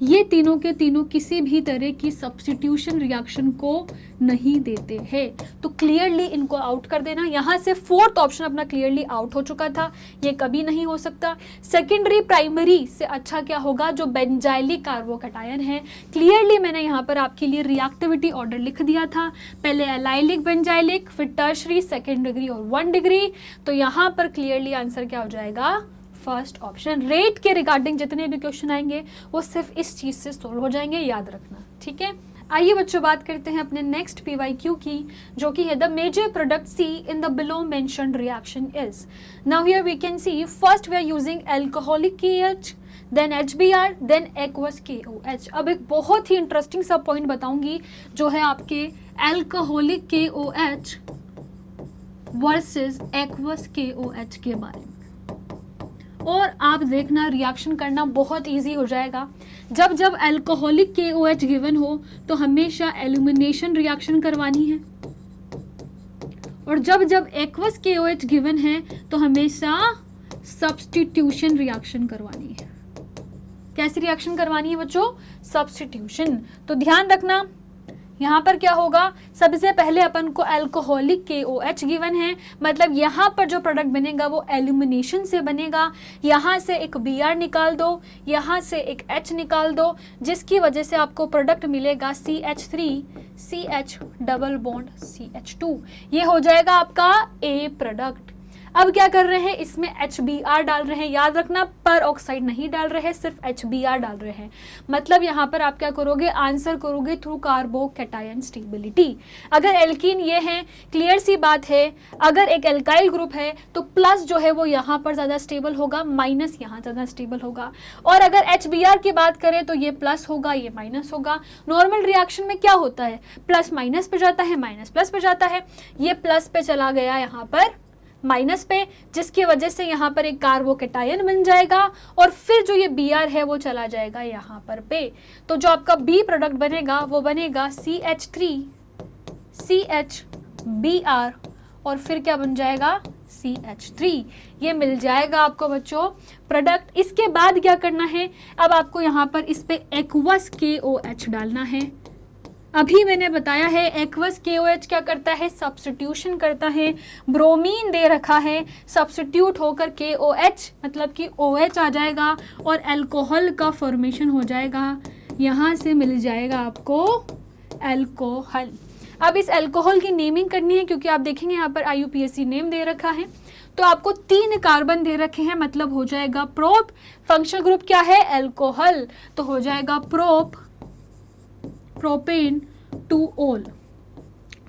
ये तीनों के तीनों किसी भी तरह की सब्स्टिट्यूशन रिएक्शन को नहीं देते हैं। तो क्लियरली इनको आउट कर देना। यहाँ से फोर्थ ऑप्शन अपना क्लियरली आउट हो चुका था, ये कभी नहीं हो सकता। सेकेंडरी प्राइमरी से अच्छा क्या होगा, जो बेंजाइलिक कार्बोकैटायन है। क्लियरली मैंने यहाँ पर आपके लिए रिएक्टिविटी ऑर्डर लिख दिया था, पहले एलाइलिक, बेंजाइलिक, फिर टर्शरी, सेकेंड डिग्री और 1 डिग्री। तो यहाँ पर क्लियरली आंसर क्या हो जाएगा, फर्स्ट ऑप्शन। रेट के रिगार्डिंग जितने भी क्वेश्चन आएंगे वो सिर्फ इस चीज से सोल्व हो जाएंगे, याद रखना, ठीक है। आइए बच्चों बात करते हैं अपने नेक्स्ट PYQ की, जो कि है the major product see in the below mentioned reaction is. Now here we can see first we are using alcoholic KH, then HBr, then aqueous KOH। अब एक बहुत ही इंटरेस्टिंग सा पॉइंट बताऊंगी, जो है आपके alcoholic KOH versus aqueous KOH के बारे में। और आप देखना रिएक्शन करना बहुत इजी हो जाएगा। जब जब अल्कोहलिक KOH गिवन हो तो हमेशा एल्यूमिनेशन रिएक्शन करवानी है, और जब जब एक्वस KOH गिवन है तो हमेशा सब्स्टिट्यूशन रिएक्शन करवानी है। कैसी रिएक्शन करवानी है बच्चों, सब्स्टिट्यूशन। तो ध्यान रखना यहाँ पर क्या होगा, सबसे पहले अपन को अल्कोहलिक KOH गिवन है, मतलब यहाँ पर जो प्रोडक्ट बनेगा वो एल्यूमिनेशन से बनेगा। यहाँ से एक Br निकाल दो, यहाँ से एक H निकाल दो, जिसकी वजह से आपको प्रोडक्ट मिलेगा CH3 CH double bond CH2। ये हो जाएगा आपका A प्रोडक्ट। अब क्या कर रहे हैं, इसमें HBr डाल रहे हैं। याद रखना पर ऑक्साइड नहीं डाल रहे हैं, सिर्फ HBr डाल रहे हैं। मतलब यहाँ पर आप क्या करोगे, आंसर करोगे थ्रू कार्बोकैटायन स्टेबिलिटी। अगर एल्कीन ये है, क्लियर सी बात है, अगर एक एल्काइल ग्रुप है तो प्लस जो है वो यहाँ पर ज़्यादा स्टेबल होगा, माइनस यहाँ ज़्यादा स्टेबल होगा। और अगर HBr की बात करें तो ये प्लस होगा, ये माइनस होगा। नॉर्मल रिएक्शन में क्या होता है, प्लस माइनस पे जाता है, माइनस प्लस पे जाता है। ये प्लस पे चला गया यहाँ पर माइनस पे, जिसकी वजह से यहाँ पर एक कार्बोकैटायन बन जाएगा, और फिर जो ये Br है वो चला जाएगा यहाँ पर पे। तो जो आपका B प्रोडक्ट बनेगा वो बनेगा CH3 CH Br, और फिर क्या बन जाएगा CH3। ये मिल जाएगा आपको बच्चों प्रोडक्ट। इसके बाद क्या करना है, अब आपको यहाँ पर इस पे एक्वस KOH डालना है। अभी मैंने बताया है एक्वस KOH क्या करता है, सब्स्टिट्यूशन करता है। ब्रोमीन दे रखा है, सब्स्टिट्यूट होकर KOH मतलब कि OH आ जाएगा और अल्कोहल का फॉर्मेशन हो जाएगा। यहाँ से मिल जाएगा आपको अल्कोहल। अब इस अल्कोहल की नेमिंग करनी है, क्योंकि आप देखेंगे यहाँ पर IUPAC नेम दे रखा है। तो आपको 3 कार्बन दे रखे हैं, मतलब हो जाएगा प्रोप। फंक्शनल ग्रुप क्या है, अल्कोहल, तो हो जाएगा प्रोपेन टू ऑल।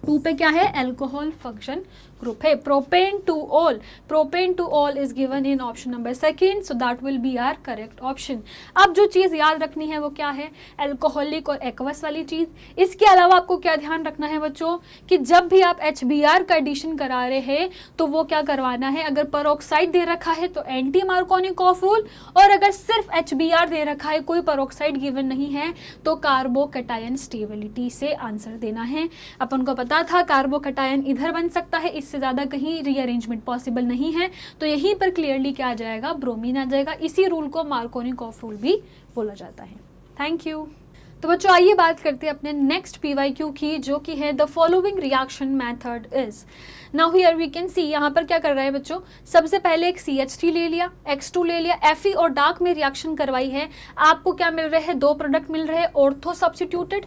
2 पे क्या है, अल्कोहल फंक्शन ग्रुप है, propane two ol. Propane two ol is given in option number 2, so that will be our correct option. अब जो चीज़ याद रखनी है वो क्या है, अल्कोहलिक और एक्वस वाली चीज़। इसके अलावा आपको क्या ध्यान रखना है बच्चों, कि जब भी आप HBr का एडिशन करा रहे हैं तो वो क्या करवाना है, अगर पेरोक्साइड दे रखा है तो एंटी मार्कोनिकॉफ रूल, और अगर सिर्फ HBr दे रखा है, कोई पेरोक्साइड गिवन नहीं है, तो कार्बोकैटायन स्टेबिलिटी से आंसर देना है। अपन को पता था कार्बोकैटायन इधर बन सकता है, इससे ज़्यादा कहीं रीअरेंजमेंट पॉसिबल नहीं है, तो यहीं पर क्लियरली क्या आ जाएगा, ब्रोमीन आ जाएगा। इसी रूल को मार्कोनिकॉफ रूल भी बोला जाता है। Thank you. तो बच्चों आइए बात करते हैं अपने नेक्स्ट PYQ की, जो कि है the following reaction method is. Now here we can see, यहाँ पर क्या कर रहा है बच्चों, सबसे पहले एक CH3 ले लिया, X2 ले लिया, Fe और डार्क में रिएक्शन करवाई है। आपको क्या मिल रहे हैं, 2 प्रोडक्ट मिल रहे हैं, ऑर्थो सब्स्टिट्यूटेड,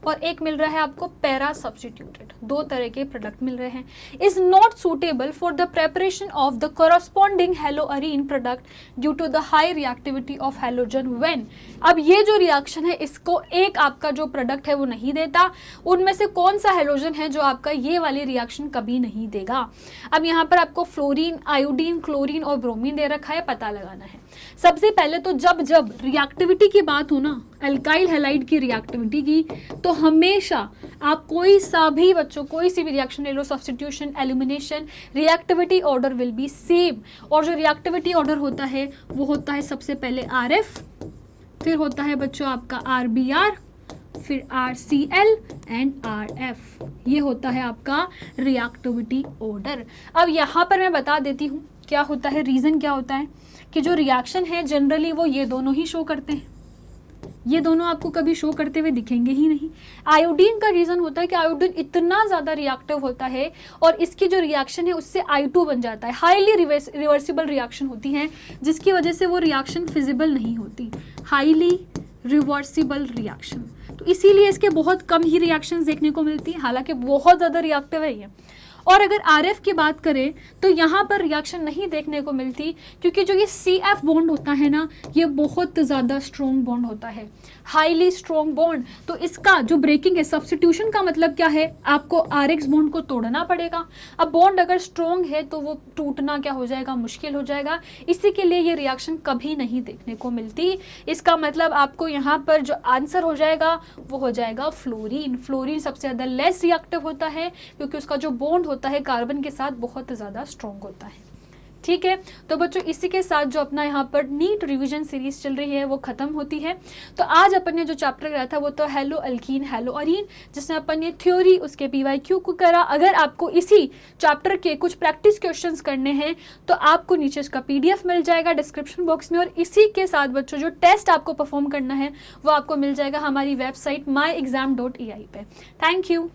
और एक मिल रहा है आपको पैरा सब्स्टिट्यूटेड। दो तरह के प्रोडक्ट मिल रहे हैं। Is not suitable for the preparation of the corresponding haloarene product due to the high reactivity of halogen when. अब ये जो रिएक्शन है इसको एक आपका जो प्रोडक्ट है वो नहीं देता, उनमें से कौन सा हेलोजन है जो आपका ये वाली रिएक्शन कभी नहीं देगा। अब यहाँ पर आपको फ्लोरीन, आयोडीन, क्लोरीन और ब्रोमीन दे रखा है, पता लगाना है। सबसे पहले तो जब जब रिएक्टिविटी की बात हो ना, एल्काइल हैलाइड की रिएक्टिविटी की, तो हमेशा आप कोई सा भी बच्चों कोई सी भी रिएक्शन ले लो, substitution, elimination, reactivity order will be same. और जो रिएक्टिविटी ऑर्डर होता है वो होता है सबसे पहले RF, फिर होता है बच्चों आपका RBr, फिर RCl एंड RF। ये होता है आपका रिएक्टिविटी ऑर्डर। अब यहाँ पर मैं बता देती हूँ क्या होता है, रीज़न क्या होता है कि जो रिएक्शन है जनरली वो ये दोनों ही शो करते हैं, ये दोनों आपको कभी शो करते हुए दिखेंगे ही नहीं। आयोडीन का रीज़न होता है कि आयोडीन इतना ज़्यादा रिएक्टिव होता है और इसकी जो रिएक्शन है उससे I2 बन जाता है, हाईली रिवर्सिबल रिएक्शन होती है जिसकी वजह से वो रिएक्शन फिजिबल नहीं होती, हाईली रिवर्सिबल रिएक्शन। तो इसीलिए इसके बहुत कम ही रिएक्शंस देखने को मिलती है, हालांकि बहुत ज़्यादा रिएक्टिव है ये। और अगर RF की बात करें तो यहाँ पर रिएक्शन नहीं देखने को मिलती क्योंकि जो ये CF बॉन्ड होता है ना, ये बहुत ज़्यादा स्ट्रॉन्ग बॉन्ड होता है, हाईली स्ट्रॉन्ग बॉन्ड। तो इसका जो ब्रेकिंग है, सब्स्टिट्यूशन का मतलब क्या है, आपको RX बॉन्ड को तोड़ना पड़ेगा। अब बॉन्ड अगर स्ट्रॉन्ग है तो वो टूटना क्या हो जाएगा, मुश्किल हो जाएगा। इसी के लिए ये रिएक्शन कभी नहीं देखने को मिलती। इसका मतलब आपको यहाँ पर जो आंसर हो जाएगा वो हो जाएगा फ्लोरीन। फ्लोरीन सबसे ज़्यादा लेस रिएक्टिव होता है क्योंकि उसका जो बॉन्ड होता है कार्बन के साथ बहुत ज़्यादा स्ट्रॉन्ग होता है। ठीक है, तो बच्चों इसी के साथ जो अपना यहाँ पर नीट रिवीजन सीरीज चल रही है वो खत्म होती है। तो आज अपन ने जो चैप्टर कराया था वो तो हेलो अल्कीन हेलोअरीन, जिसमें अपन ने थ्योरी उसके PYQ को करा। अगर आपको इसी चैप्टर के कुछ प्रैक्टिस क्वेश्चंस करने हैं तो आपको नीचे इसका PDF मिल जाएगा डिस्क्रिप्शन बॉक्स में, और इसी के साथ बच्चों जो टेस्ट आपको परफॉर्म करना है वो आपको मिल जाएगा हमारी वेबसाइट myexam.ai पे। Thank you.